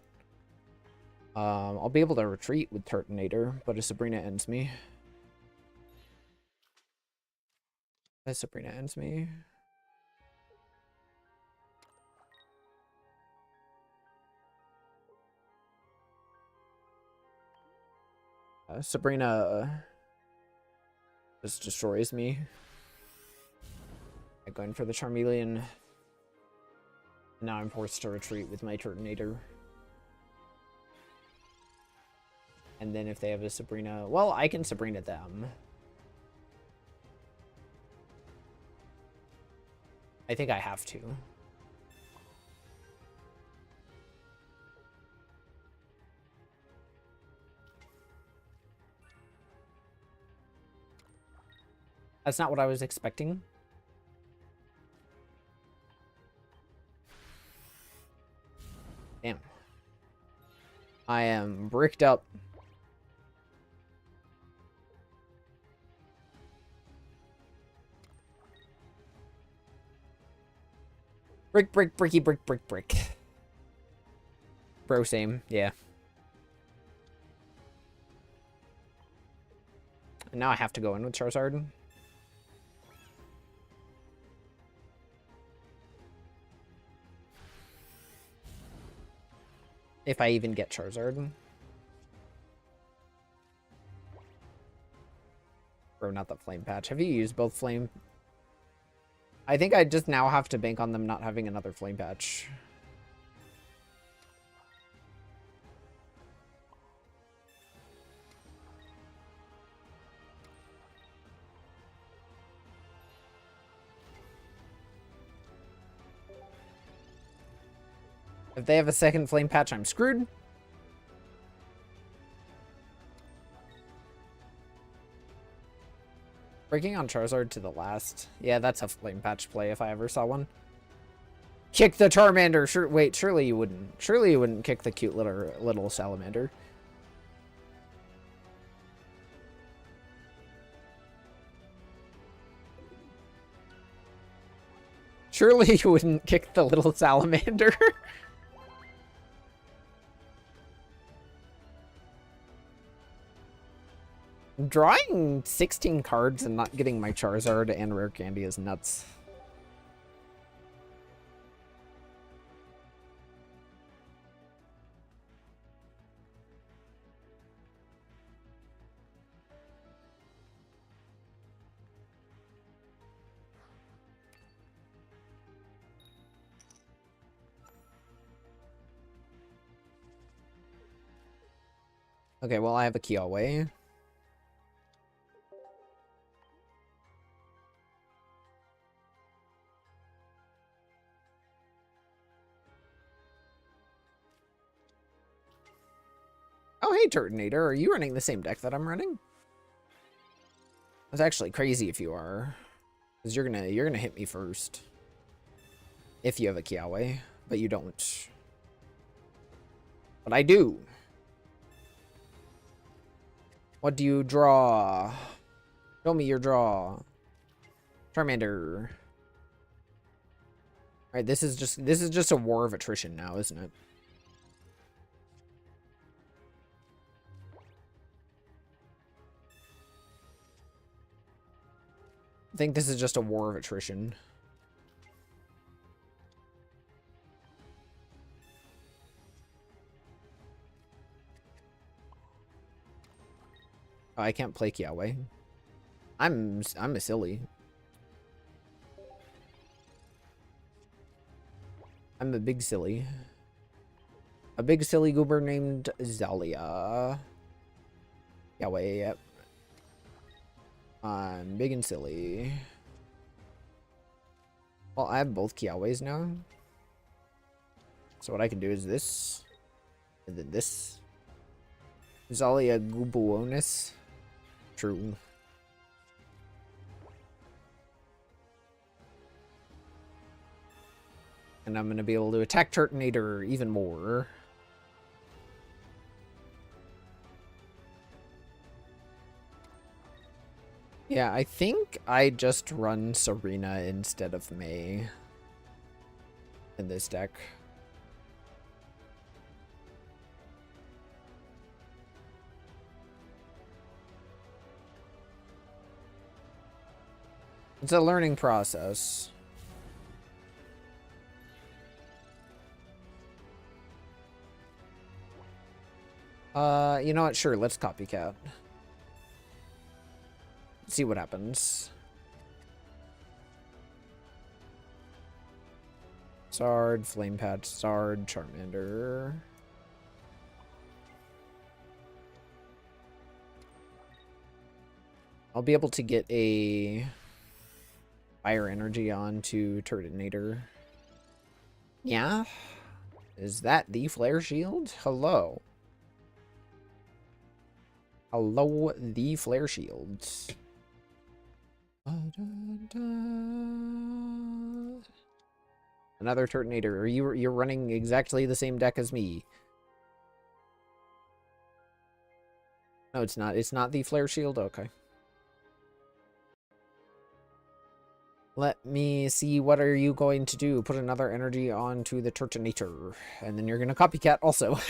I'll be able to retreat with Turtonator, but a Sabrina ends me. Sabrina ends me. Sabrina just destroys me. I'm going for the Charmeleon. Now I'm forced to retreat with my Turtonator. And then if they have a Sabrina... Well, I can Sabrina them. I think I have to. That's not what I was expecting. Damn. I am bricked up. Brick, brick, bricky, brick, brick, brick. Bro, same. Yeah. And now I have to go in with Charizard. If I even get Charizard. Bro, not the Flame Patch. Have you used both Flame? I think I just now have to bank on them not having another Flame Patch. If they have a second Flame Patch, I'm screwed. Breaking on Charizard to the last. Yeah, that's a Flame Patch play if I ever saw one. Kick the Charmander. Sure, wait, surely you wouldn't. Surely you wouldn't kick the cute little salamander. Surely you wouldn't kick the little salamander. Drawing 16 cards and not getting my Charizard and Rare Candy is nuts. Okay, well, I have a Kiawe. Oh, hey, Turtonator. Are you running the same deck that I'm running? That's actually crazy if you are. Because you're gonna hit me first. If you have a Kiawe. But you don't. But I do. What do you draw? Show me your draw. Charmander. Alright, this is just a war of attrition now, isn't it? I think this is just a war of attrition. Oh, I can't play Kiawe. I'm a silly. I'm a big silly. A big silly goober named Zalia. Kiawe, yep. I'm big and silly. Well, I have both Kiawes now. So what I can do is this. And then this. Zalia Gubuonis. True. And I'm going to be able to attack Turtonator even more. Yeah, I think I just run Serena instead of May in this deck. It's a learning process. You know what? Sure, let's copycat. See what happens. Zard, Flame Patch, Zard, Charmander. I'll be able to get a fire energy onto Turtonator. Yeah? Is that the Flare Shield? Hello. Hello, the Flare Shield. Another Turtonator. You're running exactly the same deck as me. No, it's not. It's not the Flare Shield? Okay. Let me see, what are you going to do? Put another energy onto the Turtonator. And then you're going to copycat also.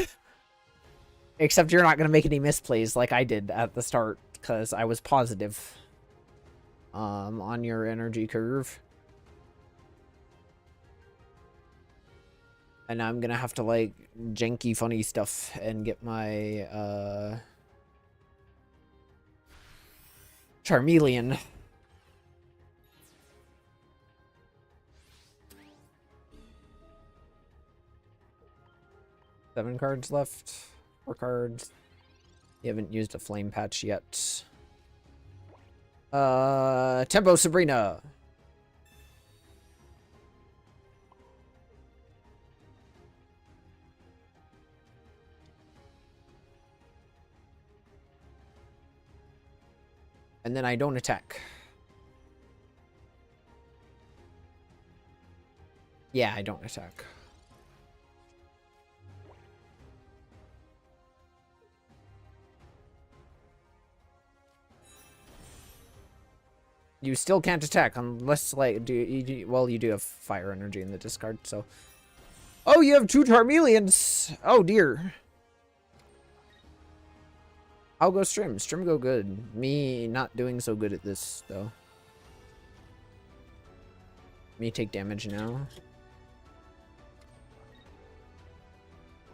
Except you're not going to make any misplays like I did at the start. Because I was positive. On your energy curve. And I'm going to have to, like, janky funny stuff and get my, Charmeleon. Seven cards left. 4 cards. You haven't used a flame patch yet. Tempo Sabrina. And then I don't attack. Yeah, I don't attack. You still can't attack unless, like, well, you do have fire energy in the discard, so. Oh, you have 2 Charmeleons! Oh, dear. I'll go Strim. Strim go good. Me not doing so good at this, though. Me take damage now.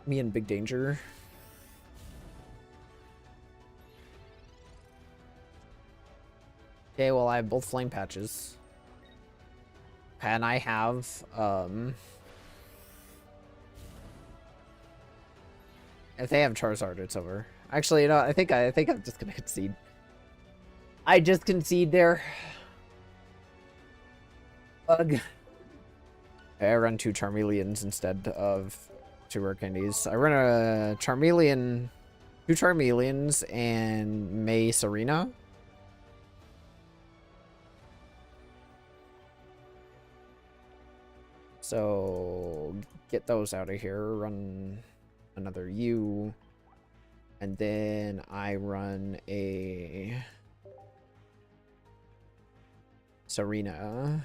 Me in big danger. Okay, well, I have both flame patches. And I have, if they have Charizard, it's over. Actually, you know, I think I'm just gonna concede. I just concede there. Ugh. I run 2 Charmeleons instead of 2 rare candies. I run a Charmeleon, 2 Charmeleons, and May Serena. So get those out of here. Run another U, and then I run a Serena.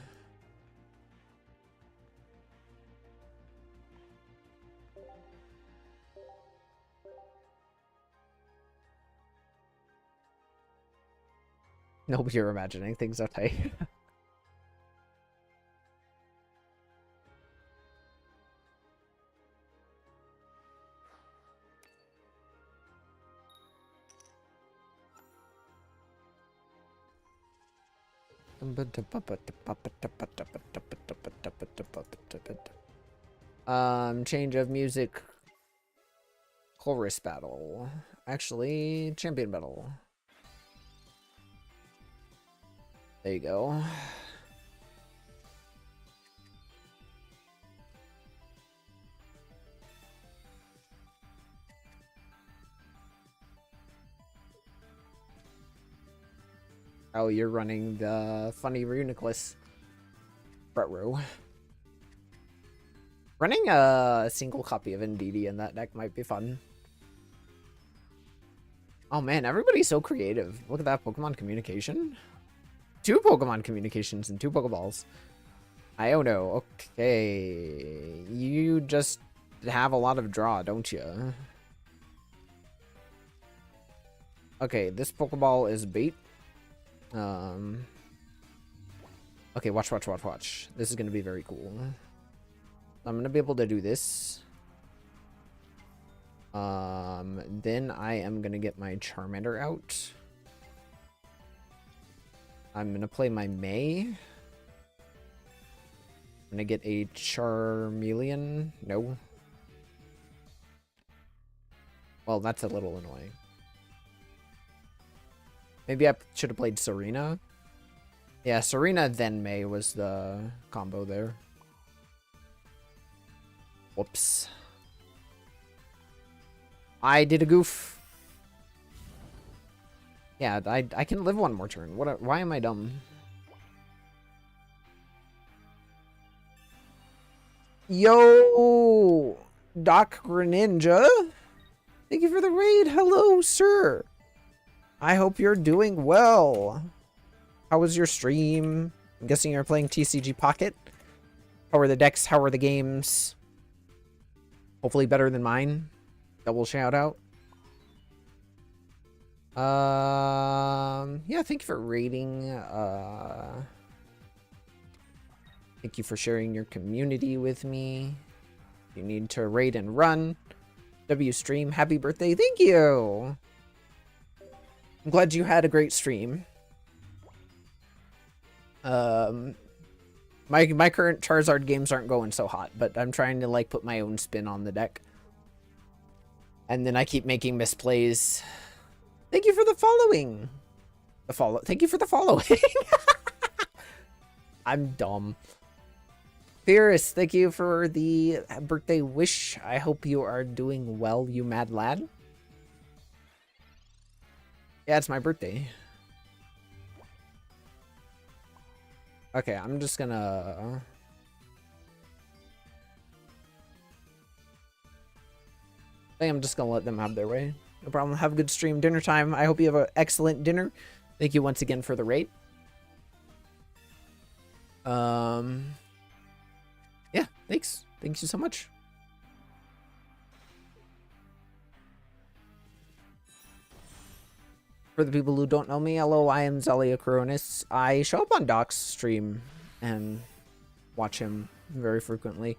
No, you're imagining things, okay. Change of music. Chorus battle. Actually, champion battle. There you go. Oh, you're running the funny Reuniclus front row. Running a single copy of NDD in that deck might be fun. Oh man, everybody's so creative. Look at that Pokemon communication. 2 Pokemon communications and 2 Pokeballs. I don't know. Okay. You just have a lot of draw, don't you? Okay, this Pokeball is bait. Okay, watch. This is gonna be very cool. I'm gonna be able to do this. Then I am gonna get my Charmander out. I'm gonna play my May. I'm gonna get a Charmeleon. No. Well, that's a little annoying. Maybe I should have played Serena. Yeah, Serena then May was the combo there. Whoops. I did a goof. Yeah, I can live 1 more turn. Why am I dumb? Yo, Doc Greninja. Thank you for the raid. Hello, sir. I hope you're doing well. How was your stream? I'm guessing you're playing TCG Pocket. How are the decks? How are the games? Hopefully better than mine. Double shout out. Yeah, thank you for rating. Thank you for sharing your community with me. You need to raid and run. W stream, happy birthday. Thank you. I'm glad you had a great stream. My current Charizard games aren't going so hot, but I'm trying to like put my own spin on the deck. And then I keep making misplays. Thank you for the following. Thank you for the following. I'm dumb. Fierce, thank you for the birthday wish. I hope you are doing well, you mad lad. Yeah, it's my birthday. Okay, I'm just gonna... I think I'm just gonna let them have their way. No problem. Have a good stream. Dinner time. I hope you have an excellent dinner. Thank you once again for the rate. Yeah, thanks. Thank you so much. For the people who don't know me, hello, I am Zelia Coronis. I show up on Doc's stream and watch him very frequently.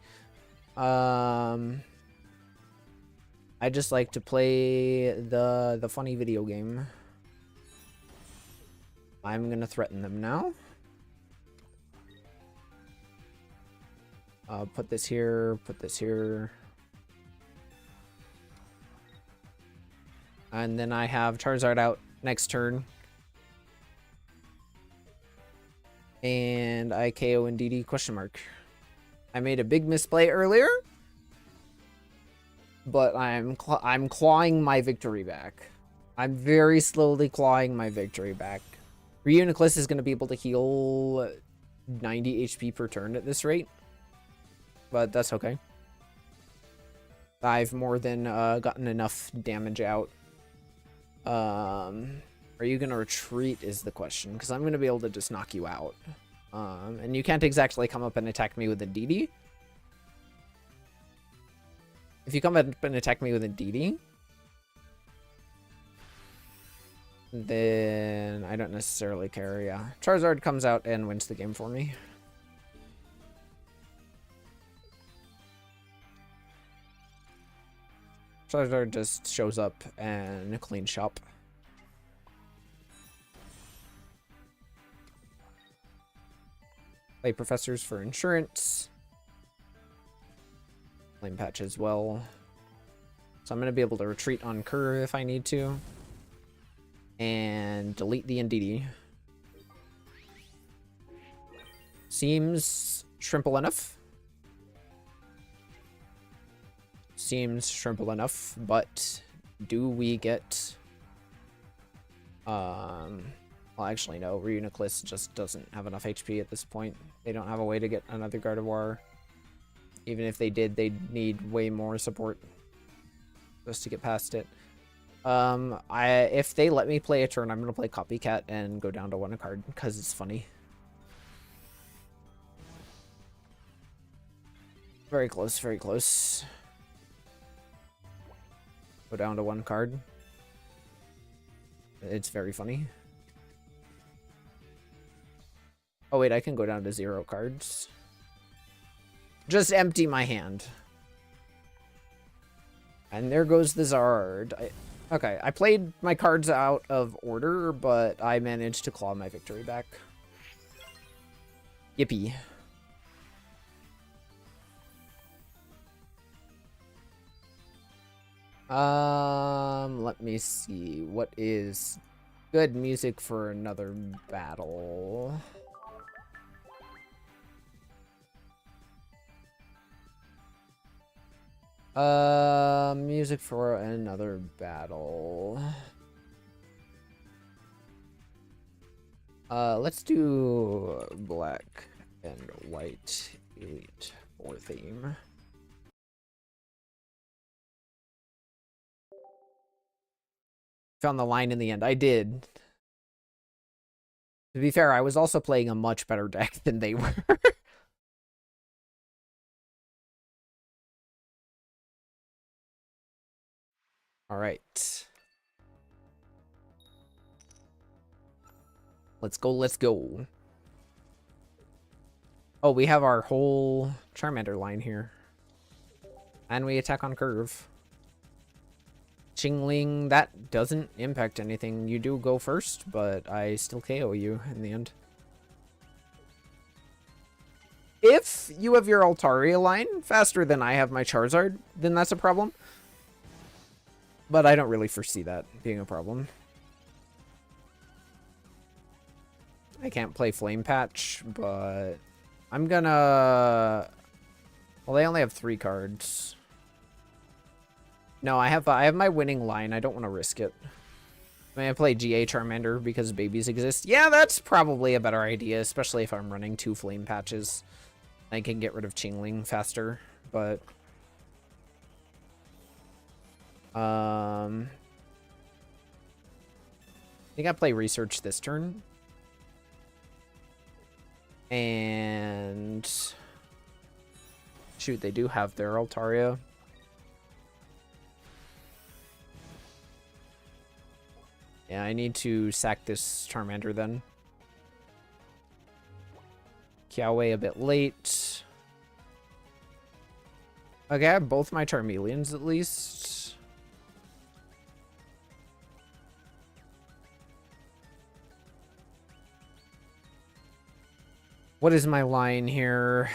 I just like to play the funny video game. I'm gonna threaten them now. Put this here, put this here. And then I have Charizard out next turn. And I KO Indeedee question mark. I made a big misplay earlier, but I'm clawing my victory back. I'm very slowly clawing my victory back. Reuniclus is going to be able to heal 90 HP per turn at this rate, but that's okay. I've more than gotten enough damage out. Are you going to retreat is the question, because I'm going to be able to just knock you out. And you can't exactly come up and attack me with a DD. If you come up and attack me with a DD, then I don't necessarily care, yeah. Charizard comes out and wins the game for me. Charizard just shows up and clean shop. Play Professors for insurance. Flame Patch as well. So I'm going to be able to retreat on curve if I need to. And delete the Indeedee. Seems shrimple enough. Seems shrimple enough, but do we get... Well, actually, no. Reuniclus just doesn't have enough HP at this point. They don't have a way to get another Gardevoir. Even if they did, they'd need way more support just to get past it. If they let me play a turn, I'm going to play Copycat and go down to 1 card because it's funny. Very close, very close. Go down to 1 card. It's very funny. Oh wait, I can go down to 0 cards. Just empty my hand. And there goes the Zard. Okay, I played my cards out of order, but I managed to claw my victory back. Yippee. Let me see. What is good music for another battle? Music for another battle. Let's do black and white elite 4 theme. Found the line in the end. I did. To be fair, I was also playing a much better deck than they were. All right. Let's go, let's go. Oh, we have our whole Charmander line here. And we attack on curve. Chingling, that doesn't impact anything. You do go first, but I still KO you in the end. If you have your Altaria line faster than I have my Charizard, then that's a problem. But I don't really foresee that being a problem. I can't play Flame Patch, but I'm gonna... Well, they only have 3 cards. No, I have my winning line. I don't want to risk it. I mean, I play GA Charmander because babies exist. Yeah, that's probably a better idea, especially if I'm running 2 Flame Patches. I can get rid of Chingling faster, but... I think I play Research this turn. And... Shoot, they do have their Altaria. Yeah, I need to sack this Charmander then. Kiawe a bit late. Okay, I have both my Charmeleons at least. What is my line here?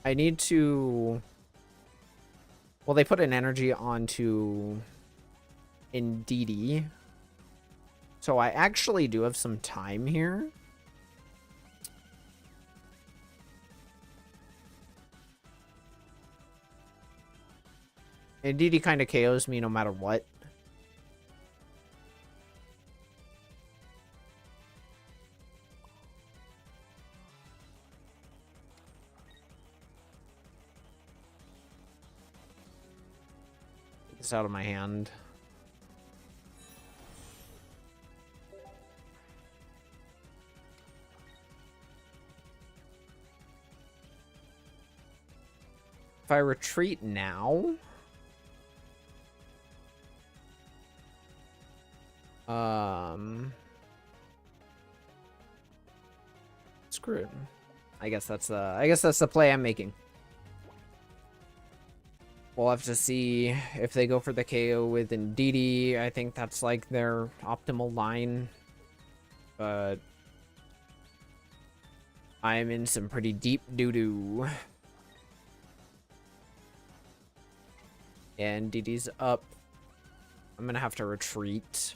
I need to... Well, they put an energy onto Indeedy. So I actually do have some time here. Indeedy kind of KOs me no matter what. Get this out of my hand. If I retreat now... Screw it. I guess that's the play I'm making. We'll have to see if they go for the KO with Indeedy. I think that's like their optimal line. But I'm in some pretty deep doo-doo. And Indeedy's up. I'm gonna have to retreat.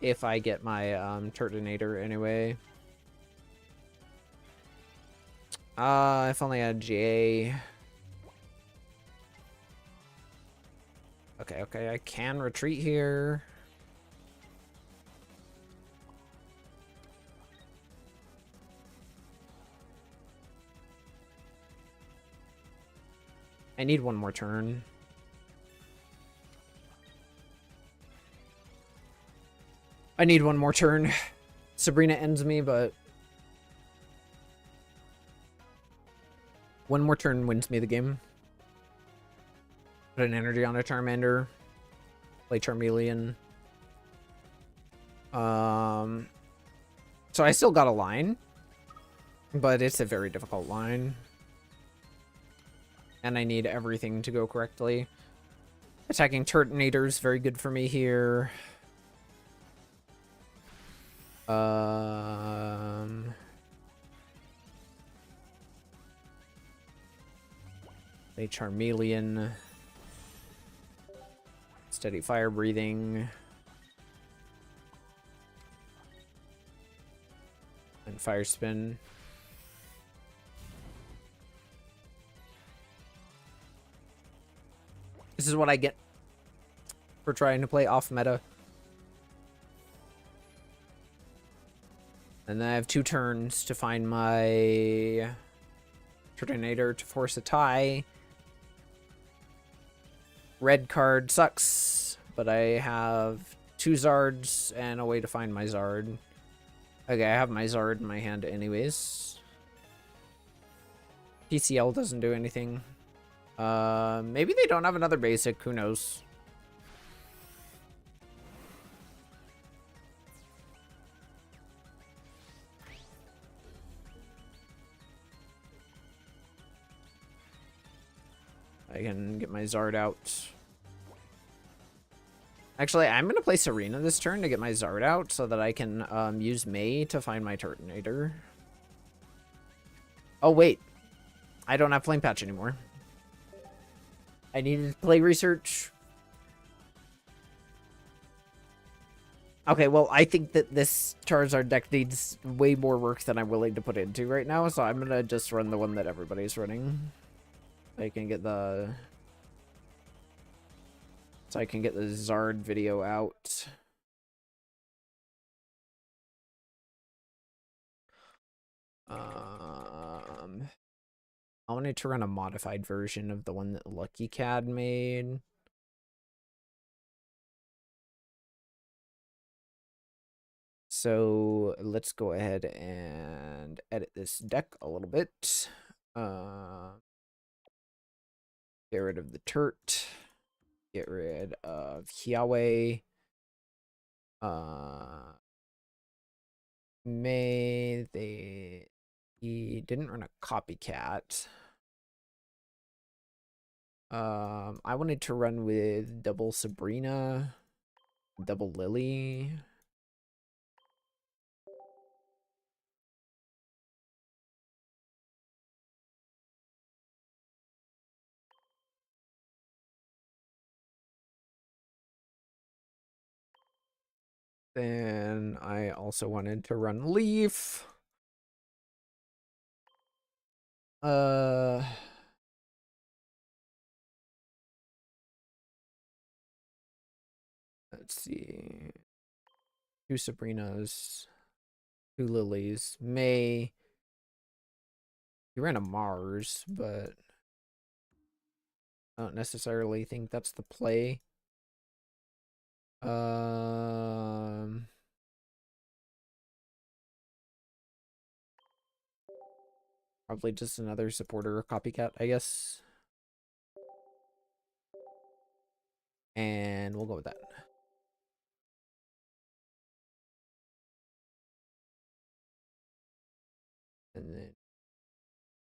If I get my Turtonator anyway. If only I had J. Okay, I can retreat here. I need one more turn. I need one more turn. Sabrina ends me, but one more turn wins me the game. Put an energy on a Charmander. Play Charmeleon. So I still got a line, but it's a very difficult line. And I need everything to go correctly. Attacking Turtonator is very good for me here. A Charmeleon. Steady fire breathing. And fire spin. This is what I get for trying to play off meta. And then I have 2 turns to find my Turtonator to force a tie. Red card sucks, but I have 2 Zards and a way to find my Zard. Okay, I have my Zard in my hand anyways. PCL doesn't do anything. Maybe they don't have another basic, who knows? I can get my Zard out. Actually, I'm going to play Serena this turn to get my Zard out so that I can use May to find my Turtonator. Oh, wait. I don't have Flame Patch anymore. I needed to play Research. Okay, well, I think that this Charizard deck needs way more work than I'm willing to put into right now, so I'm going to just run the one that everybody's running. I can get the... So I can get the Zard video out. I wanted to run a modified version of the one that Lucky Cad made. So let's go ahead and edit this deck a little bit. Get rid of the Turt. Get rid of Hiawe. He didn't run a copycat. I wanted to run with double Sabrina, double Lily. Then I also wanted to run Leaf. Let's see. 2 Sabrinas, 2 Lilies. May. You ran a Mars, but I don't necessarily think that's the play. Probably just another supporter copycat, I guess. And we'll go with that. And then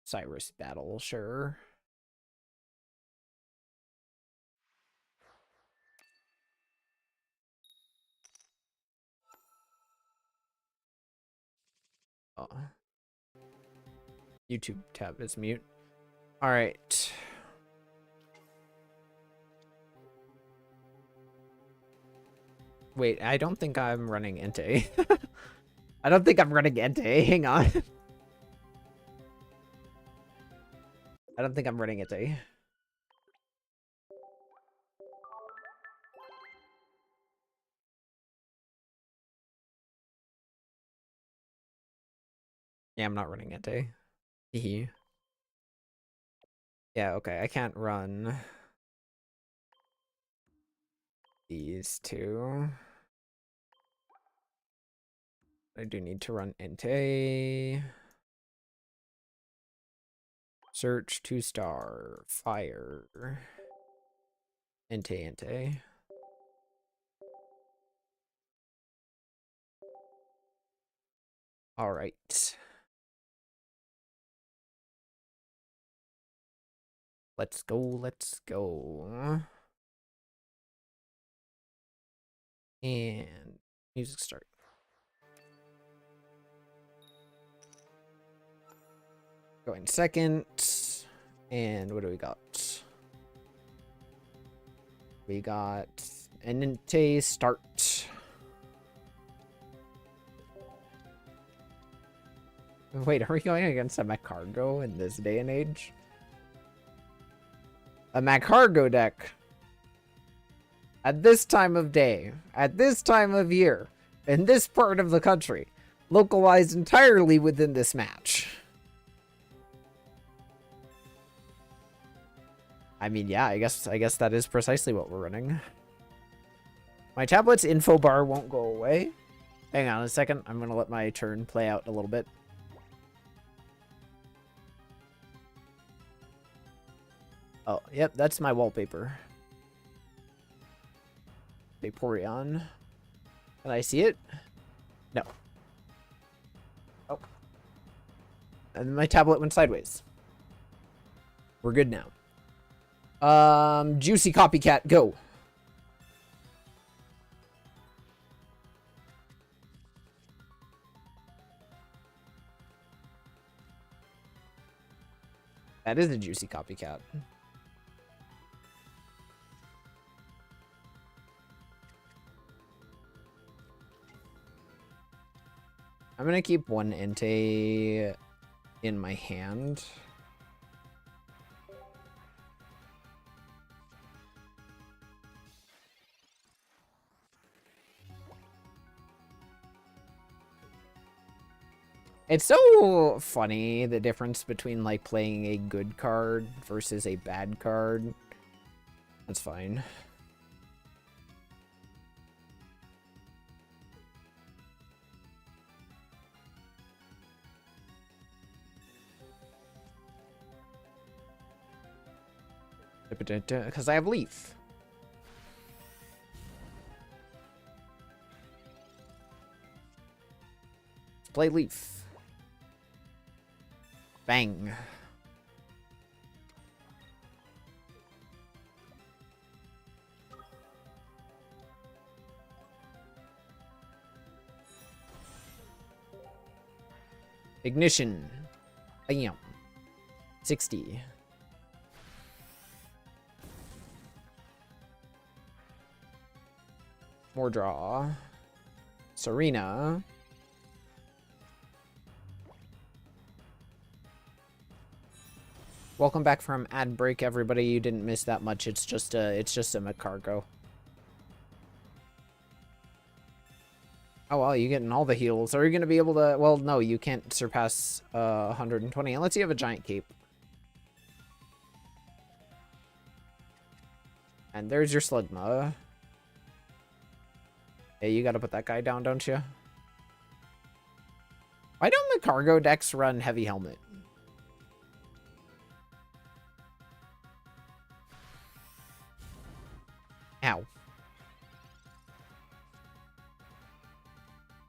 Cyrus Battle, sure. Oh. YouTube tab is mute. All right. Wait, I don't think I'm running Entei. I don't think I'm running Entei. Hang on. I don't think I'm running Entei. Yeah, I'm not running Entei. Hee. Yeah, okay. I can't run these two. I do need to run Entei. Search 2-star. Fire. Entei. All right. Let's go. Let's go. And music start. Going second. And what do we got? We got Entei start. Wait, are we going against a MacCargo in this day and age? A MacCargo deck. At this time of day, at this time of year, in this part of the country, localized entirely within this match. I mean, yeah, I guess that is precisely what we're running. My tablet's info bar won't go away. Hang on a second. I'm gonna let my turn play out a little bit. Oh, yep, that's my wallpaper. Vaporeon. Can I see it? No. Oh. And my tablet went sideways. We're good now. Juicy Copycat, go. That is a Juicy Copycat. I'm gonna keep one Entei in my hand. It's so funny, the difference between, like, playing a good card versus a bad card. That's fine. Because I have Leaf. Let's play Leaf. Bang. Ignition. Bam. 60. More draw. Serena. Welcome back from ad break, everybody. You didn't miss that much. It's just a McCargo. Oh, well, you're getting all the heals. Are you going to be able to... Well, no, you can't surpass 120 unless you have a giant cape. And there's your Slugma. Hey, you got to put that guy down, don't you? Why don't McCargo decks run Heavy Helmet? Ow.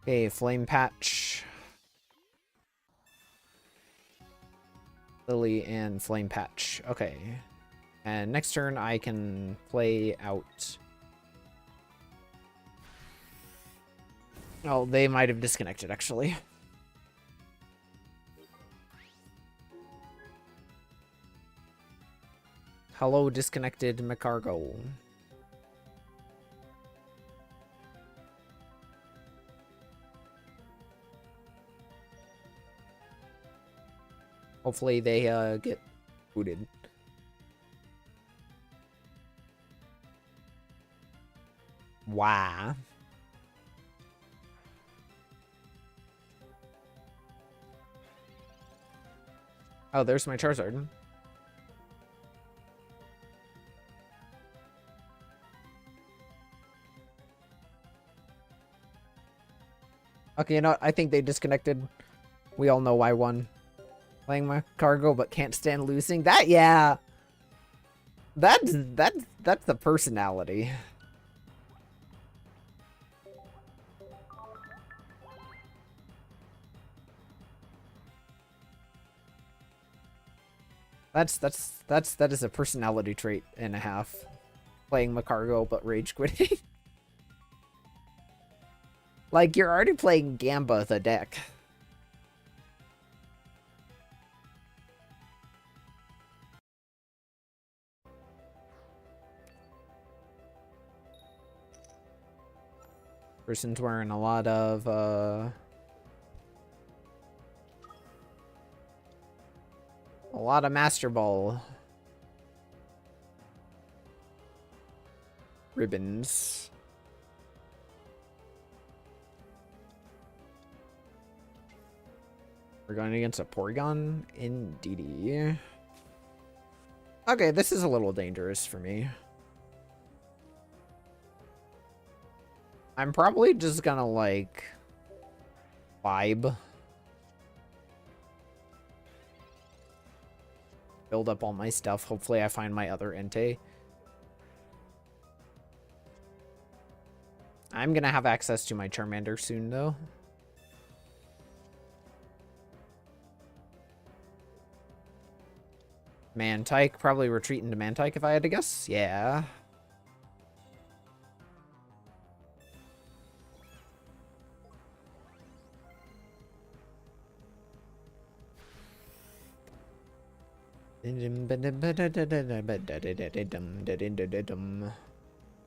Okay, Flame Patch. Lily and Flame Patch. Okay. And next turn I can play out... Oh, they might have disconnected, actually. Hello, disconnected McCargo. Hopefully they get booted. Wow. Oh, there's my Charizard. Okay, you know what? I think they disconnected. We all know why one. Playing my cargo, but can't stand losing. That, yeah. That's the personality. That is a personality trait and a half. Playing Macargo but rage quitting. Like, you're already playing Gamba the deck. Person's wearing a lot of Master Ball ribbons. We're going against a Porygon? Indeedy. Okay, this is a little dangerous for me. I'm probably just gonna, like, vibe. Build up all my stuff. Hopefully I find my other Entei. I'm gonna have access to my Charmander soon, though. Mantike. Probably retreat into Mantike if I had to guess. Yeah.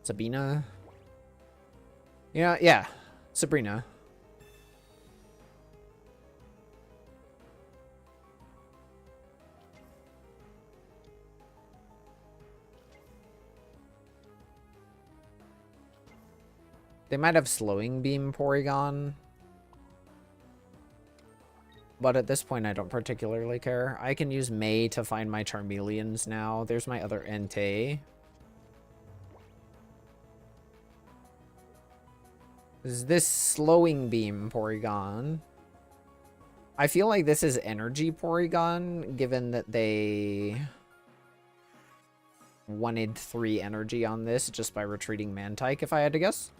Sabina. Yeah, Sabrina. They might have Slowing Beam Porygon. But at this point, I don't particularly care. I can use May to find my Charmeleons now. There's my other Entei. Is this Slowing Beam Porygon? I feel like this is Energy Porygon, given that they wanted 3 energy on this just by retreating Mantike, if I had to guess.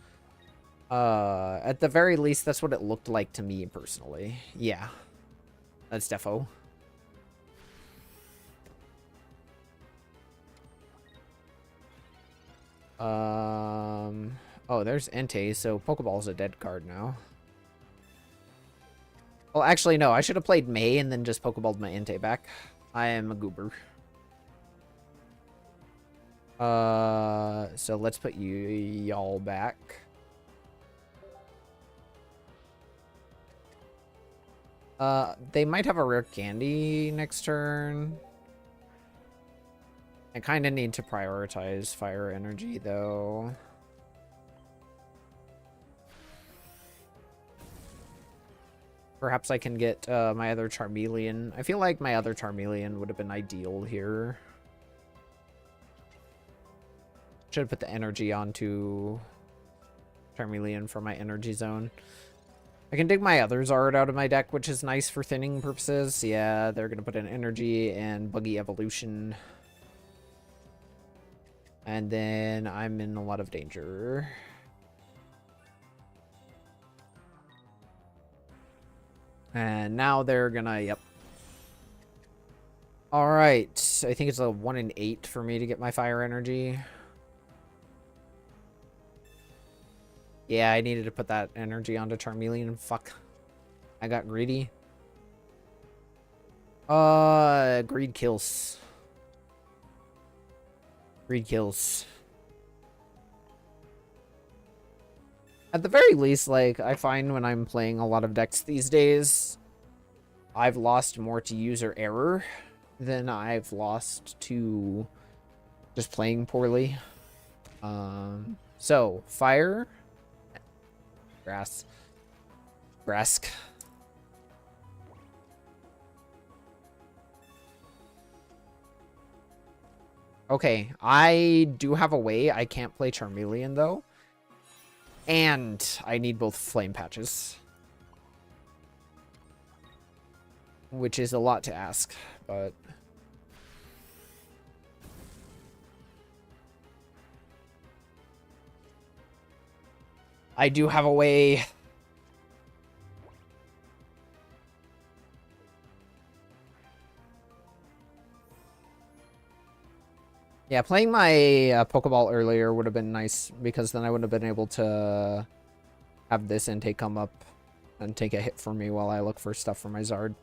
At the very least, that's what it looked like to me, personally. Yeah. That's defo. Oh, there's Entei, so Pokeball's a dead card now. Well, actually, no. I should have played May and then just Pokeballed my Entei back. I am a goober. So let's put y'all back. They might have a rare candy next turn. I kind of need to prioritize fire energy, though. Perhaps I can get my other Charmeleon. I feel like my other Charmeleon would have been ideal here. Should have put the energy onto Charmeleon for my energy zone. I can dig my other Zard out of my deck, which is nice for thinning purposes. Yeah, they're going to put in energy and buggy evolution. And then I'm in a lot of danger. And now they're gonna, yep. Alright, I think it's a 1 in 8 for me to get my fire energy. Yeah, I needed to put that energy onto Charmeleon. Fuck. I got greedy. Greed kills. Greed kills. At the very least, like, I find when I'm playing a lot of decks these days, I've lost more to user error than I've lost to just playing poorly. So, fire. Grass. Grask. Okay, I do have a way. I can't play Charmeleon, though. And I need both flame patches. Which is a lot to ask, but... I do have a way. Yeah, playing my Pokeball earlier would have been nice, because then I would have been able to have this intake come up and take a hit for me while I look for stuff for my Zard.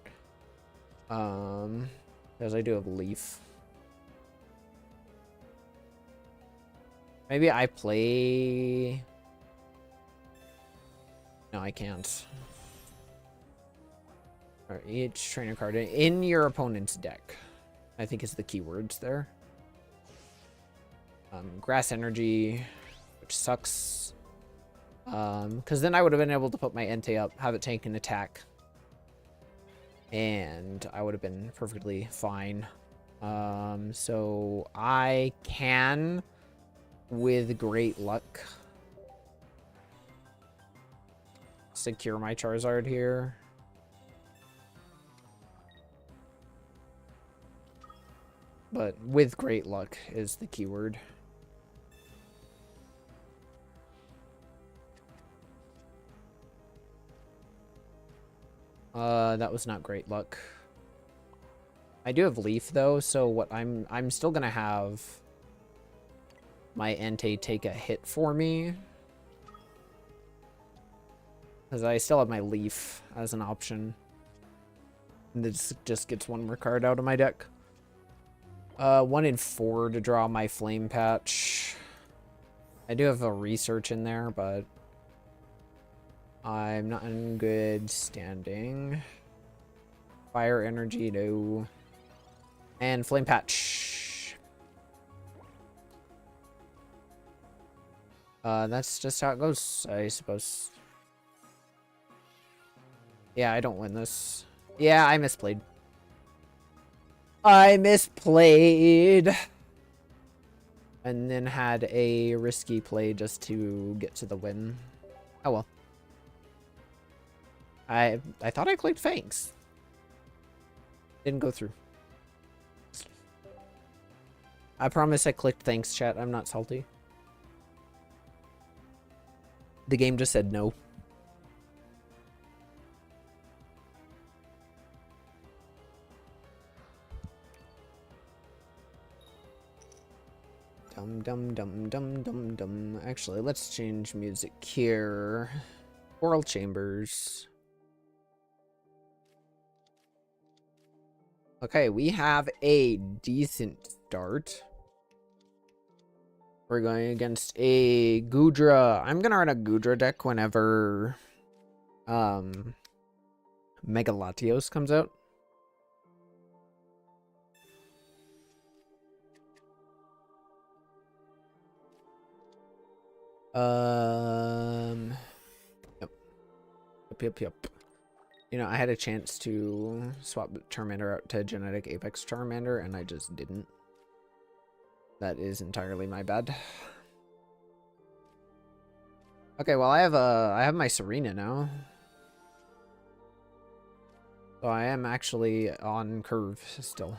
Because I do have Leaf. Maybe I play... No, I can't. All right, each trainer card in your opponent's deck, I think is the keywords there. Grass energy, which sucks. Because then I would have been able to put my Entei up, have it take an attack. And I would have been perfectly fine. So I can, with great luck, secure my Charizard here. But with great luck is the keyword. That was not great luck. I do have Leaf though, so what I'm still gonna have my Entei take a hit for me. Because I still have my Leaf as an option. And this just gets one more card out of my deck. 1 in 4 to draw my Flame Patch. I do have a Research in there, but I'm not in good standing. Fire Energy, no. And Flame Patch. That's just how it goes, I suppose. Yeah, I don't win this. Yeah, I misplayed. I misplayed. And then had a risky play just to get to the win. Oh well. I thought I clicked Fangs. Didn't go through. I promise I clicked thanks, chat. I'm not salty. The game just said no. Dum dum dum dum dum dum. Actually, let's change music here. Coral Chambers. Okay, we have a decent start. We're going against a Goodra. I'm gonna run a Goodra deck whenever Megalatios comes out. Yep. You know, I had a chance to swap Charmander out to Genetic Apex Charmander, and I just didn't. That is entirely my bad. Okay, well I have my Serena now. So I am actually on curve still.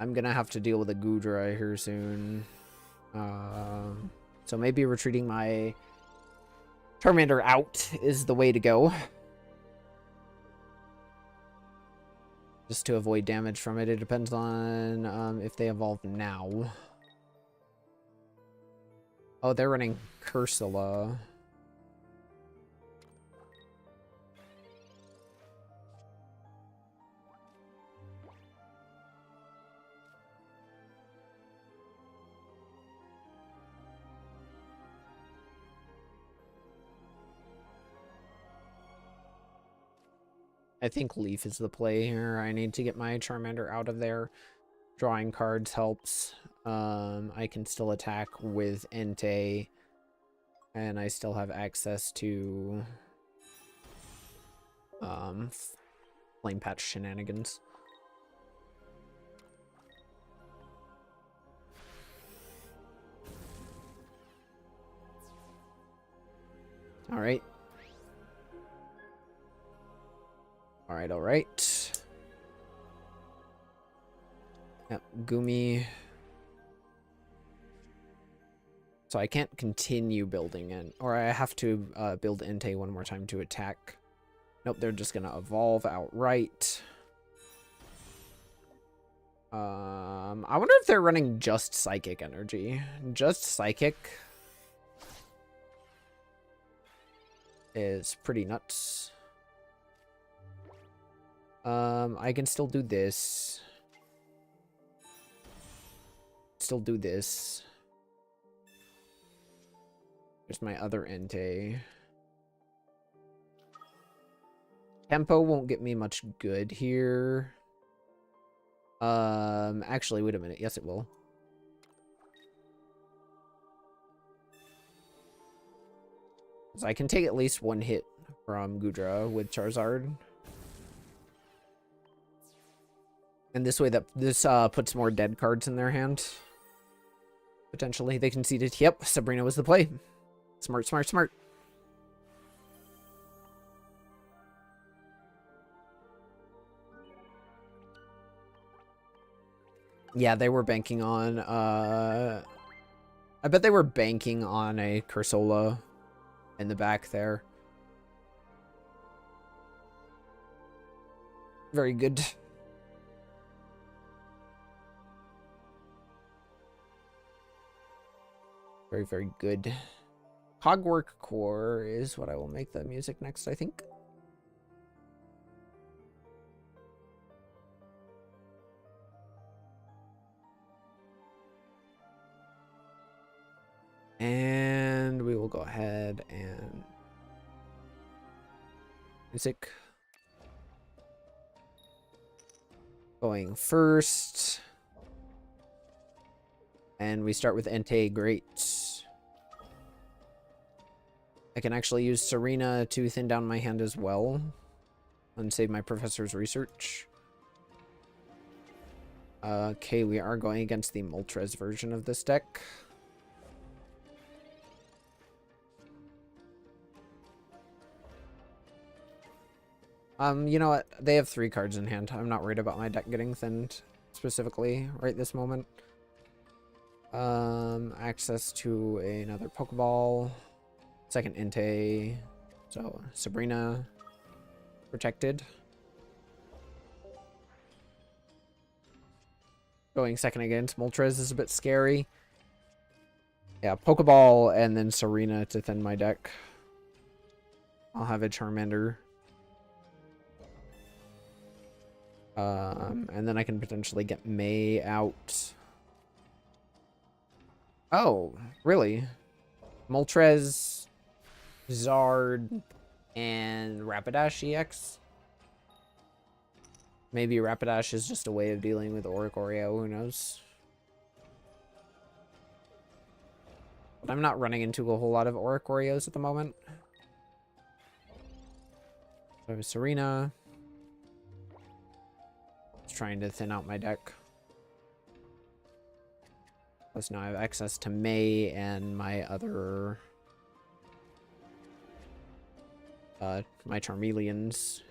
I'm gonna have to deal with a Goodra here soon. So maybe retreating my Charmander out is the way to go. Just to avoid damage from it. It depends on if they evolve now. Oh, they're running Cursula. I think Leaf is the play here. I need to get my Charmander out of there. Drawing cards helps. I can still attack with Entei. And I still have access to Flame Patch shenanigans. Alright. Alright. Yep, Gumi. So I can't continue building it. Or I have to build Entei one more time to attack. Nope, they're just gonna evolve outright. I wonder if they're running just Psychic Energy. Just Psychic is pretty nuts. I can still do this. Still do this. There's my other Entei. Tempo won't get me much good here. Actually, wait a minute. Yes, it will. So I can take at least one hit from Goodra with Charizard. And this way, this puts more dead cards in their hand. Potentially, they conceded. Yep, Sabrina was the play. Smart. Yeah, they were banking on, I bet they were banking on a Cursola in the back there. Very good. Very good. Hogwork Core is what I will make the music next, I think. And we will go ahead and music going first. And we start with Entei. Great. I can actually use Serena to thin down my hand as well and save my professor's research. Okay, we are going against the Moltres version of this deck. You know what? They have 3 cards in hand. I'm not worried about my deck getting thinned specifically right this moment. Access to another Pokeball. Second Entei. So, Sabrina protected. Going second against Moltres is a bit scary. Yeah, Pokeball and then Serena to thin my deck. I'll have a Charmander. And then I can potentially get May out. Oh, really? Moltres, Zard, And Rapidash EX. Maybe Rapidash is just a way of dealing with Oricorio, who knows? But I'm not running into a whole lot of Oricorios at the moment. So I have Serena. Just trying to thin out my deck. Plus now I have access to May and my other... my Charmeleons.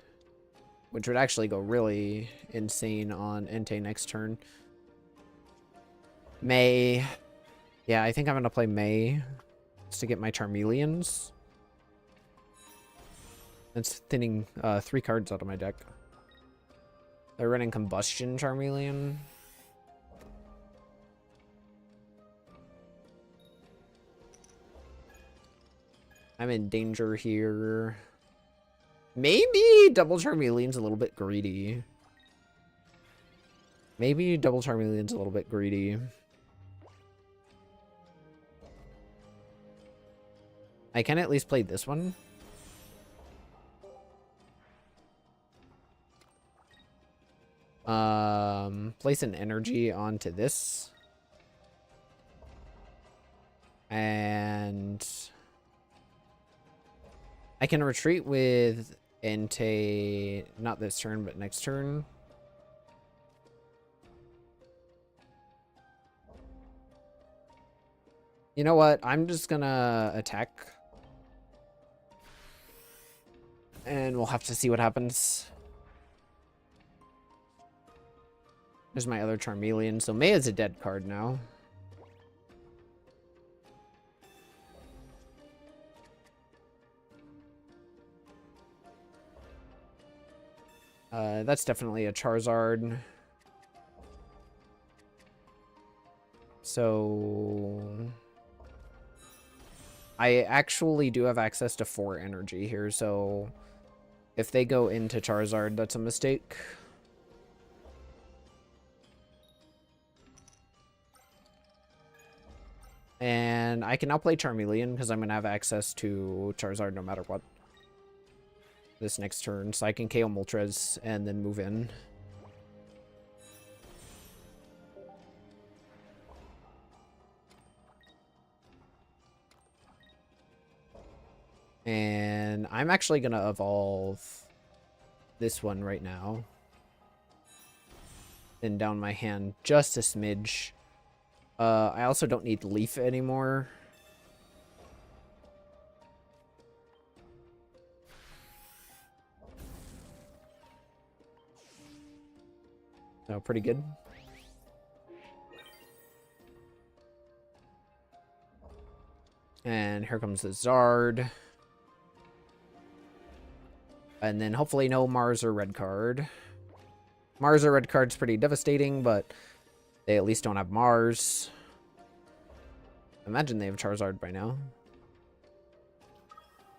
Which would actually go really insane on Entei next turn. May. Yeah, I think I'm going to play May. Just to get my Charmeleons. That's thinning 3 cards out of my deck. They're running Combustion Charmeleon. I'm in danger here. Maybe double Charmeleon's a little bit greedy. Maybe double Charmeleon's a little bit greedy. I can at least play this one. Place an energy onto this. And I can retreat with Entei, not this turn, but next turn. You know what? I'm just gonna attack. And we'll have to see what happens. There's my other Charmeleon. So May is a dead card now. That's definitely a Charizard. So I actually do have access to 4 energy here, so if they go into Charizard, that's a mistake. And I can now play Charmeleon because I'm going to have access to Charizard no matter what this next turn, so I can KO Moltres and then move in. And I'm actually going to evolve this one right now. Then down my hand just a smidge. I also don't need Leaf anymore. So pretty good. And here comes the Zard. And then hopefully no Mars or red card. Mars or red card's pretty devastating, but they at least don't have Mars. Imagine they have Charizard by now.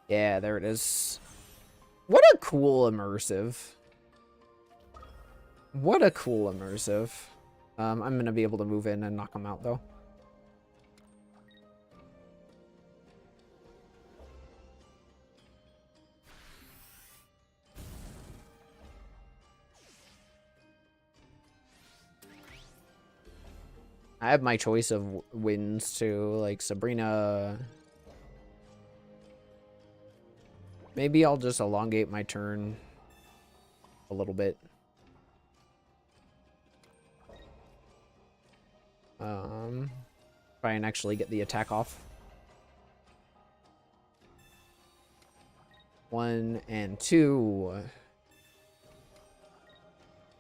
Yeah, there it is. What a cool immersive. What a cool immersive. I'm going to be able to move in and knock them out, though. I have my choice of wins too, like Sabrina. Maybe I'll just elongate my turn a little bit. Try and actually get the attack off. 1 and 2.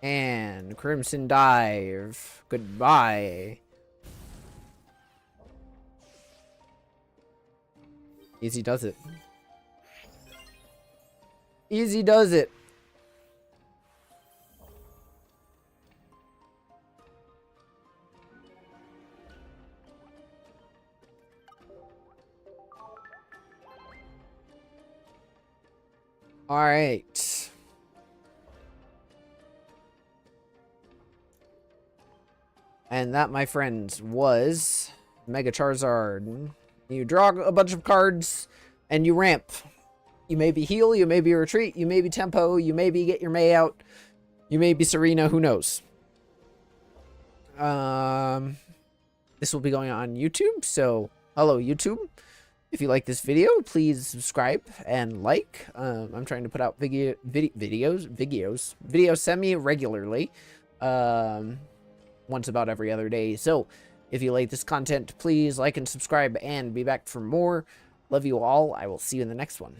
And Crimson Dive. Goodbye. Easy does it. Easy does it. All right. And that, my friends, was Mega Charizard. You draw a bunch of cards and you ramp. You may be heal, you may be retreat, you may be tempo, you may be get your May out, you may be Serena, who knows. This will be going on YouTube, so hello YouTube. If you like this video, please subscribe and like. I'm trying to put out videos semi-regularly, once about every other day. So if you like this content, please like and subscribe and be back for more. Love you all. I will see you in the next one.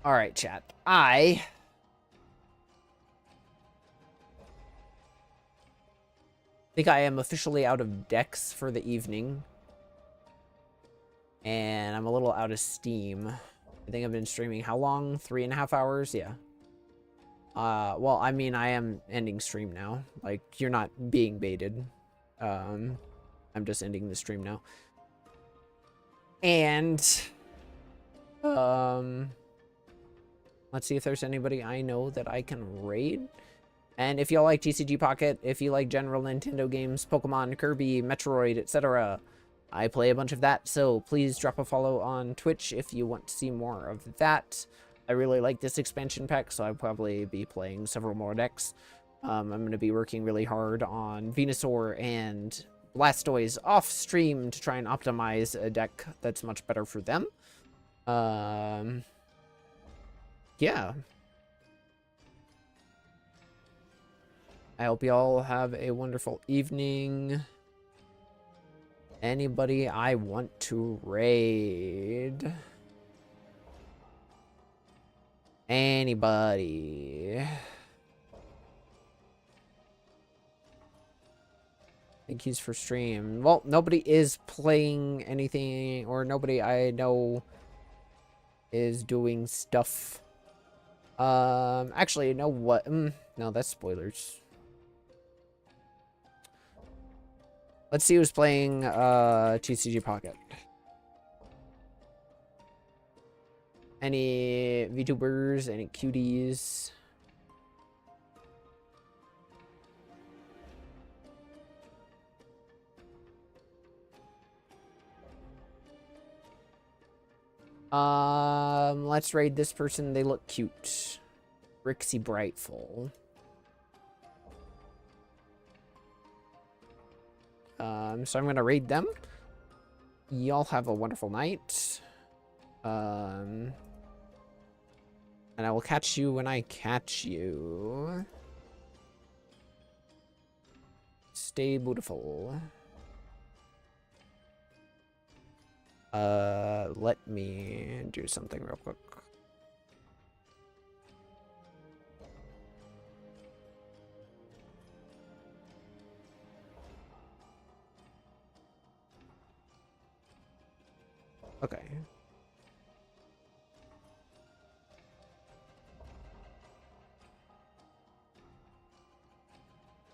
All right, chat. I think I am officially out of decks for the evening. And I'm a little out of steam. I think I've been streaming how long? 3.5 hours? Yeah. Well, I mean, I am ending stream now. Like, you're not being baited. I'm just ending the stream now. And, let's see if there's anybody I know that I can raid. And if y'all like TCG Pocket, if you like general Nintendo games, Pokemon, Kirby, Metroid, etc., I play a bunch of that, so please drop a follow on Twitch if you want to see more of that. I really like this expansion pack, so I'll probably be playing several more decks. I'm going to be working really hard on Venusaur and Blastoise off stream to try and optimize a deck that's much better for them. Yeah. I hope y'all have a wonderful evening. Anybody I want to raid? Anybody? Thank yous for stream. Well, nobody is playing anything, or nobody I know is doing stuff. Actually, you know what? No, that's spoilers. Let's see who's playing TCG Pocket. Any VTubers, any cuties? Let's raid this person. They look cute. Rixie Brightful. So I'm gonna raid them. Y'all have a wonderful night. And I will catch you when I catch you. Stay beautiful. Let me do something real quick. Okay.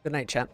Good night, chat.